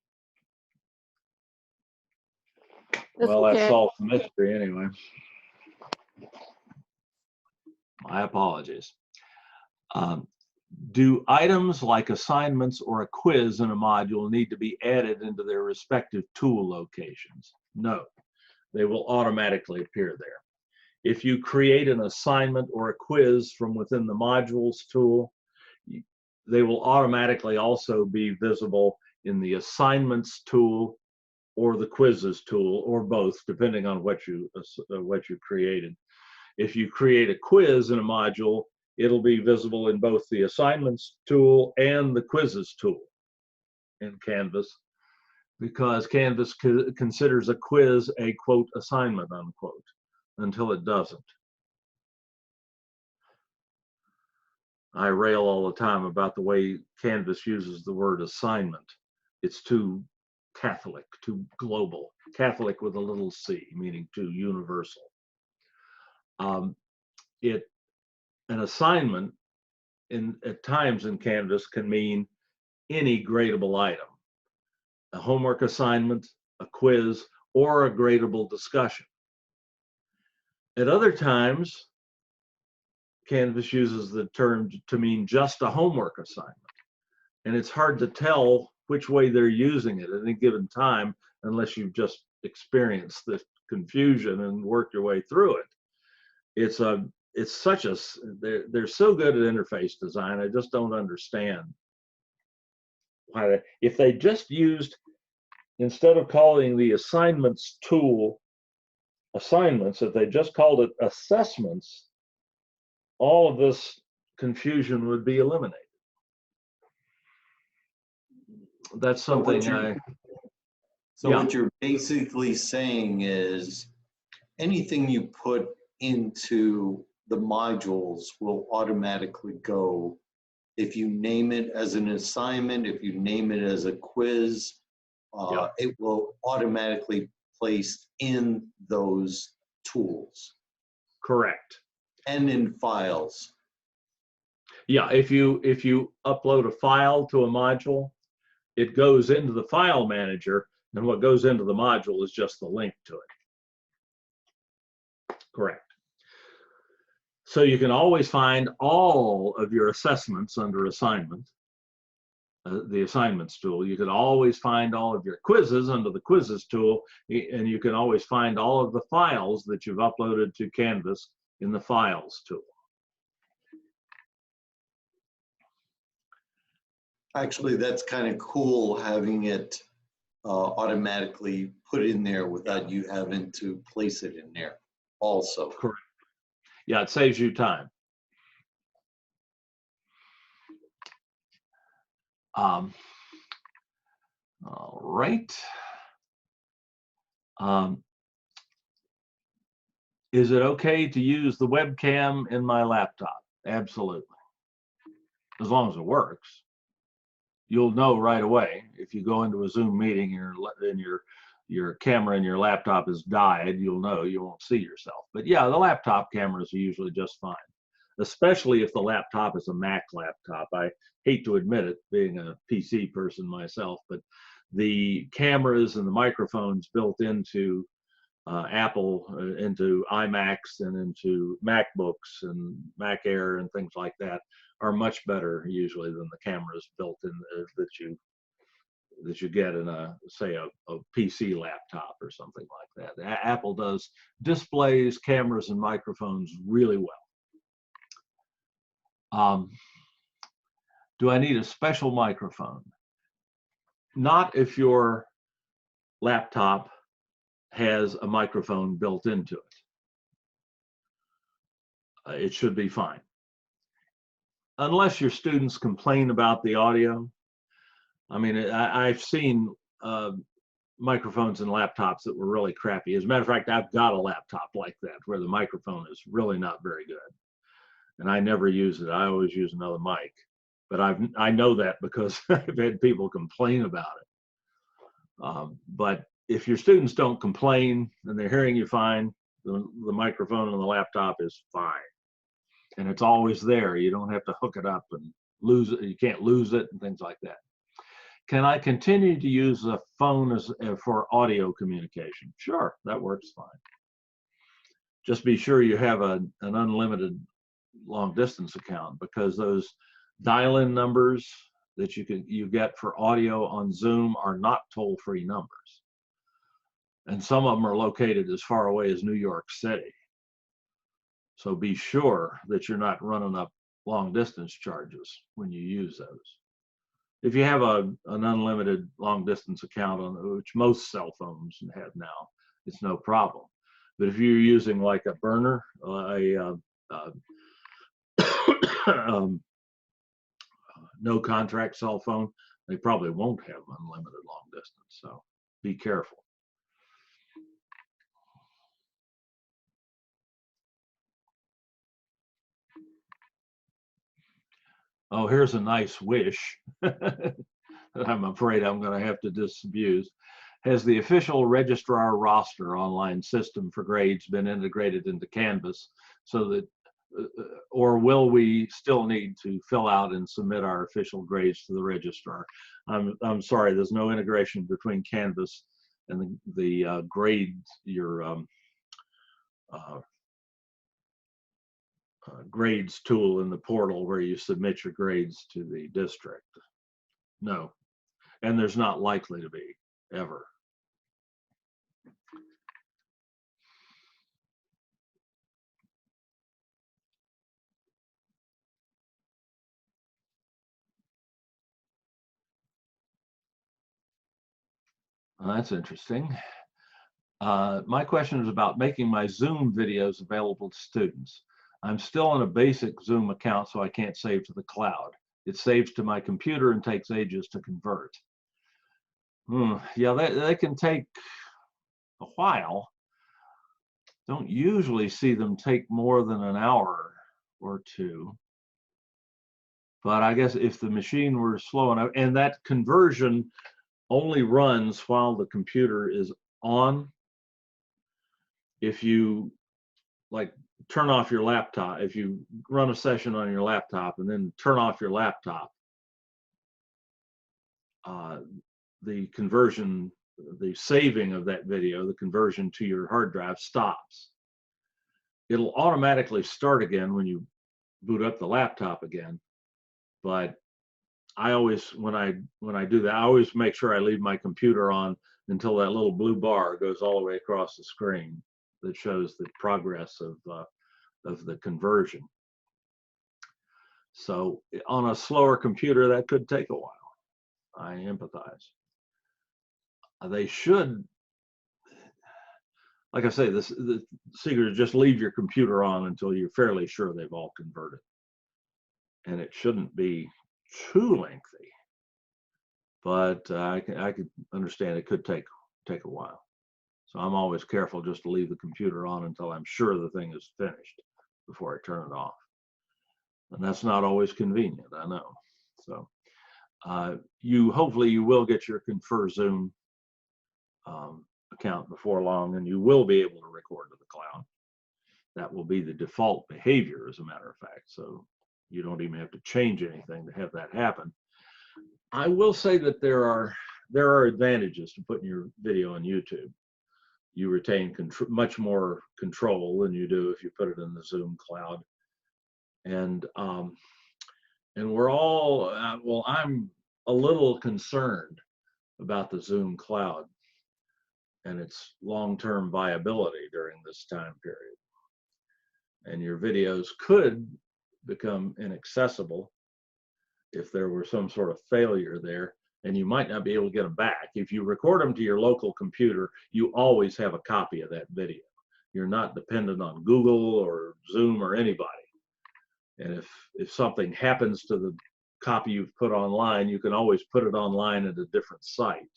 That's Well, okay. that solves the mystery anyway. My apologies. Do items like assignments or a quiz in a module need to be added into their respective tool locations? No, they will automatically appear there. If you create an assignment or a quiz from within the modules tool, they will automatically also be visible in the assignments tool or the quizzes tool, or both, depending on what you created. If you create a quiz in a module, it'll be visible in both the assignments tool and the quizzes tool in Canvas, because Canvas considers a quiz a quote assignment unquote until it doesn't. I rail all the time about the way Canvas uses the word assignment. It's too Catholic, too global. Catholic with a little c, meaning too universal. An assignment at times in Canvas can mean any gradable item, a homework assignment, a quiz, or a gradable discussion. At other times, Canvas uses the term to mean just a homework assignment. And it's hard to tell which way they're using it at any given time unless you've just experienced the confusion and worked your way through it. It's such a, they're so good at interface design, I just don't understand why if they just used, instead of calling the assignments tool assignments, if they just called it assessments, all of this confusion would be eliminated. That's something what you're basically saying is anything you put into the modules will automatically go. If you name it as an assignment, if you name it as a quiz, it will automatically place in those tools. Correct. And in files. Yeah, if you upload a file to a module, it goes into the file manager, and what goes into the module is just the link to it. Correct. So you can always find all of your assessments under assignment, the assignments tool. You can always find all of your quizzes under the quizzes tool, and you can always find all of the files that you've uploaded to Canvas in the files tool. Actually, that's kind of cool having it automatically put in there without you having to place it in there also. Correct. Yeah, it saves you time. All right. Is it okay to use the webcam in my laptop? Absolutely. As long as it works. You'll know right away if you go into a Zoom meeting and your camera in your laptop is died, you'll know, you won't see yourself. But yeah, the laptop cameras are usually just fine. especially if the laptop is a Mac laptop. I hate to admit it, being a PC person myself, but the cameras and the microphones built into Apple, into iMacs and into MacBooks and Mac Air and things like that are much better usually than the cameras built in that you get in a, say, a PC laptop or something like that. Apple does displays, cameras, and microphones really well. Do I need a special microphone? Not if your laptop has a microphone built into it. It should be fine. Unless your students complain about the audio. I mean, I've seen microphones and laptops that were really crappy. As a matter of fact, I've got a laptop like that where the microphone is really not very good. And I never use it. I always use another mic. But I know that because I've had people complain about it. But if your students don't complain and they're hearing you fine, the microphone on the laptop is fine. And it's always there. You don't have to hook it up and lose it. You can't lose it and things like that. Can I continue to use a phone for audio communication? Sure, that works fine. Just be sure you have an unlimited long distance account, because those dial-in numbers that you get for audio on Zoom are not toll-free numbers. And some of them are located as far away as New York City. So be sure that you're not running up long distance charges when you use those. If you have an unlimited long distance account, which most cell phones have now, it's no problem. But if you're using like a burner, no contract cell phone, they probably won't have unlimited long distance. So be careful. Oh, here's a nice wish that I'm afraid I'm going to have to disabuse. Has the official registrar roster online system for grades been integrated into Canvas so that, or will we still need to fill out and submit our official grades to the registrar? I'm sorry, there's no integration between Canvas and the grades, your grades tool in the portal where you submit your grades to the district. No, and there's not likely to be, ever. Well, that's interesting. My question is about making my Zoom videos available to students. I'm still on a basic Zoom account, so I can't save to the cloud. It saves to my computer and takes ages to convert. Yeah, they can take a while. Don't usually see them take more than an hour or two. But I guess if the machine were slow enough, and that conversion only runs while the computer is on. If you like turn off your laptop, if you run a session on your laptop and then turn off your laptop, the conversion, the saving of that video, the conversion to your hard drive stops. It'll automatically start again when you boot up the laptop again. But I always, when I do that, I always make sure I leave my computer on until that little blue bar goes all the way across the screen that shows the progress of the conversion. So on a slower computer, that could take a while. I empathize. They should, like I say, the secret is just leave your computer on until you're fairly sure they've all converted. And it shouldn't be too lengthy, but I could understand it could take a while. So I'm always careful just to leave the computer on until I'm sure the thing is finished before I turn it off. And that's not always convenient, I know. So hopefully you will get your Confer Zoom account before long, and you will be able to record to the cloud. that will be the default behavior, as a matter of fact. So you don't even have to change anything to have that happen. I will say that there are advantages to putting your video on YouTube. You retain much more control than you do if you put it in the Zoom cloud. And we're all, well, I'm a little concerned about the Zoom cloud and its long-term viability during this time period. And your videos could become inaccessible if there were some sort of failure there, and you might not be able to get them back. If you record them to your local computer, you always have a copy of that video. You're not dependent on Google or Zoom or anybody. And if something happens to the copy you've put online, you can always put it online at a different site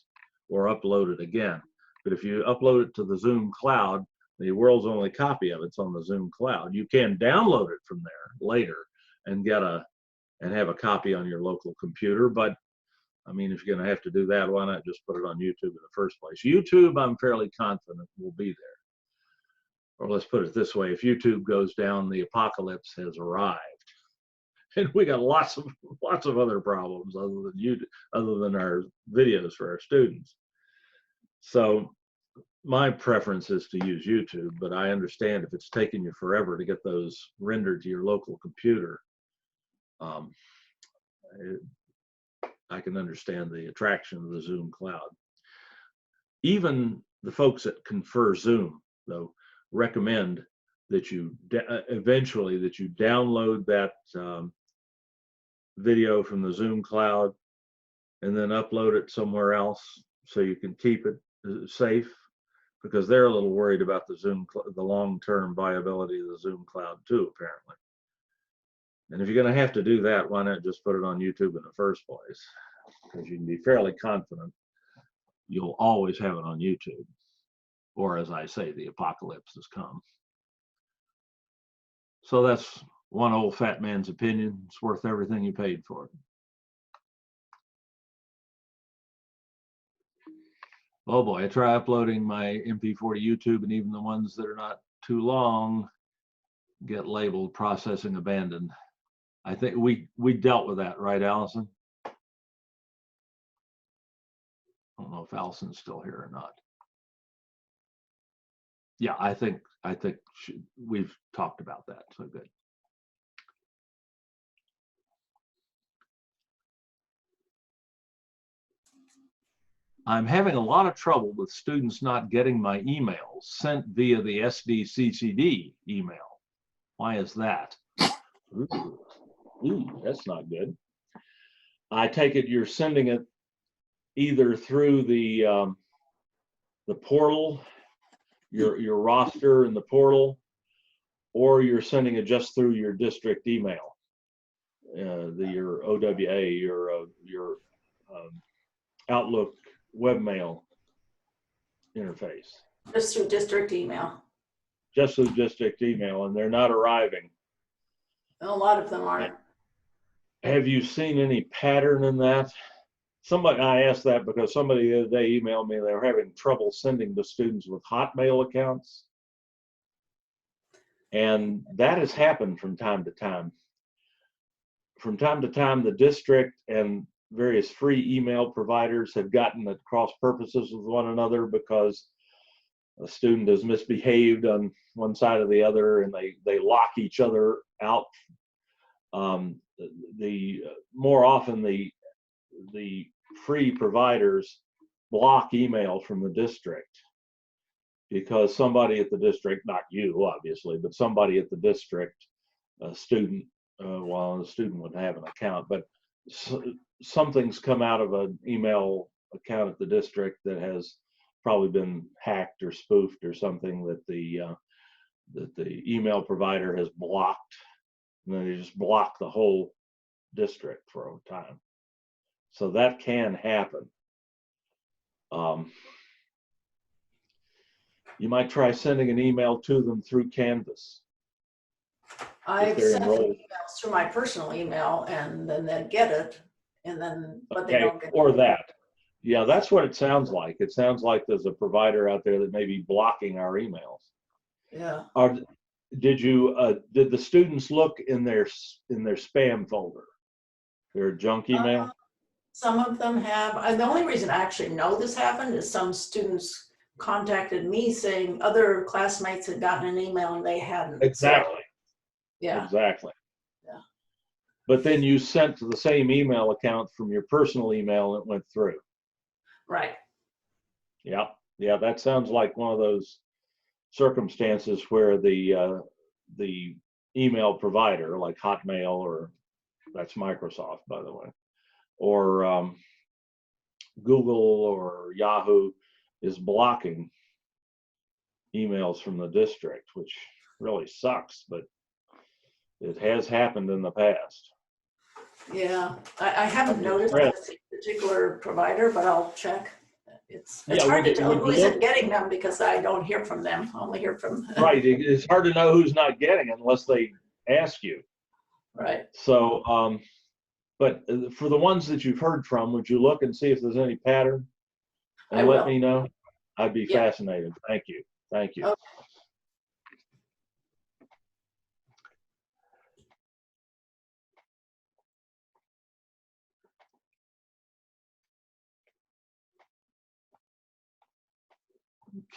or upload it again. But if you upload it to the Zoom cloud, the world's only copy of it's on the Zoom cloud. You can download it from there later and have a copy on your local computer. But I mean, if you're going to have to do that, why not just put it on YouTube in the first place? YouTube, I'm fairly confident will be there. Or let's put it this way: if YouTube goes down, the apocalypse has arrived, and we got lots of other problems other than our videos for our students. So my preference is to use YouTube, but I understand if it's taking you forever to get those rendered to your local computer. I can understand the attraction of the Zoom cloud. Even the folks that confer Zoom, though, recommend that you eventually that you download that video from the Zoom cloud and then upload it somewhere else so you can keep it safe, because they're a little worried about the long-term viability of the Zoom cloud too, apparently. And if you're going to have to do that, why not just put it on YouTube in the first place? Because you can be fairly confident you'll always have it on YouTube. Or, as I say, the apocalypse has come. So that's one old fat man's opinion. It's worth everything you paid for it. Oh boy, I try uploading my MP4 to YouTube, and even the ones that are not too long get labeled processing abandoned. I think we dealt with that, right, Allison? I don't know if Allison's still here or not. Yeah, I think we've talked about that, so good. I'm having a lot of trouble with students not getting my emails sent via the SDCCD email. Why is that? Ooh, that's not good. I take it you're sending it either through the portal, your roster in the portal, or you're sending it just through your district email, your OWA, your Outlook webmail interface. Just through district email. Just through district email, and they're not arriving. A lot of them aren't. Have you seen any pattern in that? I asked that because somebody the other day emailed me they were having trouble sending to students with Hotmail accounts. And that has happened from time to time. From time to time, the district and various free email providers have gotten at cross purposes with one another because a student has misbehaved on one side or the other, and they lock each other out. More often the free providers block email from the district because somebody at the district, not you obviously, but somebody at the district, a student, the student wouldn't have an account, but something's come out of an email account at the district that has probably been hacked or spoofed or something that the email provider has blocked, and then they just block the whole district for a time. So that can happen. You might try sending an email to them through Canvas. I've sent emails through my personal email, and then they'd get it, and then but they don't get it. Or that. Yeah, that's what it sounds like. It sounds like there's a provider out there that may be blocking our emails. Yeah. did the students look in their spam folder, their junk email? Some of them have. The only reason I actually know this happened is some students contacted me saying other classmates had gotten an email and they hadn't. Exactly. So, yeah. Exactly. Yeah. But then you sent to the same email account from your personal email and it went through. Right. Yeah. Yeah. That sounds like one of those circumstances where the email provider, like Hotmail, or that's Microsoft, by the way, or Google or Yahoo, is blocking emails from the district, which really sucks, but it has happened in the past. Yeah, I haven't noticed this particular provider, but I'll check. It's hard to tell who isn't getting them because I don't hear from them. I only hear from. Right, it's hard to know who's not getting unless they ask you. Right. So, but for the ones that you've heard from, would you look and see if there's any pattern and let me know? I'd be fascinated. Thank you. Thank you.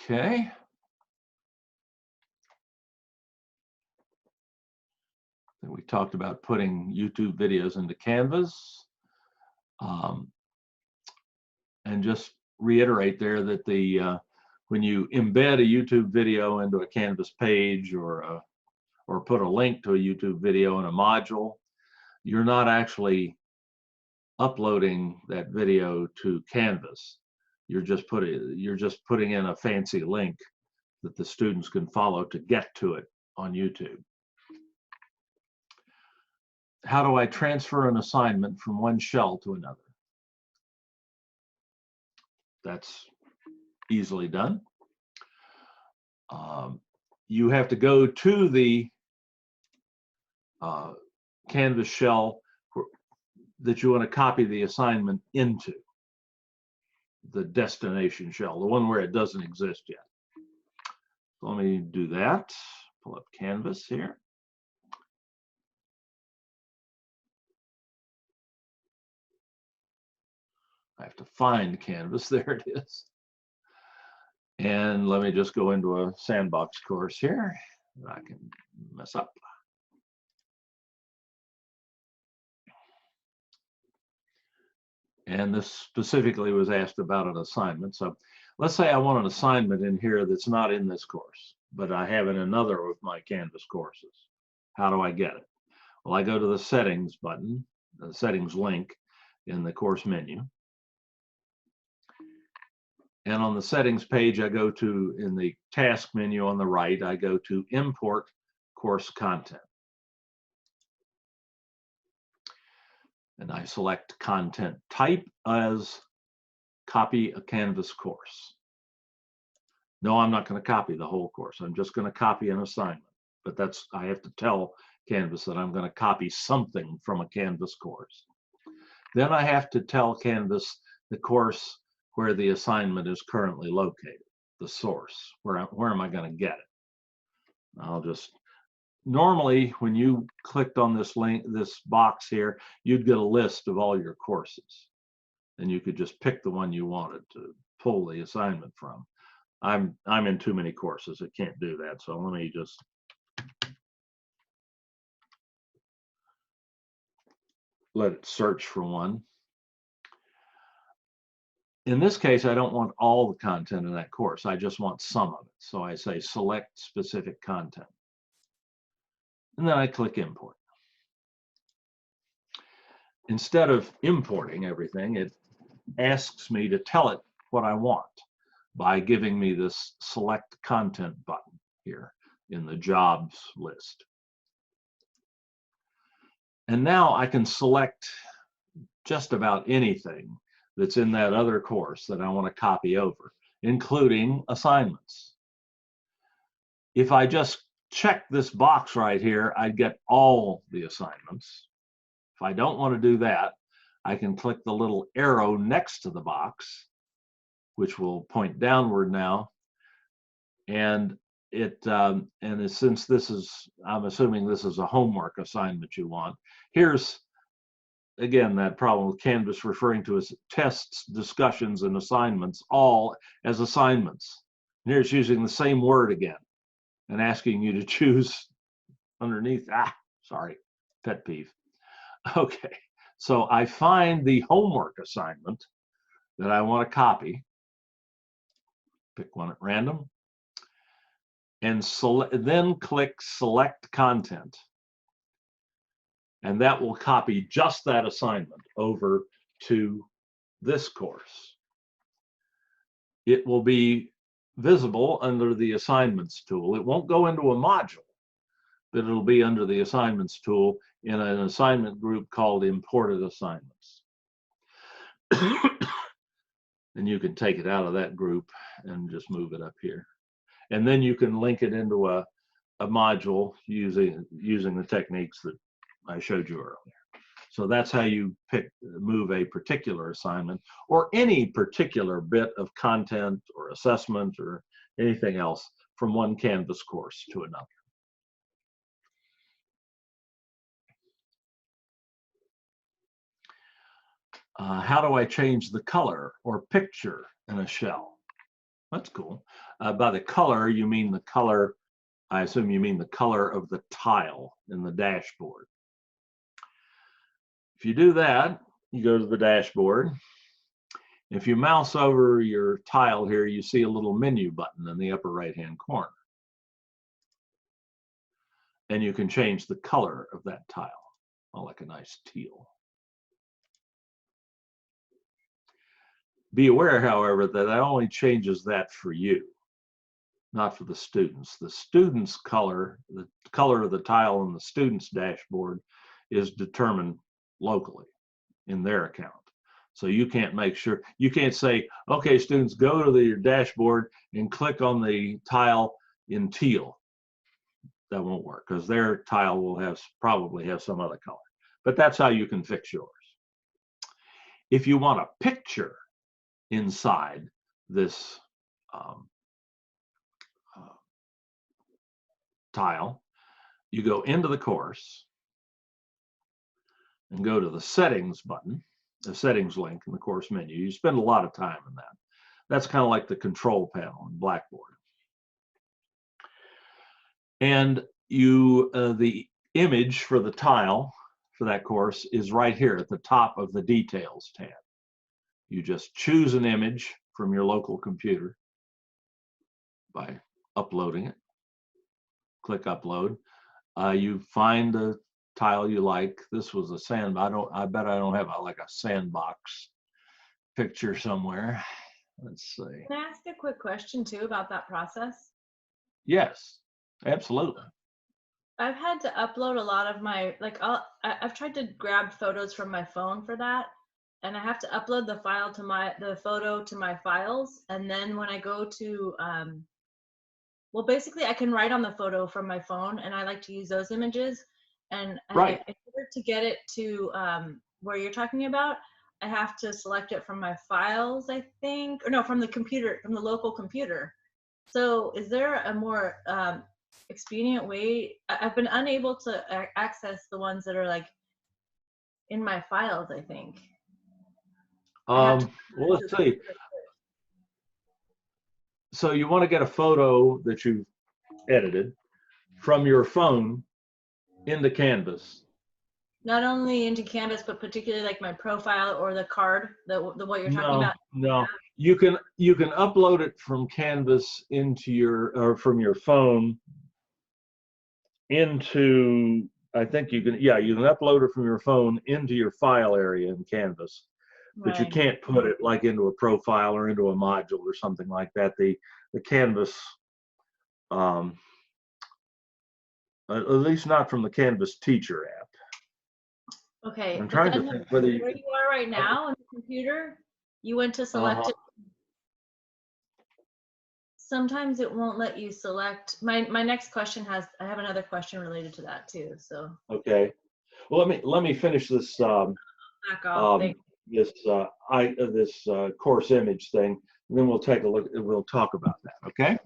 Okay. Then we talked about putting YouTube videos into Canvas. And just reiterate there that when you embed a YouTube video into a Canvas page or put a link to a YouTube video in a module, you're not actually uploading that video to Canvas. You're just putting in a fancy link that the students can follow to get to it on YouTube. How do I transfer an assignment from one shell to another? That's easily done. You have to go to the Canvas shell that you want to copy the assignment into, the destination shell, the one where it doesn't exist yet. So let me do that. Pull up Canvas here. I have to find Canvas. There it is. And let me just go into a sandbox course here. I can mess up. And this specifically was asked about an assignment. So let's say I want an assignment in here that's not in this course, but I have in another of my Canvas courses. How do I get it? Well, I go to the settings button, the settings link in the course menu. And on the settings page, I go to, in the task menu on the right, I go to import course content. And I select content type as copy a Canvas course. No, I'm not going to copy the whole course. I'm just going to copy an assignment. But I have to tell Canvas that I'm going to copy something from a Canvas course. Then I have to tell Canvas the course where the assignment is currently located, the source. Where am I going to get it? I'll just, normally when you clicked on this link, this box here, you'd get a list of all your courses. And you could just pick the one you wanted to pull the assignment from. I'm in too many courses. It can't do that. So let me just let it search for one. In this case, I don't want all the content in that course. I just want some of it. So I say select specific content. And then I click import. Instead of importing everything, it asks me to tell it what I want by giving me this select content button here in the jobs list. And now I can select just about anything that's in that other course that I want to copy over, including assignments. If I just check this box right here, I'd get all the assignments. If I don't want to do that, I can click the little arrow next to the box, which will point downward now, and since this is, I'm assuming this is a homework assignment you want, here's, again, that problem with Canvas referring to as tests, discussions, and assignments, all as assignments. And here it's using the same word again and asking you to choose underneath. Sorry, pet peeve. Okay, so I find the homework assignment that I want to copy, pick one at random, and then click Select Content. And that will copy just that assignment over to this course. It will be visible under the Assignments tool. It won't go into a module, but it'll be under the Assignments tool in an assignment group called Imported Assignments. And you can take it out of that group and just move it up here. And then you can link it into a module using the techniques that I showed you earlier. So that's how you move a particular assignment or any particular bit of content or assessment or anything else from one Canvas course to another. How do I change the color or picture in a shell? That's cool. By the color, you mean the color, I assume you mean the color of the tile in the dashboard. If you do that, you go to the dashboard. If you mouse over your tile here, you see a little menu button in the upper right-hand corner. And you can change the color of that tile. I like a nice teal. Be aware, however, that that only changes that for you, not for the students. The students' color, the color of the tile on the students' dashboard is determined locally in their account. So you can't make sure, you can't say, okay, students, go to your dashboard and click on the tile in teal. That won't work because their tile will probably have some other color. But that's how you can fix yours. If you want a picture inside this tile, you go into the course and go to the settings button, the settings link in the course menu. You spend a lot of time in that. That's kind of like the control panel in Blackboard. And the image for the tile for that course is right here at the top of the Details tab. You just choose an image from your local computer by uploading it. Click Upload. You find the tile you like. This was a sand. I bet I don't have like a sandbox picture somewhere. Let's see. Can I ask a quick question too about that process? Yes, absolutely. I've had to upload a lot of my, I've tried to grab photos from my phone for that, and I have to upload the photo to my files, and then when I go to, well, basically I can write on the photo from my phone, and I like to use those images, and right. in order to get it to where you're talking about, I have to select it from my files, I think, or no, from the computer, from the local computer. So is there a more expedient way? I've been unable to access the ones that are like in my files, I think. Well, let's see. So you want to get a photo that you've edited from your phone into Canvas. Not only into Canvas, but particularly like my profile or the card, the what you're talking about. No, you can upload it from Canvas into or from your phone into, I think you can upload it from your phone into your file area in Canvas. But you can't put it like into a profile or into a module or something like that. The Canvas, at least not from the Canvas Teacher app. Okay. I'm trying to think whether where you are right now on the computer, you went to select it. Sometimes it won't let you select. My next question I have another question related to that too. So. Okay. Well, let me finish this. Back off. This course image thing, and then we'll take a look. We'll talk about that. Okay.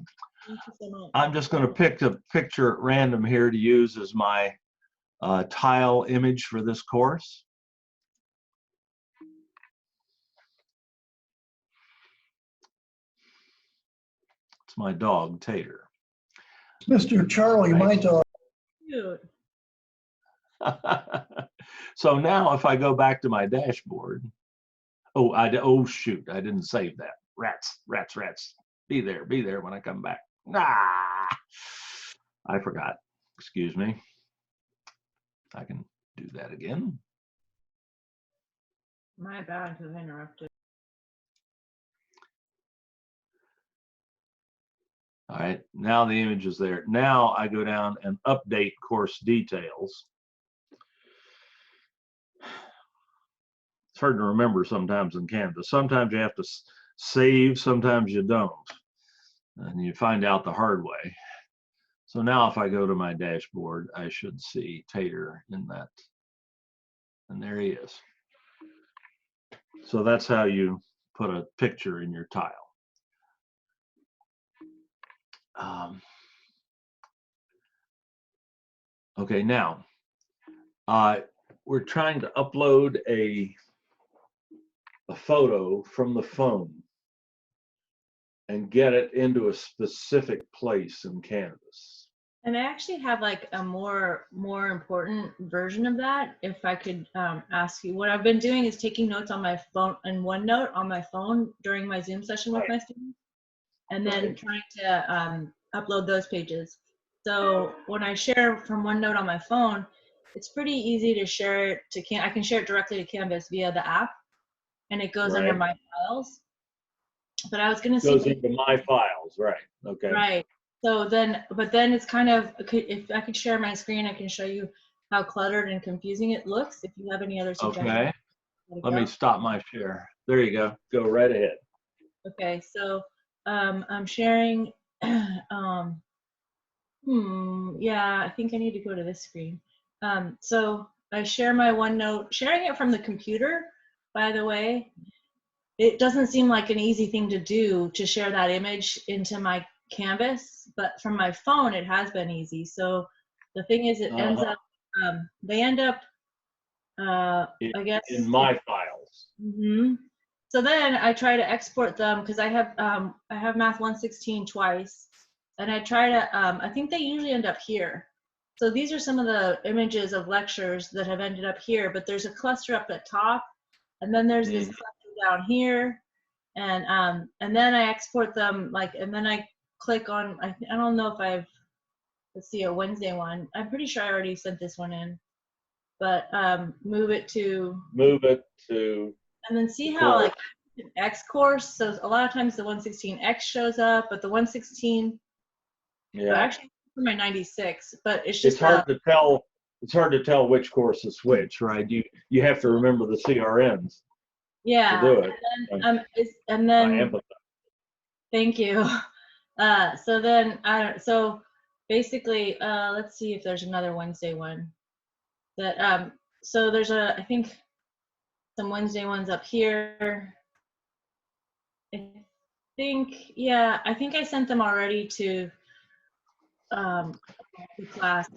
Thank you so much. I'm just going to pick a picture at random here to use as my tile image for this course. It's my dog, Tater. Mr. Charlie, my dog. Cute. So now if I go back to my dashboard, oh shoot, I didn't save that. Rats. Be there when I come back. Ah, I forgot. Excuse me. I can do that again. My bad, because I interrupted. All right, now the image is there. Now I go down and update course details. It's hard to remember sometimes in Canvas. Sometimes you have to save, sometimes you don't. And you find out the hard way. So now if I go to my dashboard, I should see Tater in that. And there he is. So that's how you put a picture in your tile. Okay, now we're trying to upload a photo from the phone and get it into a specific place in Canvas. And I actually have like a more important version of that. If I could ask you, what I've been doing is taking notes on my phone and OneNote on my phone during my Zoom session with my students, and then trying to upload those pages. So when I share from OneNote on my phone, it's pretty easy to share it to I can share it directly to Canvas via the app, and it goes under my files. But I was going to see. Goes into my files, right? Okay. Right. So then, but then it's kind of, if I could share my screen, I can show you how cluttered and confusing it looks. If you have any other suggestions. Okay. Let me stop my share. There you go. Go right ahead. Okay. So I'm sharing. Yeah, I think I need to go to this screen. So I share my OneNote, sharing it from the computer, by the way. It doesn't seem like an easy thing to do, to share that image into my Canvas, but from my phone it has been easy. So the thing is, it ends up they end up I guess in my files. So then I try to export them, because I have Math 116 twice, and I try to I think they usually end up here. So these are some of the images of lectures that have ended up here, but there's a cluster up at top, and then there's this cluster down here, and then I export them, like, and then I click on, I don't know if I've, let's see, a Wednesday one. I'm pretty sure I already sent this one in, but move it to, and then see how like X course. So a lot of times the 116X shows up, but the 116, actually for my 96, but it's just, it's hard to tell. It's hard to tell which course is which, right? You have to remember the CRNs. Yeah. To do it. And then I empathize. Thank you. So then, so basically, let's see if there's another Wednesday one. That so there's I think some Wednesday ones up here. I think I sent them already to the class,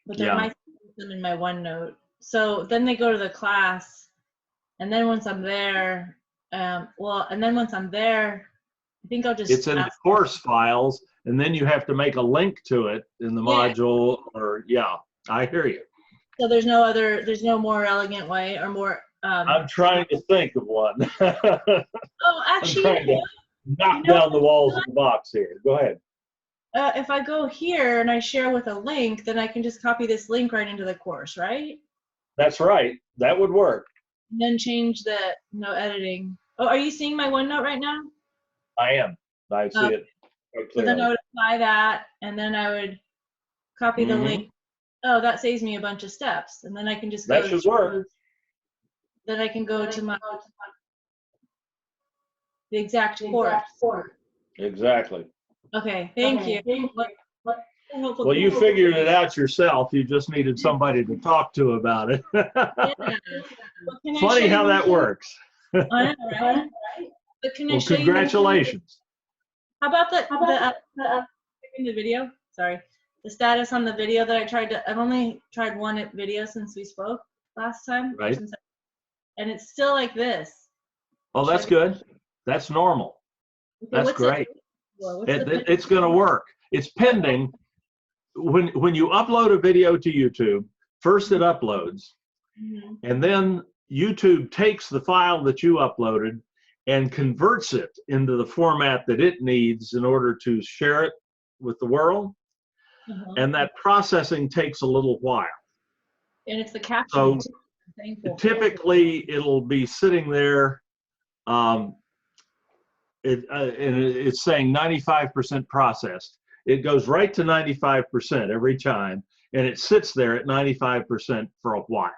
but there might be some in my OneNote. So then they go to the class, and then once I'm there, once I'm there, I think I'll just. It's in the course files, and then you have to make a link to it in the module, or I hear you. So there's no more elegant way or more. I'm trying to think of one. Oh, actually, I'm trying to knock down the walls of the box here. Go ahead. If I go here and I share with a link, then I can just copy this link right into the course, right? That's right. That would work. And then change the no editing. Oh, are you seeing my OneNote right now? I am. I see it. So then I would apply that, and then I would copy the link. Oh, that saves me a bunch of steps, and then I can just go. That should work. Then I can go to the exact course. Exactly. Okay, thank you. Well, you figured it out yourself. You just needed somebody to talk to about it. Funny how that works. I know, right? But can I show congratulations. How about the video? Sorry, the status on the video that I tried to. I've only tried one video since we spoke last time. Right. And it's still like this. Oh, that's good. That's normal. Okay, That's great. It's going to work. It's pending. When you upload a video to YouTube, first it uploads, and then YouTube takes the file that you uploaded and converts it into the format that it needs in order to share it with the world. And that processing takes a little while. And it's the caption. So typically it'll be sitting there, and it's saying 95% processed. It goes right to 95% every time, and it sits there at 95% for a while.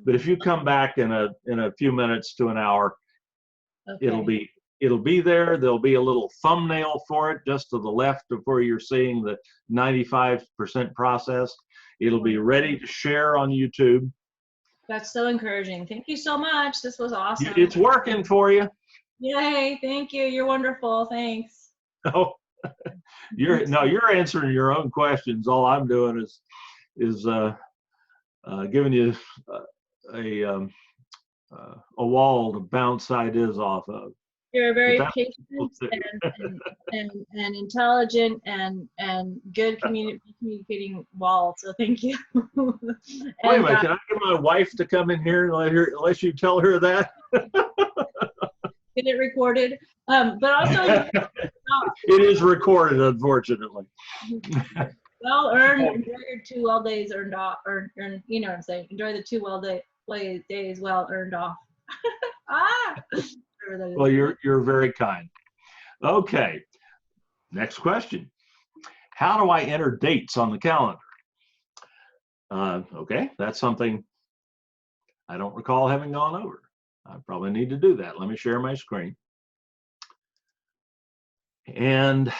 But if you come back in a few minutes to an hour, it'll be there. There'll be a little thumbnail for it just to the left of where you're seeing the 95% processed. It'll be ready to share on YouTube. That's so encouraging. Thank you so much. This was awesome. It's working for you. Yay! Thank you. You're wonderful. Thanks. Oh, you're answering your own questions. All I'm doing is giving you a wall to bounce ideas off of. You're very patient and intelligent and good communicating wall. So thank you. Wait a minute, can I get my wife to come in here and let you tell her that? Get it recorded. But also, it is recorded, unfortunately. Well earned. Enjoy your 2 well days earned off. You know what I'm saying. Enjoy the 2 well days well earned off. Well, you're very kind. Okay, next question. How do I enter dates on the calendar? Okay, that's something I don't recall having gone over. I probably need to do that. Let me share my screen. And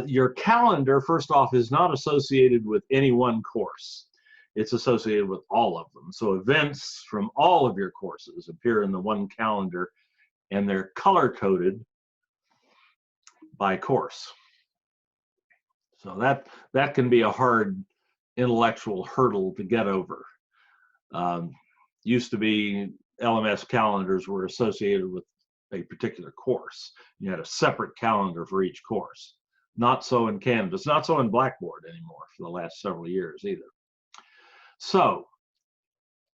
your calendar, first off, is not associated with any one course. It's associated with all of them. So events from all of your courses appear in the one calendar, and they're color-coded by course. So that can be a hard intellectual hurdle to get over. Used to be LMS calendars were associated with a particular course. You had a separate calendar for each course. Not so in Canvas, not so in Blackboard anymore for the last several years either. So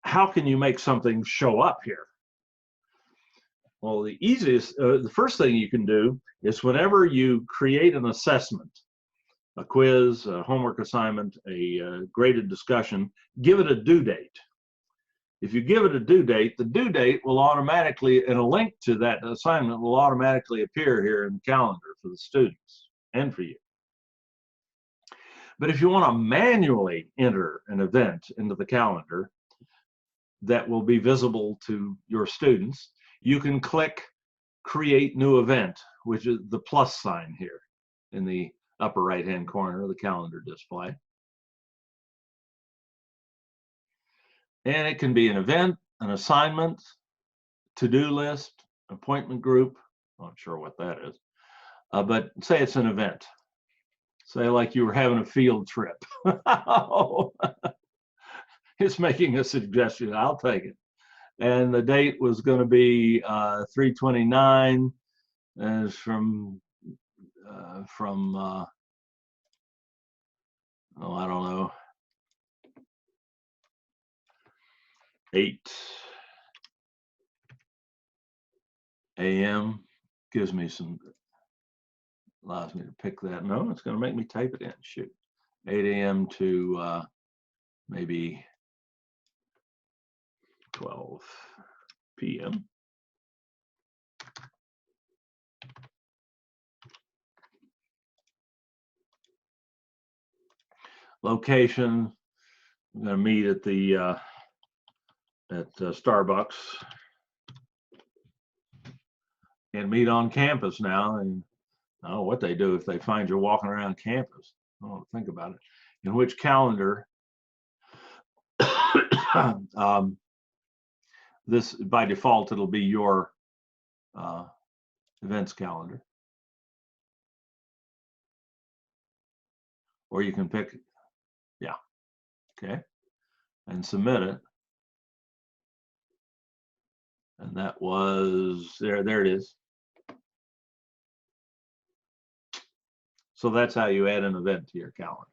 how can you make something show up here? Well, the first thing you can do is whenever you create an assessment, a quiz, a homework assignment, a graded discussion, give it a due date. If you give it a due date, the due date will automatically, and a link to that assignment will automatically appear here in the calendar for the students and for you. But if you want to manually enter an event into the calendar that will be visible to your students, you can click Create New Event, which is the plus sign here in the upper right-hand corner of the calendar display. And it can be an event, an assignment, to-do list, appointment group. I'm not sure what that is, but say it's an event. Say like you were having a field trip. It's making a suggestion. I'll take it. And the date was going to be 3/29, and it's from oh, I don't know, 8 a.m. gives me allows me to pick that. No, it's going to make me type it in. Shoot, 8 a.m. to maybe 12 p.m. Location, I'm going to meet at the Starbucks and meet on campus now. And I don't know what they do if they find you walking around campus. I don't think about it. In which calendar, this by default, it'll be your events calendar. or you can pick, yeah, okay, and submit it. And that was, there it is. So that's how you add an event to your calendar.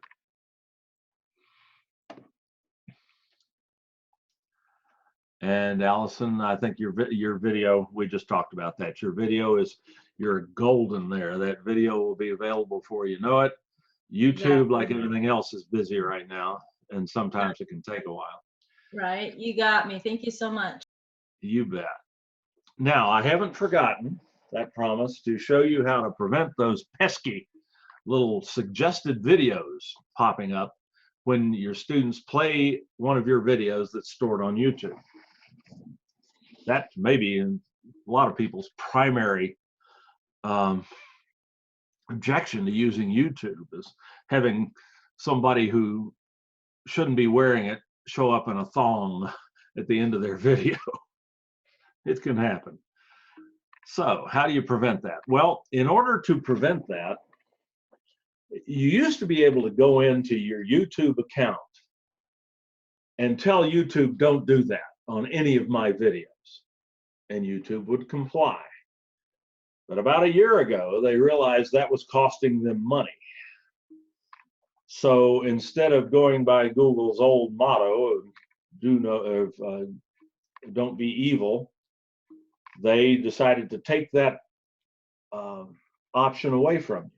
And Allison, I think your video, we just talked about that. Your video is, you're golden there. That video will be available before you know it. YouTube, like everything else, is busy right now, and sometimes it can take a while. Right, you got me. Thank you so much. You bet. Now, I haven't forgotten that promise to show you how to prevent those pesky little suggested videos popping up when your students play one of your videos that's stored on YouTube. That may be in a lot of people's primary objection to using YouTube, is having somebody who shouldn't be wearing it show up in a thong at the end of their video. It can happen. So how do you prevent that? Well, in order to prevent that, you used to be able to go into your YouTube account and tell YouTube, don't do that on any of my videos, and YouTube would comply. But about a year ago, they realized that was costing them money. So instead of going by Google's old motto of don't be evil, they decided to take that option away from you.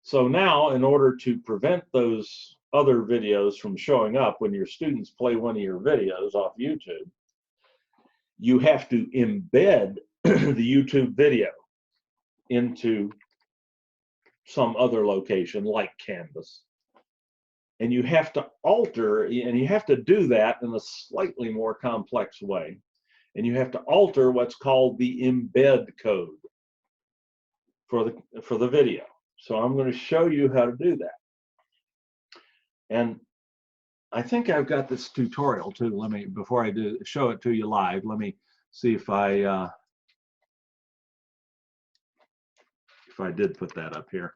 So now, in order to prevent those other videos from showing up when your students play one of your videos off YouTube, you have to embed the YouTube video into some other location like Canvas. And you have to alter, and you have to do that in a slightly more complex way. And you have to alter what's called the embed code for the video. So I'm going to show you how to do that. And I think I've got this tutorial too. Let me, before I show it to you live, let me see if I did put that up here.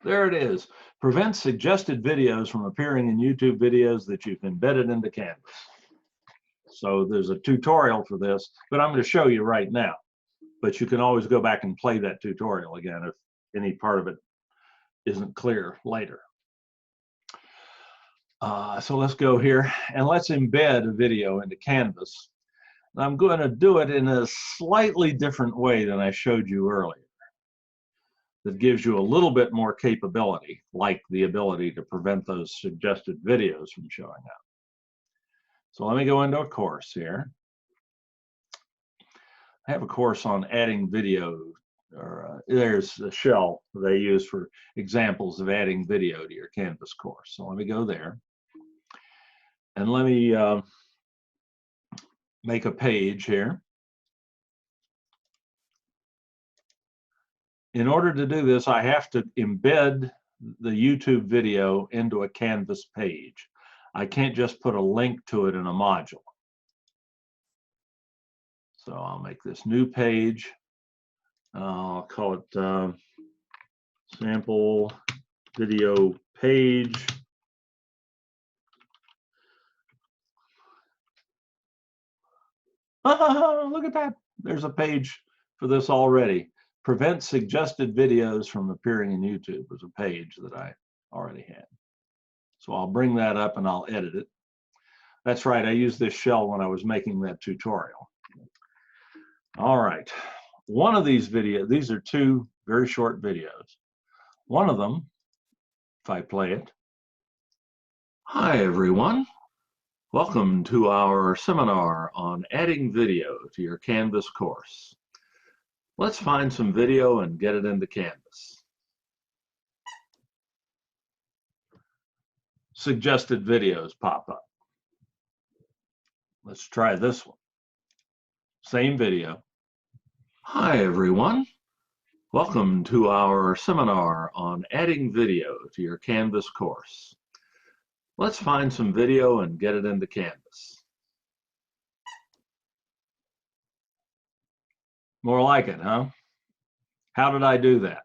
There it is. Prevent suggested videos from appearing in YouTube videos that you've embedded into Canvas. So there's a tutorial for this, but I'm going to show you right now. But you can always go back and play that tutorial again if any part of it isn't clear later. So let's go here and let's embed a video into Canvas. And I'm going to do it in a slightly different way than I showed you earlier. That gives you a little bit more capability, like the ability to prevent those suggested videos from showing up. So let me go into a course here. I have a course on adding video, or there's a shell they use for examples of adding video to your Canvas course. So let me go there. And let me make a page here. In order to do this, I have to embed the YouTube video into a Canvas page. I can't just put a link to it in a module. So I'll make this new page. I'll call it sample video page. Look at that. There's a page for this already. Prevent suggested videos from appearing in YouTube was a page that I already had. So I'll bring that up and I'll edit it. That's right, I used this shell when I was making that tutorial. All right, one of these videos, these are two very short videos. One of them, if I play it. Hi everyone, welcome to our seminar on adding video to your Canvas course. Let's find some video and get it into Canvas. Suggested videos pop up. Let's try this one. Same video. Hi everyone. Welcome to our seminar on adding video to your Canvas course. Let's find some video and get it into Canvas. More like it, huh? How did I do that?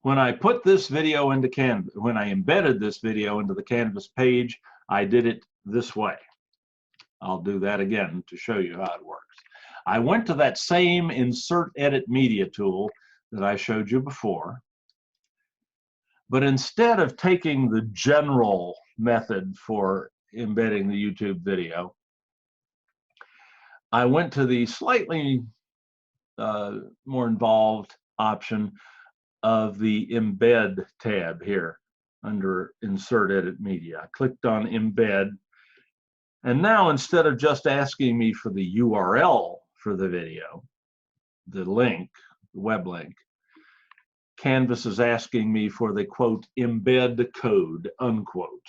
When I put this video into Canvas, when I embedded this video into the Canvas page, I did it this way. I'll do that again to show you how it works. I went to that same Insert Edit Media tool that I showed you before, but instead of taking the general method for embedding the YouTube video, I went to the slightly more involved option of the Embed tab here under Insert Edit Media. I clicked on Embed, and now instead of just asking me for the URL for the video, the link, the web link, Canvas is asking me for the quote embed code unquote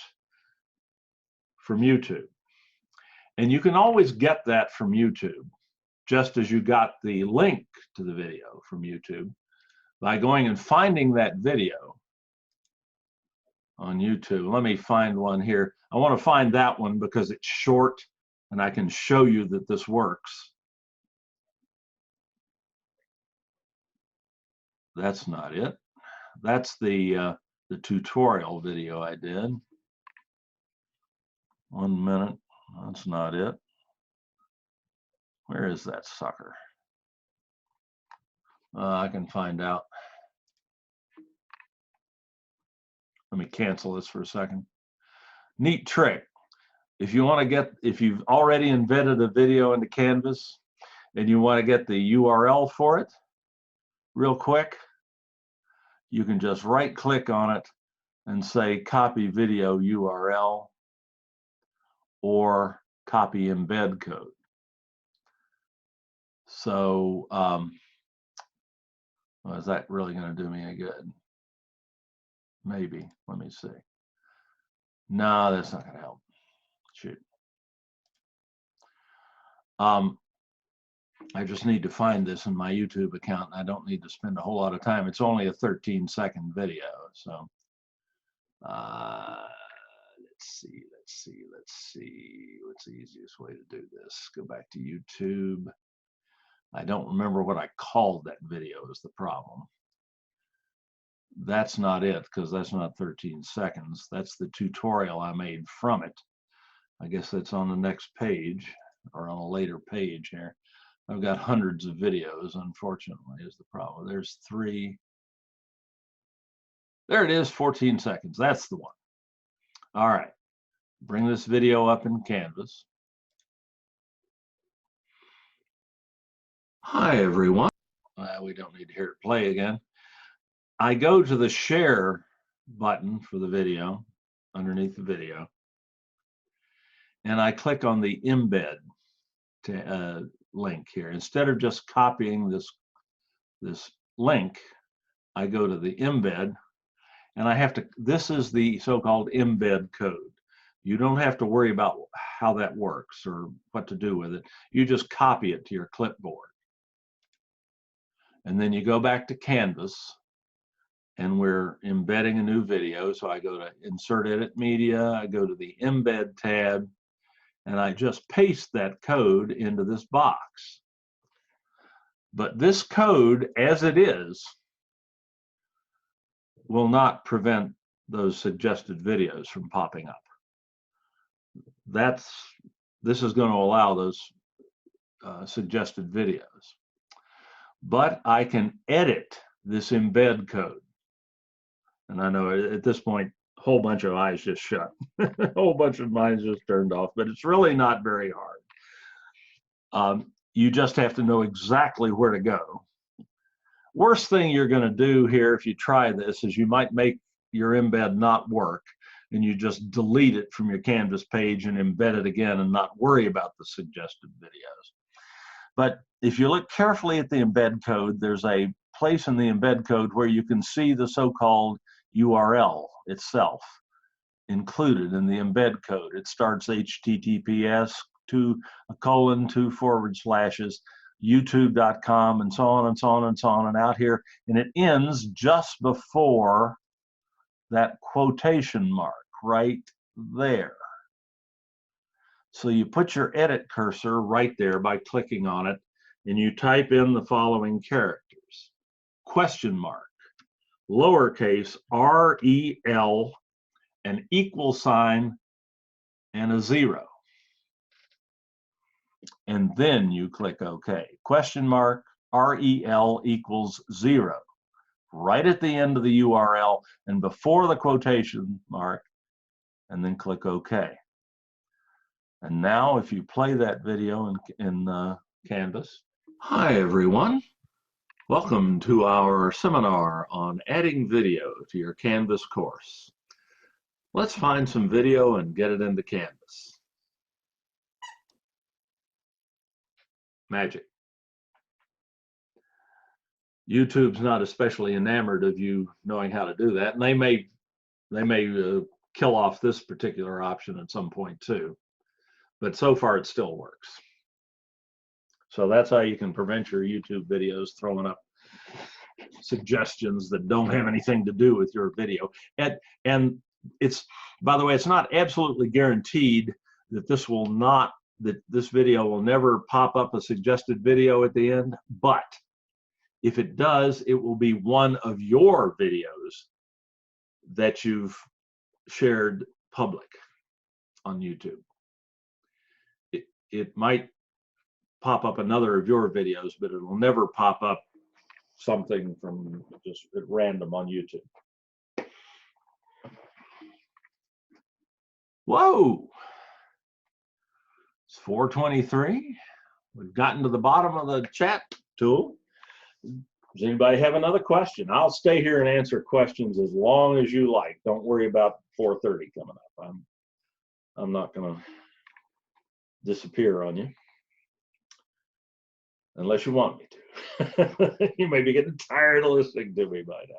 from YouTube. And you can always get that from YouTube, just as you got the link to the video from YouTube, by going and finding that video on YouTube. Let me find one here. I want to find that one because it's short and I can show you that this works. That's not it. That's the tutorial video I did. 1 minute. That's not it. Where is that sucker? I can find out. Let me cancel this for a second. Neat trick. If you want to get, if you've already embedded a video into Canvas and you want to get the URL for it real quick, you can just right click on it and say copy video URL or copy embed code. So well, is that really going to do me any good? Maybe. Let me see. No, that's not going to help. Shoot. I just need to find this in my YouTube account. I don't need to spend a whole lot of time. It's only a 13-second video. So let's see. What's the easiest way to do this? Go back to YouTube. I don't remember what I called that video is the problem. That's not it, because that's not 13 seconds. That's the tutorial I made from it. I guess that's on the next page or on a later page here. I've got hundreds of videos, unfortunately, is the problem. There's 3. There it is, 14 seconds. That's the one. All right. Bring this video up in Canvas. Hi, everyone. We don't need to hear it play again. I go to the share button for the video, underneath the video, and I click on the embed link here. Instead of just copying this link, I go to the embed, and I have to, this is the so-called embed code. You don't have to worry about how that works or what to do with it. You just copy it to your clipboard. And then you go back to Canvas, and we're embedding a new video. So I go to Insert Edit Media, I go to the Embed tab, and I just paste that code into this box. But this code, as it is, will not prevent those suggested videos from popping up. This is going to allow those suggested videos. But I can edit this embed code. And I know at this point, a whole bunch of eyes just shut. A whole bunch of minds just turned off, but it's really not very hard. You just have to know exactly where to go. Worst thing you're going to do here if you try this is you might make your embed not work, and you just delete it from your Canvas page and embed it again and not worry about the suggested videos. But if you look carefully at the embed code, there's a place in the embed code where you can see the so-called URL itself included in the embed code. It starts https://2// youtube.com and so on and so on and so on and out here, and it ends just before that quotation mark right there. So you put your edit cursor right there by clicking on it, and you type in the following characters: question mark, lowercase REL, an equal sign, and a 0. And then you click OK. Question mark, REL equals 0. Right at the end of the URL and before the quotation mark, and then click OK. And now if you play that video in Canvas. Hi, everyone. Welcome to our seminar on adding video to your Canvas course. Let's find some video and get it into Canvas. Magic. YouTube's not especially enamored of you knowing how to do that, and they may kill off this particular option at some point too. But so far it still works. So that's how you can prevent your YouTube videos throwing up suggestions that don't have anything to do with your video. And it's, by the way, it's not absolutely guaranteed that this video will never pop up a suggested video at the end, but if it does, it will be one of your videos that you've shared public on YouTube. It might pop up another of your videos, but it will never pop up something from just at random on YouTube. Whoa, it's 4:23. We've gotten to the bottom of the chat tool. Does anybody have another question? I'll stay here and answer questions as long as you like. Don't worry about 4:30 coming up. I'm not going to disappear on you unless you want me to. You may be getting tired of listening to me by now.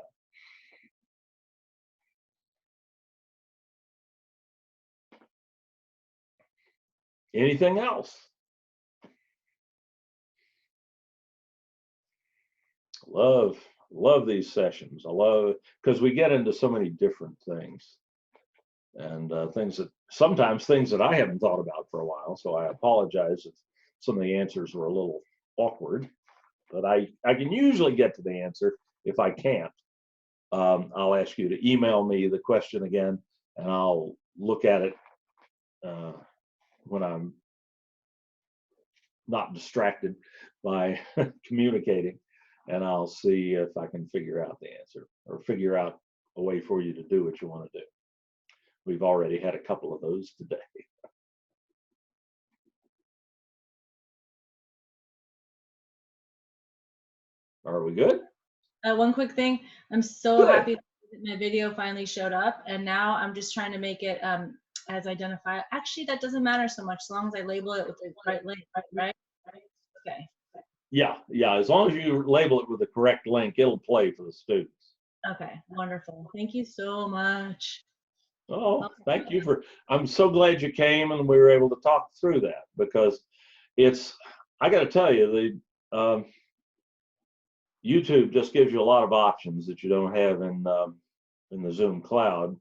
Anything else? Love these sessions. I love it because we get into so many different things and sometimes things that I haven't thought about for a while. So I apologize if some of the answers were a little awkward, but I can usually get to the answer. If I can't, I'll ask you to email me the question again, and I'll look at it when I'm not distracted by communicating, and I'll see if I can figure out the answer or figure out a way for you to do what you want to do. We've already had a couple of those today. Are we good? One quick thing. I'm so happy that my video finally showed up, and now I'm just trying to make it as identified. Actually, that doesn't matter so much, as long as I label it with the right link, right? Okay. Yeah. As long as you label it with the correct link, it'll play for the students. Okay, wonderful. Thank you so much. Oh, thank you I'm so glad you came and we were able to talk through that, because I got to tell you, YouTube just gives you a lot of options that you don't have in the Zoom cloud.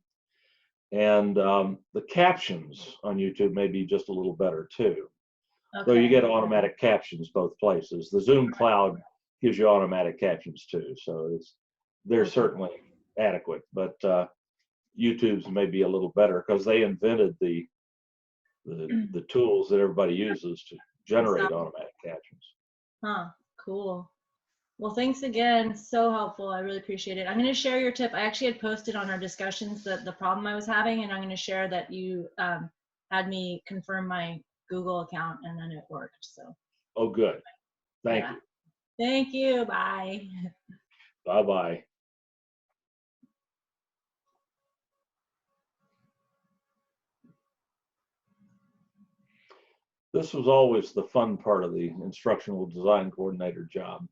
And the captions on YouTube may be just a little better too. Okay. So you get automatic captions both places. The Zoom cloud gives you automatic captions too. So they're certainly adequate, but YouTube's may be a little better because they invented the tools that everybody uses to generate automatic captions. Huh, cool. Well, thanks again. So helpful. I really appreciate it. I'm going to share your tip. I actually had posted on our discussions the problem I was having, and I'm going to share that you had me confirm my Google account, and then it worked. So. Oh, good. Thank you. Thank you. Bye. Bye-bye. This was always the fun part of the instructional design coordinator job.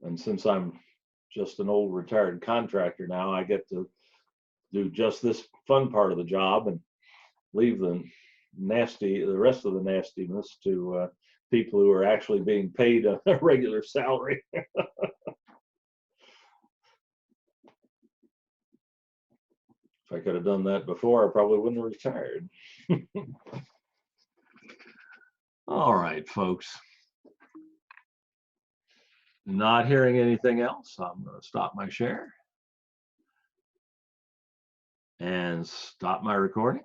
And since I'm just an old retired contractor now, I get to do just this fun part of the job and leave the rest of the nastiness to people who are actually being paid a regular salary. If I could have done that before, I probably wouldn't have retired. All right, folks. Not hearing anything else, I'm going to stop my share and stop my recording.